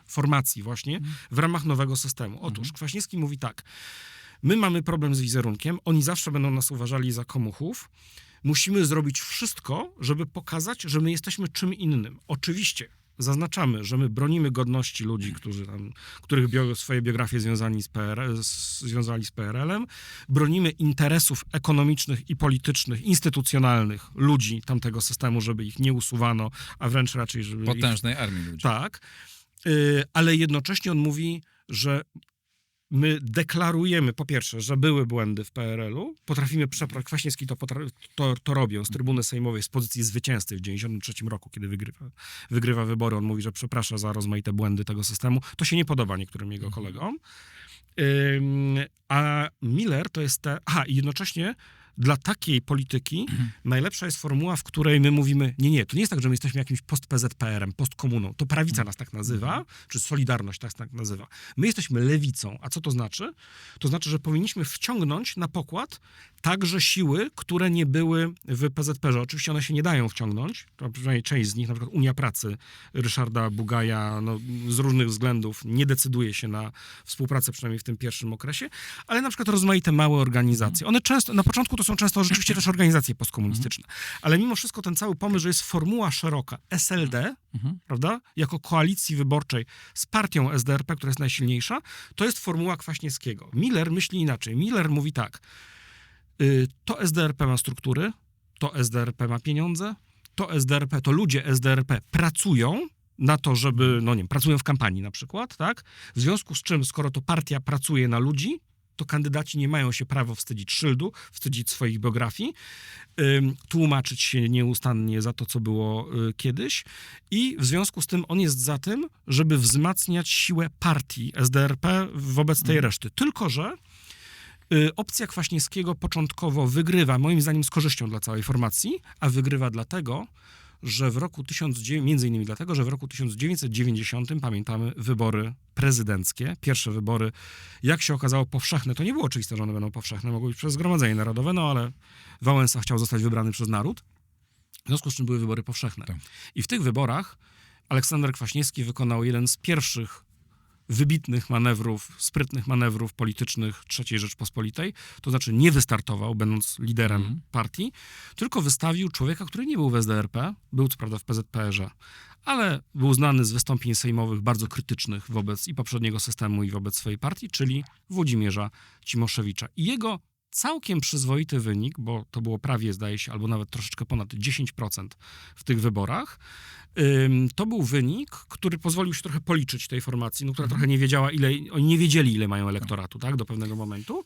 formacji właśnie, w ramach nowego systemu. Otóż Kwaśniewski mówi tak, my mamy problem z wizerunkiem, oni zawsze będą nas uważali za komuchów, musimy zrobić wszystko, żeby pokazać, że my jesteśmy czym innym. Oczywiście zaznaczamy, że my bronimy godności ludzi, których swoje biografie związali z PRL-em, bronimy interesów ekonomicznych i politycznych, instytucjonalnych ludzi tamtego systemu, żeby ich nie usuwano, a wręcz raczej, żeby Potężnej armii ludzi. Tak, ale jednocześnie on mówi, że my deklarujemy, po pierwsze, że były błędy w PRL-u, potrafimy przeprosić, Kwaśniewski to robią z trybuny sejmowej, z pozycji zwycięzcy w 1993 roku, kiedy wygrywa wybory, on mówi, że przeprasza za rozmaite błędy tego systemu. To się nie podoba niektórym jego kolegom. A Miller to jest i jednocześnie dla takiej polityki najlepsza jest formuła, w której my mówimy, nie, to nie jest tak, że my jesteśmy jakimś post-PZPR-em, postkomuną. To prawica nas tak nazywa, czy Solidarność nas tak nazywa. My jesteśmy lewicą. A co to znaczy? To znaczy, że powinniśmy wciągnąć na pokład także siły, które nie były w PZPR-ze. Oczywiście one się nie dają wciągnąć, to przynajmniej część z nich, na przykład Unia Pracy Ryszarda Bugaja, z różnych względów nie decyduje się na współpracę, przynajmniej w tym pierwszym okresie, ale na przykład rozmaite małe organizacje. One często, na początku to są często rzeczywiście też organizacje postkomunistyczne, ale mimo wszystko ten cały pomysł, że jest formuła szeroka SLD, prawda, jako koalicji wyborczej z partią SDRP, która jest najsilniejsza, to jest formuła Kwaśniewskiego. Miller myśli inaczej. Miller mówi tak, to SDRP ma struktury, to SDRP ma pieniądze, to ludzie SDRP pracują na to, żeby, pracują w kampanii na przykład, tak? W związku z czym, skoro to partia pracuje na ludzi, to kandydaci nie mają się prawo wstydzić szyldu, wstydzić swoich biografii, tłumaczyć się nieustannie za to, co było kiedyś i w związku z tym on jest za tym, żeby wzmacniać siłę partii SDRP wobec tej reszty. Tylko że opcja Kwaśniewskiego początkowo wygrywa, moim zdaniem z korzyścią dla całej formacji, a wygrywa dlatego, że między innymi dlatego, że w roku 1990 pamiętamy wybory prezydenckie, pierwsze wybory, jak się okazało, powszechne. To nie było oczywiste, że one będą powszechne, mogły być przez Zgromadzenie Narodowe, no ale Wałęsa chciał zostać wybrany przez naród, w związku z czym były wybory powszechne. Tak. I w tych wyborach Aleksander Kwaśniewski wykonał jeden z pierwszych wybitnych manewrów, sprytnych manewrów politycznych III Rzeczpospolitej, to znaczy nie wystartował, będąc liderem partii, tylko wystawił człowieka, który nie był w SDRP, był co prawda w PZPR-ze, ale był znany z wystąpień sejmowych bardzo krytycznych wobec i poprzedniego systemu, i wobec swojej partii, czyli Włodzimierza Cimoszewicza. I jego całkiem przyzwoity wynik, bo to było prawie, zdaje się, albo nawet troszeczkę ponad 10% w tych wyborach, to był wynik, który pozwolił się trochę policzyć tej formacji, która trochę nie wiedziała, oni nie wiedzieli, ile mają elektoratu, tak, do pewnego momentu.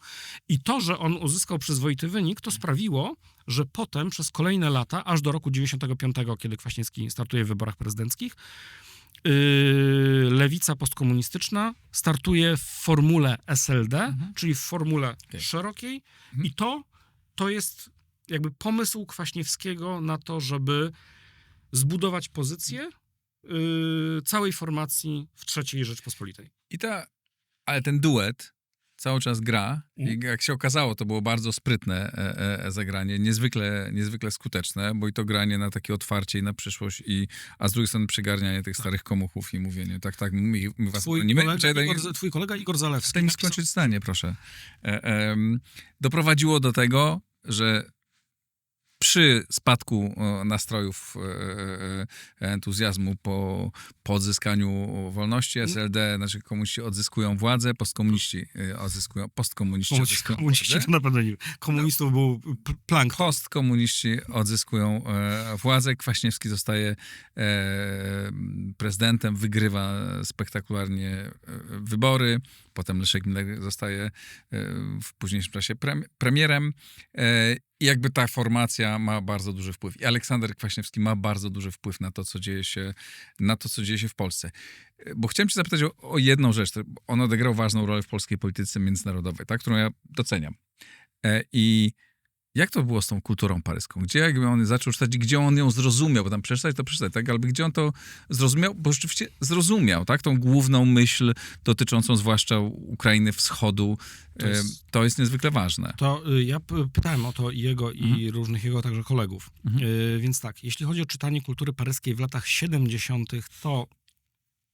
I to, że on uzyskał przyzwoity wynik, to sprawiło, że potem przez kolejne lata, aż do roku 95, kiedy Kwaśniewski startuje w wyborach prezydenckich, lewica postkomunistyczna startuje w formule SLD, czyli w formule szerokiej, i to jest jakby pomysł Kwaśniewskiego na to, żeby zbudować pozycję całej formacji w III Rzeczpospolitej. Ale ten duet cały czas gra i jak się okazało, to było bardzo sprytne zagranie, niezwykle skuteczne, bo i to granie na takie otwarcie i na przyszłość, a z drugiej strony przygarnianie tych starych komuchów i mówienie, tak, my was bronimy. Twój kolega Igor Zalewski. Daj mi skończyć zdanie, proszę. Doprowadziło do tego, że przy spadku nastrojów, entuzjazmu po odzyskaniu wolności SLD, znaczy komuniści odzyskują władzę, postkomuniści odzyskują Komuniści to na pewno nie. Komunistów był plank. Postkomuniści odzyskują władzę, Kwaśniewski zostaje prezydentem, wygrywa spektakularnie wybory, potem Leszek Miller zostaje w późniejszym czasie premierem. I jakby ta formacja ma bardzo duży wpływ. I Aleksander Kwaśniewski ma bardzo duży wpływ na to, co dzieje się w Polsce. Bo chciałem cię zapytać o jedną rzecz. On odegrał ważną rolę w polskiej polityce międzynarodowej, tak, którą ja doceniam. I jak to było z tą kulturą paryską? Gdzie jakby on zaczął czytać, gdzie on ją zrozumiał? Bo tam przeczytać, tak? Ale gdzie on to zrozumiał? Bo rzeczywiście zrozumiał, tak? Tą główną myśl dotyczącą zwłaszcza Ukrainy Wschodu. To jest niezwykle ważne. To ja pytałem o to jego i różnych jego także kolegów. Więc tak, jeśli chodzi o czytanie kultury paryskiej w latach 70., to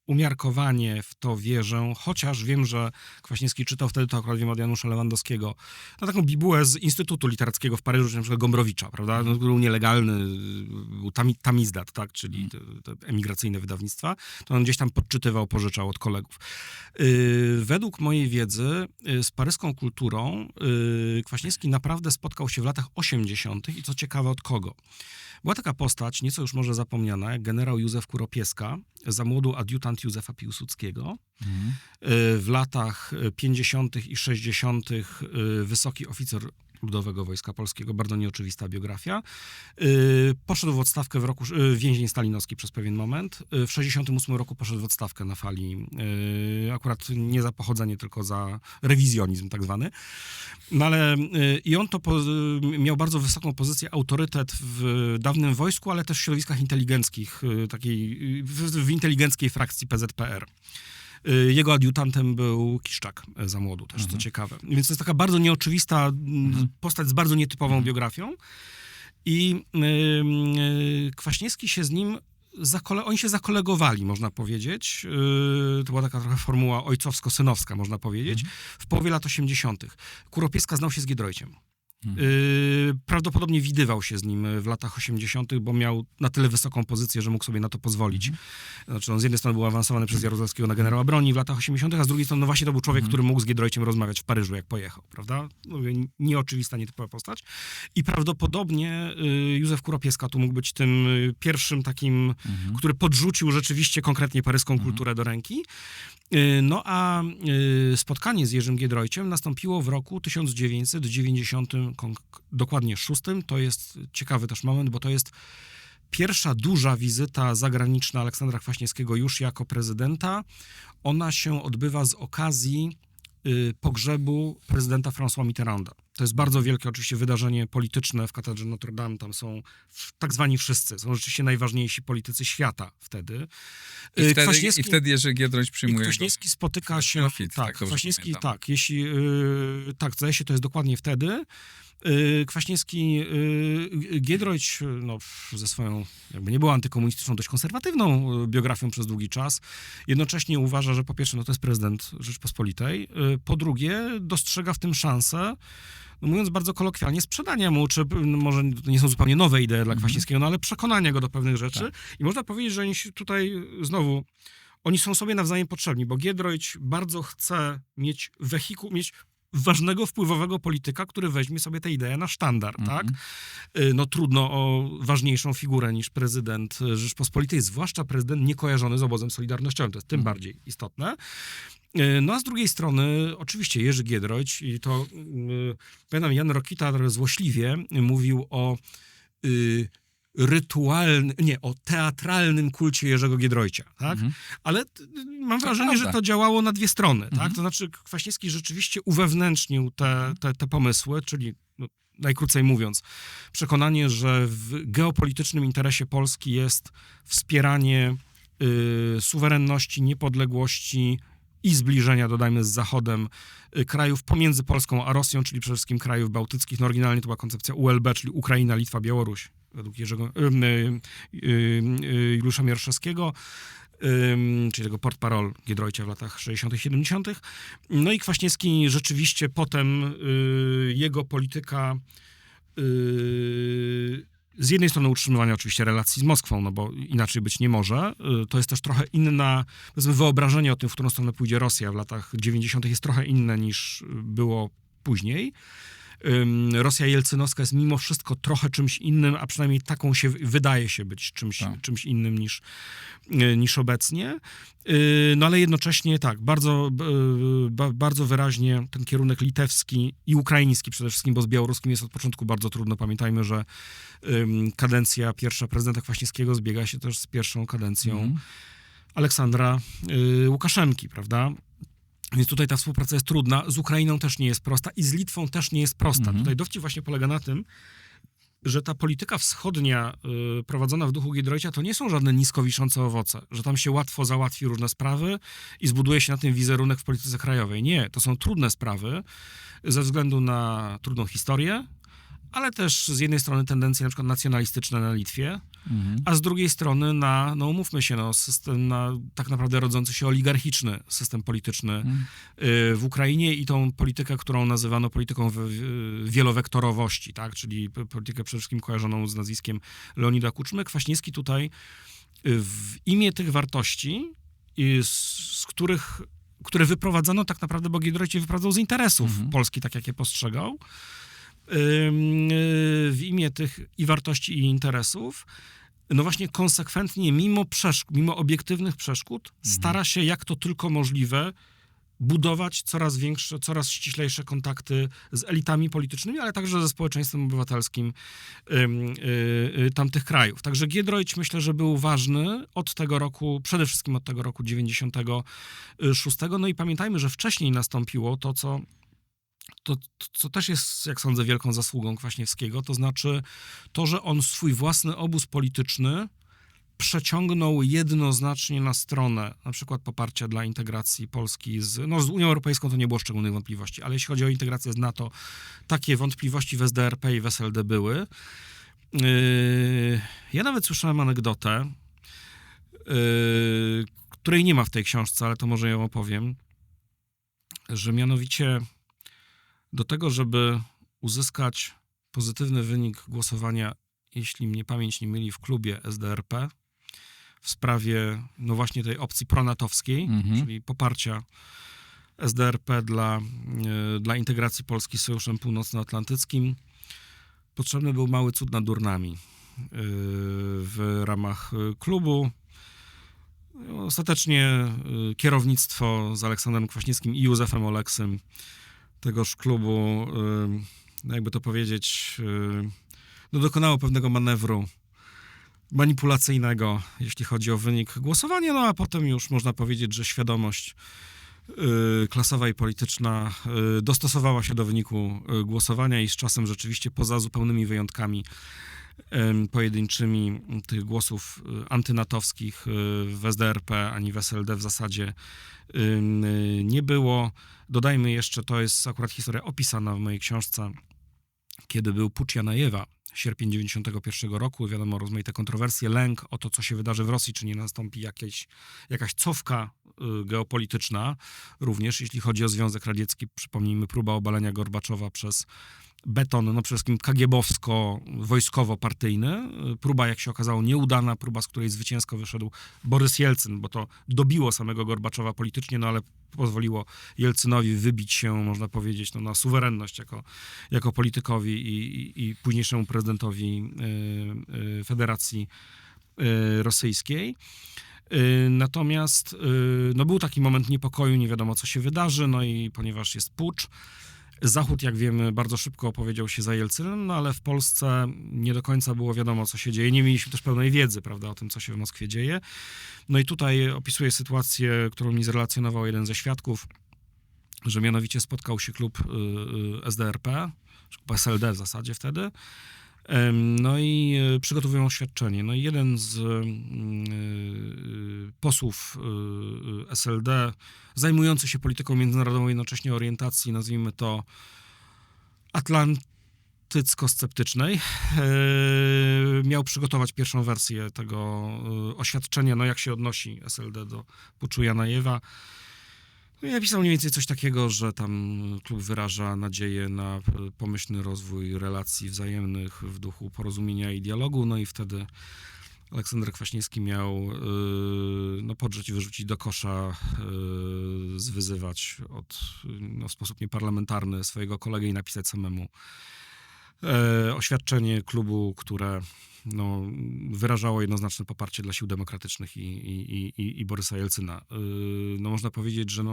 umiarkowanie w to wierzę, chociaż wiem, że Kwaśniewski czytał wtedy, to akurat wiem od Janusza Lewandowskiego, taką bibułę z Instytutu Literackiego w Paryżu, czy na przykład Gombrowicza, prawda? Był nielegalny, był tamizdat, tak? Czyli te emigracyjne wydawnictwa, to on gdzieś tam podczytywał, pożyczał od kolegów. Według mojej wiedzy z paryską kulturą Kwaśniewski naprawdę spotkał się w latach 80. i co ciekawe, od kogo? Była taka postać, nieco już może zapomniana, jak generał Józef Kuropieska, za młodu adiutant Józefa Piłsudskiego. W latach 50. i 60. wysoki oficer Ludowego Wojska Polskiego, bardzo nieoczywista biografia. Poszedł w odstawkę więzień stalinowski przez pewien moment. W 68 roku poszedł w odstawkę na fali, akurat nie za pochodzenie, tylko za rewizjonizm tak zwany. No ale i on miał bardzo wysoką pozycję, autorytet w dawnym wojsku, ale też w środowiskach inteligenckich, w inteligenckiej frakcji PZPR. Jego adiutantem był Kiszczak za młodu też, co ciekawe. Więc to jest taka bardzo nieoczywista postać z bardzo nietypową biografią. I Kwaśniewski się z nim oni się zakolegowali, można powiedzieć. To była taka trochę formuła ojcowsko-synowska, można powiedzieć, w połowie lat 80. Kuropieska znał się z Giedroyciem. Prawdopodobnie widywał się z nim w latach 80., bo miał na tyle wysoką pozycję, że mógł sobie na to pozwolić. Znaczy on z jednej strony był awansowany przez Jaruzelskiego na generała broni w latach 80., a z drugiej strony no właśnie to był człowiek, który mógł z Giedroyciem rozmawiać w Paryżu, jak pojechał, prawda? Nieoczywista, nietypowa postać. I prawdopodobnie Józef Kuropieska tu mógł być tym pierwszym takim, który podrzucił rzeczywiście konkretnie paryską kulturę do ręki. No a spotkanie z Jerzym Giedroyciem nastąpiło w roku 1990, dokładnie 6. To jest ciekawy też moment, bo to jest pierwsza duża wizyta zagraniczna Aleksandra Kwaśniewskiego już jako prezydenta. Ona się odbywa z okazji pogrzebu prezydenta François Mitterranda. To jest bardzo wielkie oczywiście wydarzenie polityczne w katedrze Notre Dame. Tam są tak zwani wszyscy. Są rzeczywiście najważniejsi politycy świata wtedy. I wtedy Jerzy Giedroyć przyjmuje go. Kwaśniewski spotyka się... Profit, tak, dobrze Kwaśniewski, pamiętam. tak. Jeśli... tak, zdaje się, to jest dokładnie wtedy. Kwaśniewski, Giedroyć, no, ze swoją, jakby nie było antykomunistyczną, dość konserwatywną biografią przez długi czas, jednocześnie uważa, że po pierwsze, no to jest prezydent Rzeczpospolitej, po drugie, dostrzega w tym szansę, no mówiąc bardzo kolokwialnie, sprzedania mu, czy może to nie są zupełnie nowe idee dla Kwaśniewskiego, no ale przekonania go do pewnych rzeczy. Tak. I można powiedzieć, że oni się tutaj znowu, oni są sobie nawzajem potrzebni, bo Giedroyć bardzo chce mieć mieć ważnego, wpływowego polityka, który weźmie sobie tę ideę na sztandar, tak? No trudno o ważniejszą figurę niż prezydent Rzeczpospolitej, zwłaszcza prezydent niekojarzony z obozem solidarnościowym. To jest tym bardziej istotne. No a z drugiej strony oczywiście Jerzy Giedroyć i to pamiętam Jan Rokita złośliwie mówił o o teatralnym kulcie Jerzego Giedroycia, tak? Ale mam wrażenie, że to działało na dwie strony, tak? To znaczy Kwaśniewski rzeczywiście uwewnętrznił te pomysły, czyli no, najkrócej mówiąc, przekonanie, że w geopolitycznym interesie Polski jest wspieranie suwerenności, niepodległości i zbliżenia, dodajmy, z Zachodem krajów pomiędzy Polską a Rosją, czyli przede wszystkim krajów bałtyckich. No oryginalnie to była koncepcja ULB, czyli Ukraina, Litwa, Białoruś, według Juliusza Mieroszewskiego, czyli tego portparol Giedroycia w latach 60. 70. No i Kwaśniewski rzeczywiście potem jego polityka z jednej strony utrzymywania oczywiście relacji z Moskwą, no bo inaczej być nie może. To jest też trochę inna, powiedzmy, wyobrażenie o tym, w którą stronę pójdzie Rosja w latach 90. jest trochę inne niż było później. Rosja jelcynowska jest mimo wszystko trochę czymś innym, a przynajmniej taką się wydaje się być czymś innym niż obecnie. No ale jednocześnie tak, bardzo wyraźnie ten kierunek litewski i ukraiński przede wszystkim, bo z białoruskim jest od początku bardzo trudno. Pamiętajmy, że kadencja pierwsza prezydenta Kwaśniewskiego zbiega się też z pierwszą kadencją Aleksandra Łukaszenki, prawda? Więc tutaj ta współpraca jest trudna. Z Ukrainą też nie jest prosta i z Litwą też nie jest prosta. Tutaj dowcip właśnie polega na tym, że ta polityka wschodnia prowadzona w duchu Giedroycia to nie są żadne nisko wiszące owoce, że tam się łatwo załatwi różne sprawy i zbuduje się na tym wizerunek w polityce krajowej. Nie, to są trudne sprawy ze względu na trudną historię, ale też z jednej strony tendencje na przykład nacjonalistyczne na Litwie, a z drugiej strony no umówmy się, system tak naprawdę rodzący się oligarchiczny system polityczny w Ukrainie i tą politykę, którą nazywano polityką wielowektorowości, tak? Czyli politykę przede wszystkim kojarzoną z nazwiskiem Leonida Kuczmy. Kwaśniewski tutaj w imię tych wartości, które wyprowadzano tak naprawdę, bo Giedroyć je wyprowadzał z interesów Polski, tak jak je postrzegał, w imię tych i wartości, i interesów, no właśnie konsekwentnie, mimo obiektywnych przeszkód, stara się, jak to tylko możliwe, budować coraz większe, coraz ściślejsze kontakty z elitami politycznymi, ale także ze społeczeństwem obywatelskim tamtych krajów. Także Giedroyć, myślę, że był ważny od tego roku, przede wszystkim od tego roku 96. No i pamiętajmy, że wcześniej nastąpiło to, co też jest, jak sądzę, wielką zasługą Kwaśniewskiego, to znaczy to, że on swój własny obóz polityczny przeciągnął jednoznacznie na stronę na przykład poparcia dla integracji Polski z Unią Europejską, to nie było szczególnych wątpliwości, ale jeśli chodzi o integrację z NATO, takie wątpliwości w SDRP i w SLD były. Ja nawet słyszałem anegdotę, której nie ma w tej książce, ale to może ją opowiem, że mianowicie do tego, żeby uzyskać pozytywny wynik głosowania, jeśli mnie pamięć nie myli, w klubie SDRP w sprawie, no właśnie tej opcji pronatowskiej, czyli poparcia SDRP dla integracji Polski z Sojuszem Północnoatlantyckim, potrzebny był mały cud nad urnami w ramach klubu. Ostatecznie kierownictwo z Aleksandrem Kwaśniewskim i Józefem Oleksym tegoż klubu, jakby to powiedzieć, dokonało pewnego manewru manipulacyjnego, jeśli chodzi o wynik głosowania, no a potem już można powiedzieć, że świadomość klasowa i polityczna dostosowała się do wyniku głosowania i z czasem rzeczywiście poza zupełnymi wyjątkami pojedynczymi tych głosów antynatowskich w SDRP ani w SLD w zasadzie nie było. Dodajmy jeszcze, to jest akurat historia opisana w mojej książce, kiedy był pucz Janajewa, sierpień 91 roku, wiadomo, rozmaite kontrowersje, lęk o to, co się wydarzy w Rosji, czy nie nastąpi jakaś cofka geopolityczna, również jeśli chodzi o Związek Radziecki, przypomnijmy, próba obalenia Gorbaczowa przez beton, no przede wszystkim kagiebowsko-wojskowo-partyjny. Próba, jak się okazało, nieudana, próba, z której zwycięsko wyszedł Borys Jelcyn, bo to dobiło samego Gorbaczowa politycznie, no ale pozwoliło Jelcynowi wybić się, można powiedzieć, no, na suwerenność jako politykowi i późniejszemu prezydentowi Federacji Rosyjskiej. Natomiast no, był taki moment niepokoju, nie wiadomo, co się wydarzy, no i ponieważ jest pucz, Zachód, jak wiemy, bardzo szybko opowiedział się za Jelcynem, no ale w Polsce nie do końca było wiadomo, co się dzieje. Nie mieliśmy też pełnej wiedzy, prawda, o tym, co się w Moskwie dzieje. No i tutaj opisuję sytuację, którą mi zrelacjonował jeden ze świadków, że mianowicie spotkał się klub SDRP, klub SLD w zasadzie wtedy, no i przygotowują oświadczenie. No i jeden z posłów SLD, zajmujący się polityką międzynarodową, jednocześnie orientacji, nazwijmy to, atlantycko-sceptycznej, miał przygotować pierwszą wersję tego oświadczenia, no jak się odnosi SLD do puczu Janajewa. No i napisał mniej więcej coś takiego, że tam klub wyraża nadzieję na pomyślny rozwój relacji wzajemnych w duchu porozumienia i dialogu, no i wtedy Aleksander Kwaśniewski miał podrzeć i wyrzucić do kosza, zwyzywać w sposób nieparlamentarny swojego kolegę i napisać samemu oświadczenie klubu, które wyrażało jednoznaczne poparcie dla sił demokratycznych i Borysa Jelcyna. No można powiedzieć, że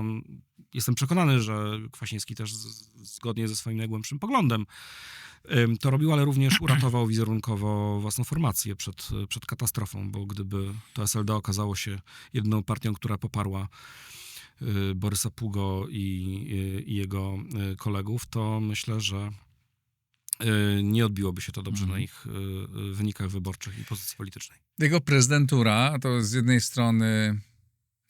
jestem przekonany, że Kwaśniewski też zgodnie ze swoim najgłębszym poglądem to robił, ale również uratował wizerunkowo własną formację przed katastrofą, bo gdyby to SLD okazało się jedyną partią, która poparła Borysa Pugo i jego kolegów, to myślę, że nie odbiłoby się to dobrze na ich wynikach wyborczych i pozycji politycznej. Jego prezydentura to z jednej strony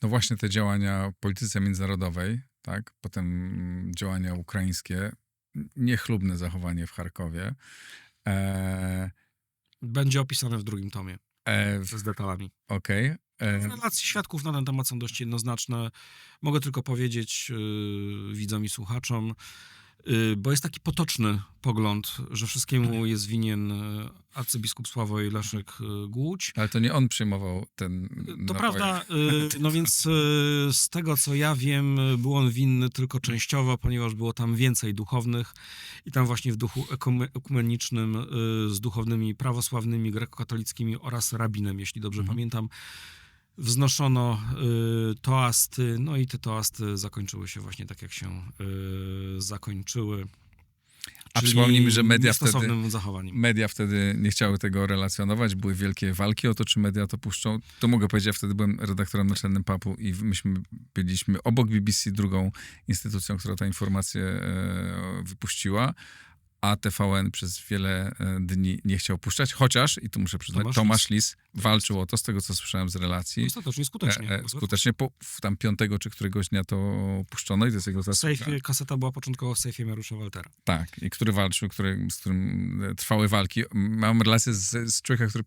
no właśnie te działania w polityce międzynarodowej, tak? Potem działania ukraińskie, niechlubne zachowanie w Charkowie. Będzie opisane w drugim tomie z detalami. Okej. Relacje świadków na ten temat są dość jednoznaczne. Mogę tylko powiedzieć widzom i słuchaczom, bo jest taki potoczny pogląd, że wszystkiemu jest winien arcybiskup Sławoj Leszek Głódź. Ale to nie on przyjmował ten To napoj. prawda, no więc z tego, co ja wiem, był on winny tylko częściowo, ponieważ było tam więcej duchownych i tam właśnie w duchu ekumenicznym z duchownymi prawosławnymi, grekokatolickimi oraz rabinem, jeśli dobrze pamiętam, wznoszono toasty, no i te toasty zakończyły się właśnie tak, jak się zakończyły. A przypomnijmy, że media wtedy nie chciały tego relacjonować, były wielkie walki o to, czy media to puszczą. To mogę powiedzieć, ja wtedy byłem redaktorem naczelnym PAP-u i myśmy byliśmy obok BBC drugą instytucją, która tę informację wypuściła, a TVN przez wiele dni nie chciał puszczać, chociaż, i tu muszę przyznać, Tomasz Lis walczył o to, z tego co słyszałem z relacji. Ostatecznie skutecznie. Skutecznie, tam 5 czy któregoś dnia to puszczono i to jest jego zasługa. Kaseta była początkowo w sejfie Mariusza Waltera. Tak, i który walczył, z którym trwały walki. Mam relację z człowieka, który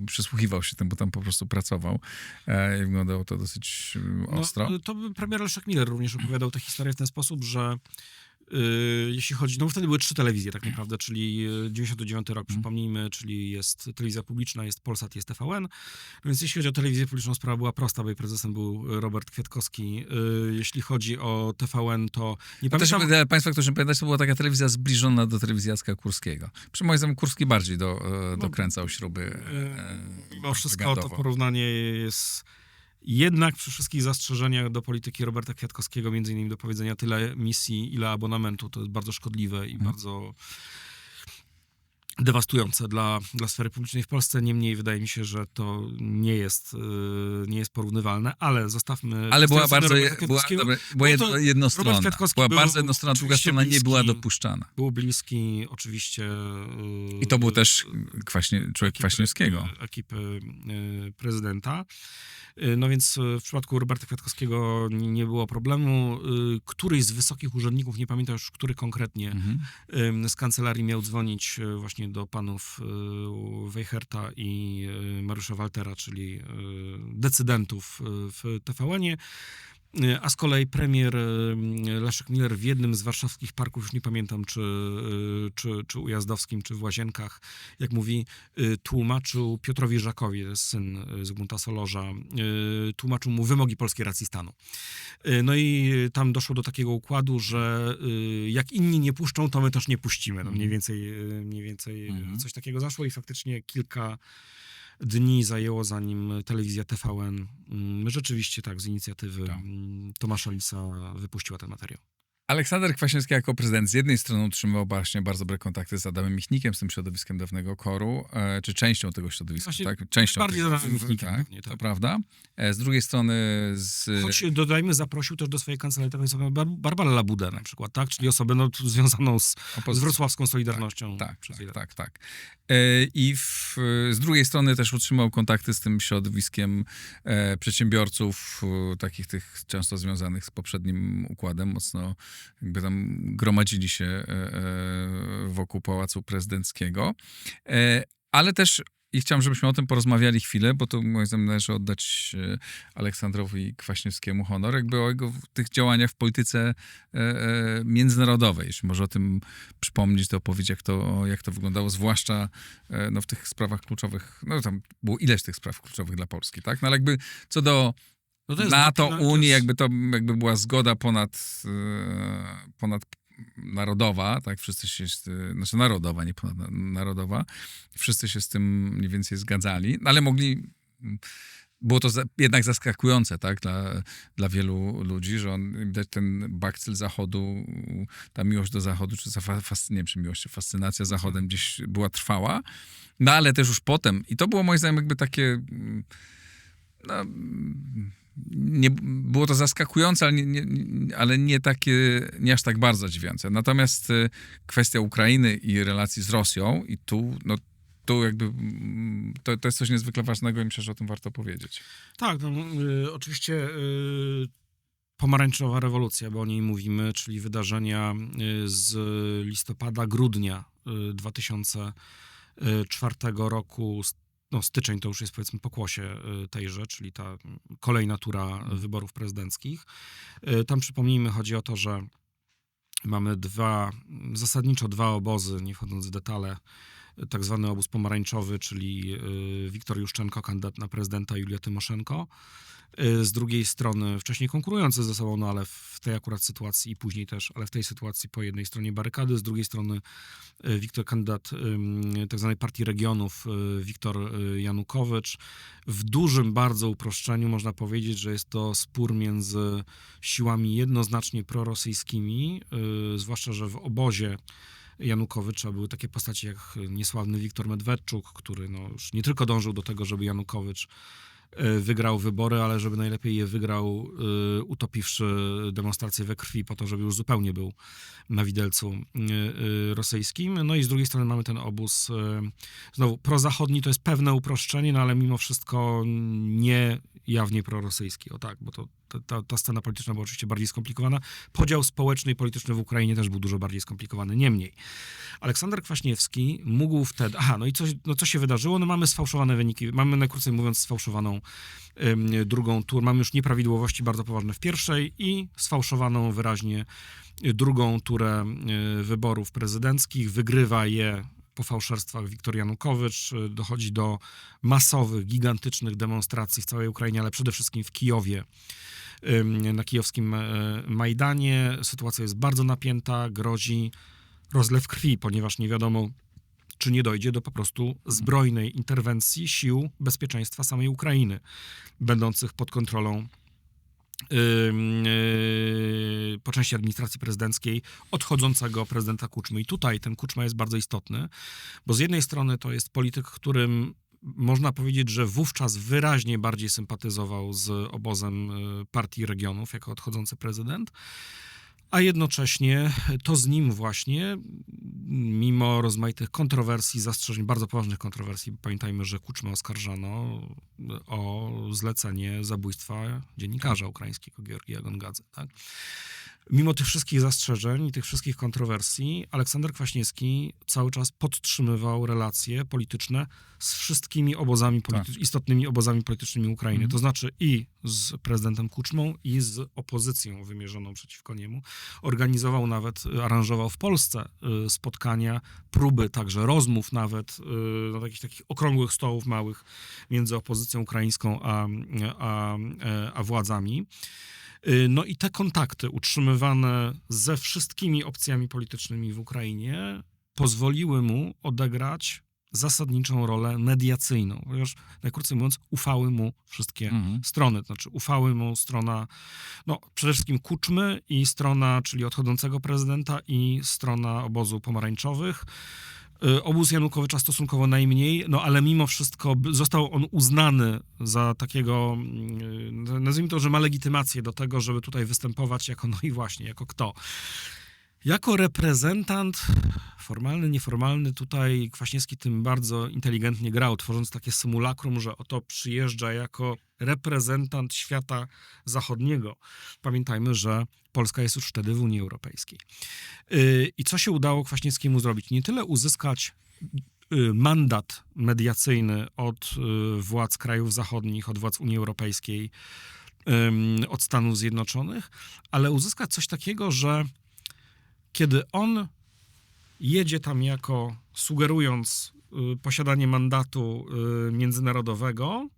przysłuchiwał się tym, bo tam po prostu pracował i wyglądało to dosyć ostro. No, to premier Leszek Miller również opowiadał tę historię w ten sposób, że jeśli chodzi, no wtedy były 3 telewizje tak naprawdę, czyli 99 rok, przypomnijmy, czyli jest telewizja publiczna, jest Polsat, jest TVN. No więc jeśli chodzi o telewizję publiczną, sprawa była prosta, bo jej prezesem był Robert Kwiatkowski. Jeśli chodzi o TVN, to nie pamiętam... Też, Państwo, którzy nie pamiętacie, to była taka telewizja zbliżona do telewizji Jacka Kurskiego. Przy moim zdaniem Kurski bardziej dokręcał śruby Mimo wszystko to porównanie jest... Jednak przy wszystkich zastrzeżeniach do polityki Roberta Kwiatkowskiego, między innymi do powiedzenia tyle misji, ile abonamentu, to jest bardzo szkodliwe i bardzo dewastujące dla sfery publicznej w Polsce. Niemniej wydaje mi się, że to nie jest porównywalne, ale zostawmy... Ale była kwestię bardzo, Roberta Kwiatkowskiego. była to jednostronna. Robert Kwiatkowski Była był bardzo jednostronna, druga oczywiście strona nie była bliski. dopuszczana. Był bliski oczywiście... I to był też człowiek Kwaśniewskiego. Ekipy prezydenta. No więc w przypadku Roberta Kwiatkowskiego nie było problemu. Któryś z wysokich urzędników, nie pamiętam już, który konkretnie, z kancelarii miał dzwonić właśnie do panów Weicherta i Mariusza Waltera, czyli decydentów w TVN-ie. A z kolei premier Leszek Miller w jednym z warszawskich parków, już nie pamiętam, czy Ujazdowskim, czy w Łazienkach, jak mówi, tłumaczył Piotrowi Żakowi, to jest syn Zygmunta Solorza, tłumaczył mu wymogi polskiej racji stanu. No i tam doszło do takiego układu, że jak inni nie puszczą, to my też nie puścimy. No mniej więcej coś takiego zaszło i faktycznie kilka dni zajęło, zanim telewizja TVN rzeczywiście z inicjatywy Tomasza Lisa wypuściła ten materiał. Aleksander Kwaśniewski jako prezydent z jednej strony utrzymywał właśnie bardzo dobre kontakty z Adamem Michnikiem, z tym środowiskiem dawnego KOR-u, czy częścią tego środowiska, Właśnie tak? Częścią bardziej tego, z Adamem Michnikiem. tak, Pewnie, to prawda. Z drugiej strony Choć dodajmy, zaprosił też do swojej kancelarii taką osobę Barbarę Labudę na przykład, tak? Czyli osobę związaną z wrocławską Solidarnością. Tak. Z drugiej strony też utrzymał kontakty z tym środowiskiem przedsiębiorców, takich tych często związanych z poprzednim układem, mocno jakby tam gromadzili się wokół Pałacu Prezydenckiego. Ale też i chciałem, żebyśmy o tym porozmawiali chwilę, bo to moim zdaniem należy oddać Aleksandrowi Kwaśniewskiemu honor, jakby o jego tych działaniach w polityce międzynarodowej. Jeśli może o tym przypomnieć, to opowiedzieć, jak to wyglądało, zwłaszcza w tych sprawach kluczowych. No tam było ileś tych spraw kluczowych dla Polski, tak? No ale jakby co do NATO, Unii, jakby była zgoda ponad narodowa, tak, wszyscy się, znaczy narodowa, nie ponadnarodowa, wszyscy się z tym mniej więcej zgadzali, no ale było to jednak zaskakujące, tak, dla wielu ludzi, że widać ten bakcyl Zachodu, ta miłość do Zachodu, fascynacja Zachodem gdzieś była trwała, no ale też już potem, i to było moim zdaniem jakby takie, nie, było to zaskakujące, ale nie aż tak bardzo dziwiące. Natomiast kwestia Ukrainy i relacji z Rosją i tu jakby to jest coś niezwykle ważnego i myślę, że o tym warto powiedzieć. Tak, oczywiście pomarańczowa rewolucja, bo o niej mówimy, czyli wydarzenia z listopada, grudnia 2004 roku, styczeń to już jest powiedzmy pokłosie tejże, czyli ta kolejna tura wyborów prezydenckich. Tam przypomnijmy, chodzi o to, że mamy zasadniczo dwa obozy, nie wchodząc w detale. Tak zwany obóz pomarańczowy, czyli Wiktor Juszczenko, kandydat na prezydenta, Julia Tymoszenko. Z drugiej strony wcześniej konkurujący ze sobą, no ale w tej akurat sytuacji i później też, ale w tej sytuacji po jednej stronie barykady, z drugiej strony kandydat tak zwanej Partii Regionów, Wiktor Janukowycz. W dużym bardzo uproszczeniu można powiedzieć, że jest to spór między siłami jednoznacznie prorosyjskimi, zwłaszcza, że w obozie Janukowycza były takie postacie jak niesławny Wiktor Medwedczuk, który już nie tylko dążył do tego, żeby Janukowycz wygrał wybory, ale żeby najlepiej je wygrał, utopiwszy demonstrację we krwi po to, żeby już zupełnie był na widelcu rosyjskim. No i z drugiej strony mamy ten obóz znowu prozachodni, to jest pewne uproszczenie, no ale mimo wszystko nie jawnie prorosyjski. O tak, bo ta scena polityczna była oczywiście bardziej skomplikowana. Podział społeczny i polityczny w Ukrainie też był dużo bardziej skomplikowany. Niemniej, Aleksander Kwaśniewski mógł wtedy... co się wydarzyło? No mamy sfałszowane wyniki. Mamy, najkrócej mówiąc, sfałszowaną drugą turę. Mamy już nieprawidłowości bardzo poważne w pierwszej i sfałszowaną wyraźnie drugą turę wyborów prezydenckich. Wygrywa je po fałszerstwach Wiktor Janukowycz. Dochodzi do masowych, gigantycznych demonstracji w całej Ukrainie, ale przede wszystkim w Kijowie, na kijowskim Majdanie. Sytuacja jest bardzo napięta, grozi rozlew krwi, ponieważ nie wiadomo, czy nie dojdzie do po prostu zbrojnej interwencji sił bezpieczeństwa samej Ukrainy, będących pod kontrolą po części administracji prezydenckiej odchodzącego prezydenta Kuczmy. I tutaj ten Kuczma jest bardzo istotny, bo z jednej strony to jest polityk, którym można powiedzieć, że wówczas wyraźnie bardziej sympatyzował z obozem Partii Regionów jako odchodzący prezydent, a jednocześnie to z nim właśnie, mimo rozmaitych kontrowersji, zastrzeżeń, bardzo poważnych kontrowersji, pamiętajmy, że Kuczmę oskarżano o zlecenie zabójstwa dziennikarza ukraińskiego Georgija Gongadze, tak? Mimo tych wszystkich zastrzeżeń i tych wszystkich kontrowersji, Aleksander Kwaśniewski cały czas podtrzymywał relacje polityczne z wszystkimi obozami istotnymi obozami politycznymi Ukrainy. To znaczy i z prezydentem Kuczmą, i z opozycją wymierzoną przeciwko niemu. Organizował nawet, aranżował w Polsce spotkania, próby także rozmów nawet, na takich okrągłych stołów małych między opozycją ukraińską a władzami. No i te kontakty utrzymywane ze wszystkimi opcjami politycznymi w Ukrainie pozwoliły mu odegrać zasadniczą rolę mediacyjną, ponieważ najkrócej mówiąc ufały mu wszystkie strony, to znaczy ufały mu strona, no przede wszystkim Kuczmy i strona, czyli odchodzącego prezydenta i strona obozu pomarańczowych. Obóz Janukowycza stosunkowo najmniej, no ale mimo wszystko został on uznany za takiego, nazwijmy to, że ma legitymację do tego, żeby tutaj występować jako, no i właśnie, jako kto? Jako reprezentant, formalny, nieformalny, tutaj Kwaśniewski tym bardzo inteligentnie grał, tworząc takie symulakrum, że oto przyjeżdża jako reprezentant świata zachodniego. Pamiętajmy, że Polska jest już wtedy w Unii Europejskiej. I co się udało Kwaśniewskiemu zrobić? Nie tyle uzyskać mandat mediacyjny od władz krajów zachodnich, od władz Unii Europejskiej, od Stanów Zjednoczonych, ale uzyskać coś takiego, że kiedy on jedzie tam jako, sugerując posiadanie mandatu międzynarodowego,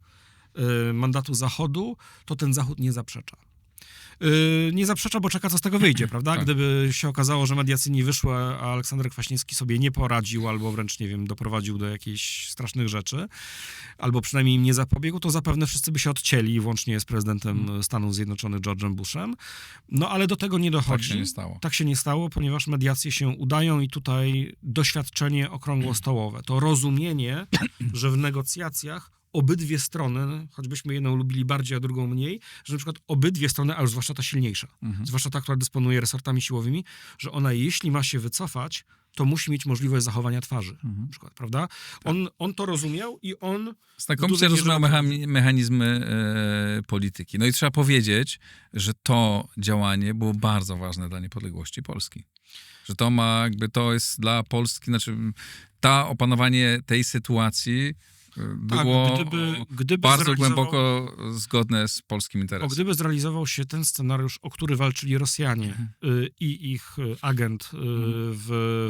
mandatu Zachodu, to ten Zachód nie zaprzecza. Nie zaprzecza, bo czeka, co z tego wyjdzie, prawda? Tak. Gdyby się okazało, że mediacje nie wyszły, a Aleksander Kwaśniewski sobie nie poradził, albo wręcz, nie wiem, doprowadził do jakichś strasznych rzeczy, albo przynajmniej im nie zapobiegł, to zapewne wszyscy by się odcięli, włącznie z prezydentem Stanów Zjednoczonych George'em Bushem. No, ale do tego nie dochodzi. Tak się nie stało. Tak się nie stało, ponieważ mediacje się udają i tutaj doświadczenie okrągłostołowe, to rozumienie, że w negocjacjach obydwie strony, choćbyśmy jedną lubili bardziej, a drugą mniej, że na przykład obydwie strony, a już zwłaszcza ta silniejsza, zwłaszcza ta, która dysponuje resortami siłowymi, że ona jeśli ma się wycofać, to musi mieć możliwość zachowania twarzy, na przykład, prawda? On to rozumiał i on... Znakomicie rozumiał mechanizmy polityki. No i trzeba powiedzieć, że to działanie było bardzo ważne dla niepodległości Polski. Że to ma, jakby to jest dla Polski, znaczy opanowanie tej sytuacji było gdyby bardzo głęboko zgodne z polskim interesem. Gdyby zrealizował się ten scenariusz, o który walczyli Rosjanie i ich agent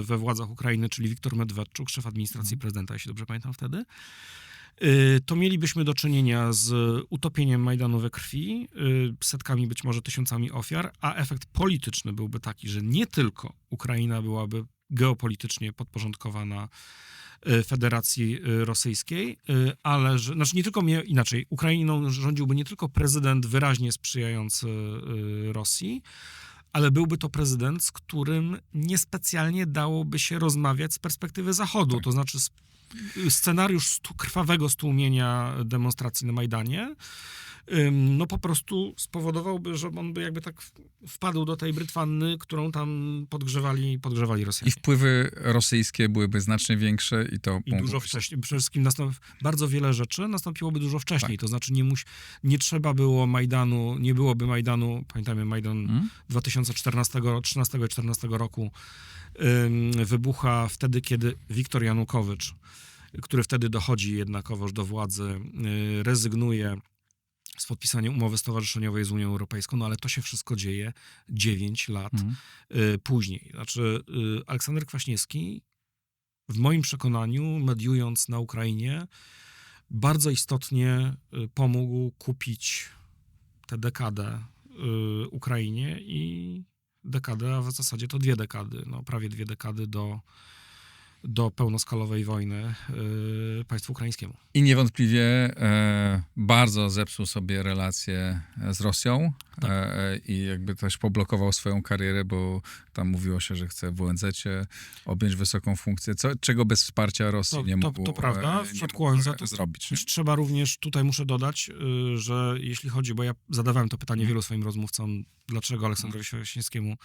we władzach Ukrainy, czyli Wiktor Medwedczuk, szef administracji prezydenta, jeśli dobrze pamiętam wtedy, to mielibyśmy do czynienia z utopieniem Majdanu we krwi, setkami, być może tysiącami ofiar, a efekt polityczny byłby taki, że nie tylko Ukraina byłaby geopolitycznie podporządkowana Federacji Rosyjskiej, ale że, znaczy nie tylko inaczej, Ukrainą rządziłby nie tylko prezydent wyraźnie sprzyjający Rosji, ale byłby to prezydent, z którym niespecjalnie dałoby się rozmawiać z perspektywy Zachodu, to znaczy scenariusz krwawego stłumienia demonstracji na Majdanie, no po prostu spowodowałby, że on by jakby tak wpadł do tej brytwanny, którą tam podgrzewali Rosjanie. I wpływy rosyjskie byłyby znacznie większe i to... I dużo wcześniej. Przede wszystkim bardzo wiele rzeczy nastąpiłoby dużo wcześniej. Tak. To znaczy nie trzeba było Majdanu, nie byłoby Majdanu, pamiętajmy Majdan 2013 i 2014 roku wybucha wtedy, kiedy Wiktor Janukowycz, który wtedy dochodzi jednakowoż do władzy, rezygnuje z podpisaniem umowy stowarzyszeniowej z Unią Europejską, no ale to się wszystko dzieje 9 lat później. Znaczy Aleksander Kwaśniewski w moim przekonaniu, mediując na Ukrainie, bardzo istotnie pomógł kupić tę dekadę Ukrainie i dekadę, a w zasadzie to 2 dekady, no prawie 2 dekady do pełnoskalowej wojny państwu ukraińskiemu. I niewątpliwie bardzo zepsuł sobie relacje z Rosją. Tak. I jakby też poblokował swoją karierę, bo tam mówiło się, że chce w ONZ-cie objąć wysoką funkcję, czego bez wsparcia Rosji nie mógł To prawda, w nie przypadku mógł ONZ zrobić. Nie? trzeba również, tutaj muszę dodać, że jeśli chodzi, bo ja zadawałem to pytanie wielu swoim rozmówcom, dlaczego Aleksandrowi Kwaśniewskiemu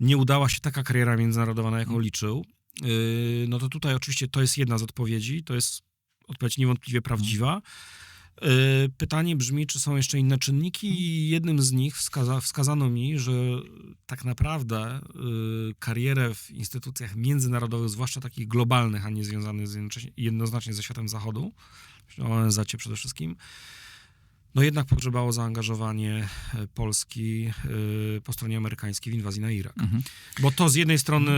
nie udała się taka kariera międzynarodowa, na jaką liczył, no to tutaj oczywiście to jest jedna z odpowiedzi, to jest odpowiedź niewątpliwie prawdziwa. Pytanie brzmi, czy są jeszcze inne czynniki i jednym z nich wskazano mi, że tak naprawdę karierę w instytucjach międzynarodowych, zwłaszcza takich globalnych, a nie związanych jednoznacznie ze światem zachodu, o ONZ-cie przede wszystkim, no jednak pogrzebało zaangażowanie Polski po stronie amerykańskiej w inwazji na Irak. Bo to z jednej strony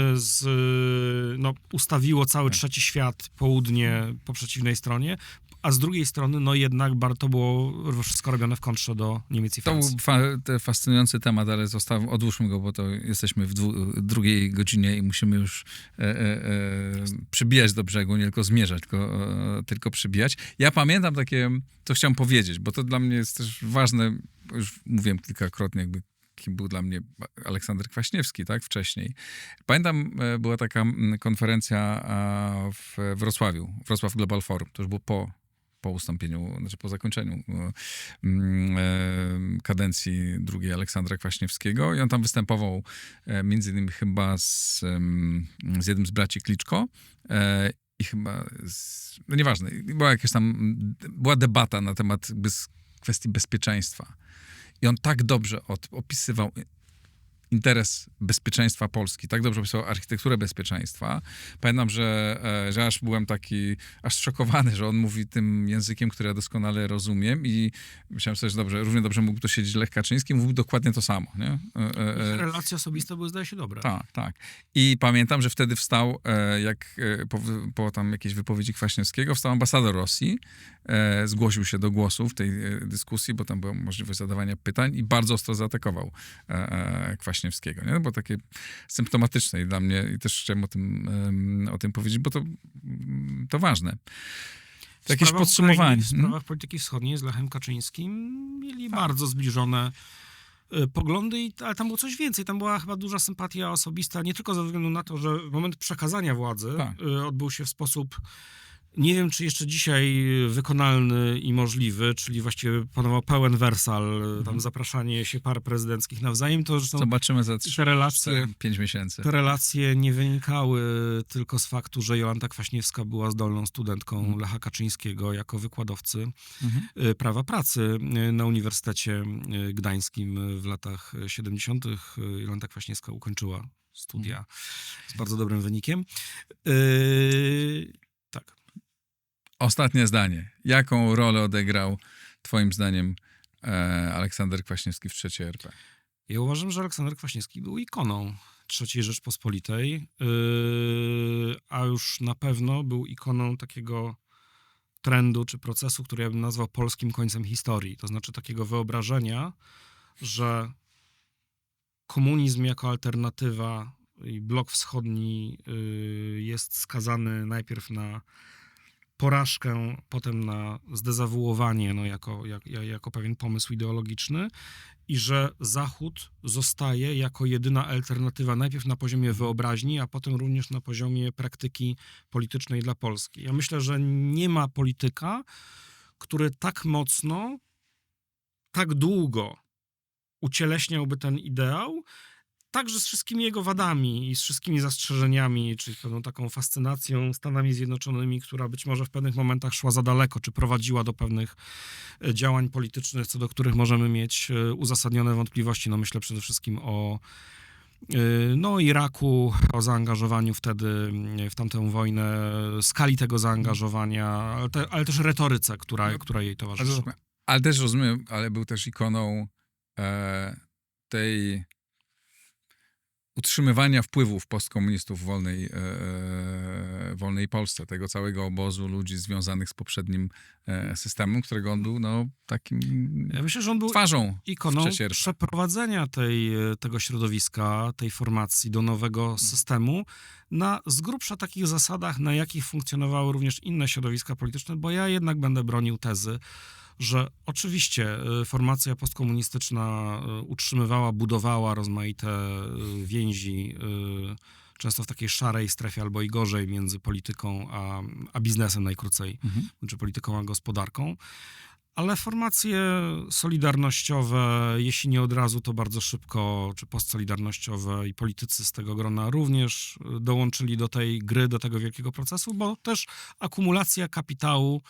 ustawiło cały trzeci świat, południe po przeciwnej stronie, a z drugiej strony, no jednak to było wszystko robione w kontrze do Niemiec i To Francji. był fascynujący temat, ale odłóżmy go, bo to jesteśmy w drugiej godzinie i musimy już przybijać do brzegu, nie tylko zmierzać, tylko przybijać. Ja pamiętam takie, co chciałem powiedzieć, bo to dla mnie jest też ważne, bo już mówiłem kilkakrotnie, jakby kim był dla mnie Aleksander Kwaśniewski, tak, wcześniej. Pamiętam, była taka konferencja w Wrocławiu, Wrocław Global Forum, to już było po ustąpieniu, znaczy po zakończeniu kadencji drugiej Aleksandra Kwaśniewskiego i on tam występował między innymi chyba z jednym z braci Kliczko i chyba, no nieważne, była debata na temat kwestii bezpieczeństwa. I on tak dobrze opisywał interes bezpieczeństwa Polski, tak dobrze opisywał architekturę bezpieczeństwa. Pamiętam, że aż byłem aż zszokowany, że on mówi tym językiem, który ja doskonale rozumiem i myślałem sobie, że równie dobrze mógłby tu siedzieć Lech Kaczyński, mówił dokładnie to samo. Nie? Relacje osobiste były, zdaje się, dobre. Tak. I pamiętam, że wtedy wstał, po tam jakiejś wypowiedzi Kwaśniewskiego, wstał ambasador Rosji, zgłosił się do głosu w tej dyskusji, bo tam była możliwość zadawania pytań i bardzo ostro zaatakował Kwaśniewskiego, nie? To było takie symptomatyczne i dla mnie, i też chciałem o tym powiedzieć, bo to ważne. To jakieś podsumowanie. W sprawach polityki wschodniej z Lechem Kaczyńskim mieli bardzo zbliżone poglądy, ale tam było coś więcej. Tam była chyba duża sympatia osobista, nie tylko ze względu na to, że moment przekazania władzy odbył się w sposób, nie wiem, czy jeszcze dzisiaj wykonalny i możliwy, czyli właściwie panował pełen wersal, tam zapraszanie się par prezydenckich nawzajem. To zresztą zobaczymy za 5 miesięcy. Te relacje nie wynikały tylko z faktu, że Jolanta Kwaśniewska była zdolną studentką Lecha Kaczyńskiego jako wykładowcy prawa pracy na Uniwersytecie Gdańskim w latach 70. Jolanta Kwaśniewska ukończyła studia z bardzo dobrym wynikiem. Tak. Ostatnie zdanie. Jaką rolę odegrał twoim zdaniem Aleksander Kwaśniewski w III RP? Ja uważam, że Aleksander Kwaśniewski był ikoną III Rzeczpospolitej, a już na pewno był ikoną takiego trendu czy procesu, który ja bym nazwał polskim końcem historii. To znaczy takiego wyobrażenia, że komunizm jako alternatywa i blok wschodni jest skazany najpierw na porażkę, potem na zdezawuowanie jako pewien pomysł ideologiczny i że Zachód zostaje jako jedyna alternatywa najpierw na poziomie wyobraźni, a potem również na poziomie praktyki politycznej dla Polski. Ja myślę, że nie ma polityka, który tak mocno, tak długo ucieleśniałby ten ideał, także z wszystkimi jego wadami i z wszystkimi zastrzeżeniami, czyli pewną taką fascynacją Stanami Zjednoczonymi, która być może w pewnych momentach szła za daleko, czy prowadziła do pewnych działań politycznych, co do których możemy mieć uzasadnione wątpliwości. No myślę przede wszystkim o Iraku, o zaangażowaniu wtedy w tamtą wojnę, skali tego zaangażowania, ale też retoryce, która jej towarzyszyła. Ale też rozumiem, ale był też ikoną tej utrzymywania wpływów postkomunistów w wolnej Polsce, tego całego obozu ludzi związanych z poprzednim systemem, którego on był takim ja myślę, że on był twarzą ikoną przeprowadzenia tego środowiska, tej formacji do nowego systemu na z grubsza takich zasadach, na jakich funkcjonowały również inne środowiska polityczne, bo ja jednak będę bronił tezy, że oczywiście formacja postkomunistyczna utrzymywała, budowała rozmaite więzi, często w takiej szarej strefie albo i gorzej między polityką a biznesem najkrócej, czy polityką a gospodarką. Ale formacje solidarnościowe, jeśli nie od razu, to bardzo szybko, czy postsolidarnościowe i politycy z tego grona również dołączyli do tej gry, do tego wielkiego procesu, bo też akumulacja kapitału,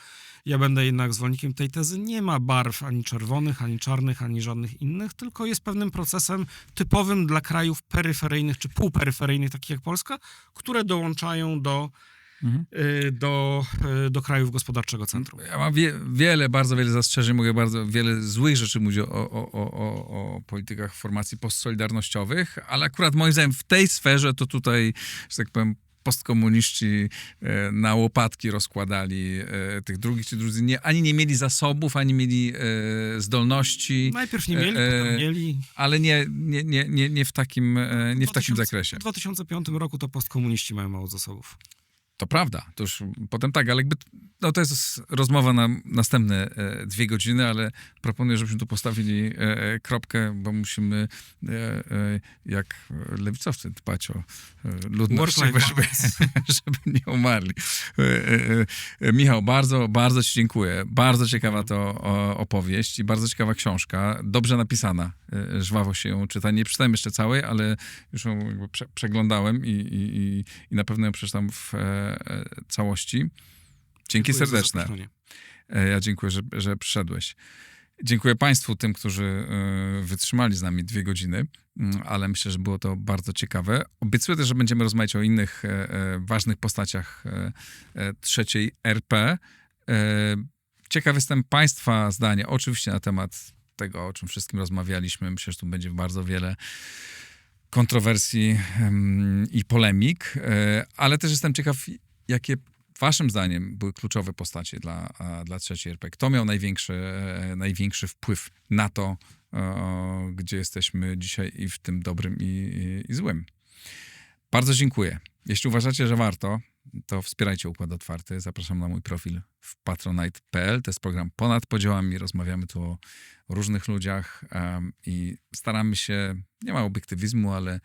ja będę jednak zwolennikiem tej tezy, nie ma barw ani czerwonych, ani czarnych, ani żadnych innych, tylko jest pewnym procesem typowym dla krajów peryferyjnych, czy półperyferyjnych, takich jak Polska, które dołączają do krajów gospodarczego centrum. Ja mam bardzo wiele zastrzeżeń, mogę bardzo wiele złych rzeczy mówić o politykach formacji postsolidarnościowych, ale akurat moim zdaniem w tej sferze to tutaj, że tak powiem, postkomuniści na łopatki rozkładali tych drugich, czy drudzy ani nie mieli zasobów, ani mieli zdolności. Najpierw nie mieli, potem mieli. Ale nie w takim zakresie. W 2005 roku to postkomuniści mają mało zasobów. To prawda, to już potem tak, ale jakby, no to jest rozmowa na następne 2 godziny, ale proponuję, żebyśmy tu postawili kropkę, bo musimy jak lewicowcy dbać o ludność, żeby nie umarli. Michał, bardzo, bardzo ci dziękuję. Bardzo ciekawa to opowieść i bardzo ciekawa książka. Dobrze napisana. Żwawo się ją czyta. Nie przeczytałem jeszcze całej, ale już ją jakby przeglądałem i na pewno ją przeczytam w całości. Dzięki serdeczne. Ja dziękuję, że przyszedłeś. Dziękuję Państwu, tym, którzy wytrzymali z nami 2 godziny, ale myślę, że było to bardzo ciekawe. Obiecuję też, że będziemy rozmawiać o innych ważnych postaciach III RP. Ciekaw jestem Państwa zdania, oczywiście na temat tego, o czym wszystkim rozmawialiśmy. Myślę, że tu będzie bardzo wiele kontrowersji i polemik, ale też jestem ciekaw, jakie waszym zdaniem były kluczowe postacie dla III RP? Kto miał największy wpływ na to, gdzie jesteśmy dzisiaj i w tym dobrym i złym? Bardzo dziękuję. Jeśli uważacie, że warto, to wspierajcie Układ Otwarty. Zapraszam na mój profil w patronite.pl. To jest program ponad podziałami. Rozmawiamy tu o różnych ludziach i staramy się, nie ma obiektywizmu, ale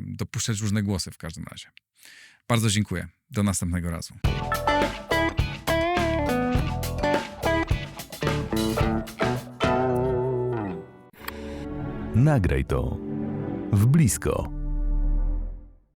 dopuszczać różne głosy w każdym razie. Bardzo dziękuję. Do następnego razu. Nagraj to w blisko.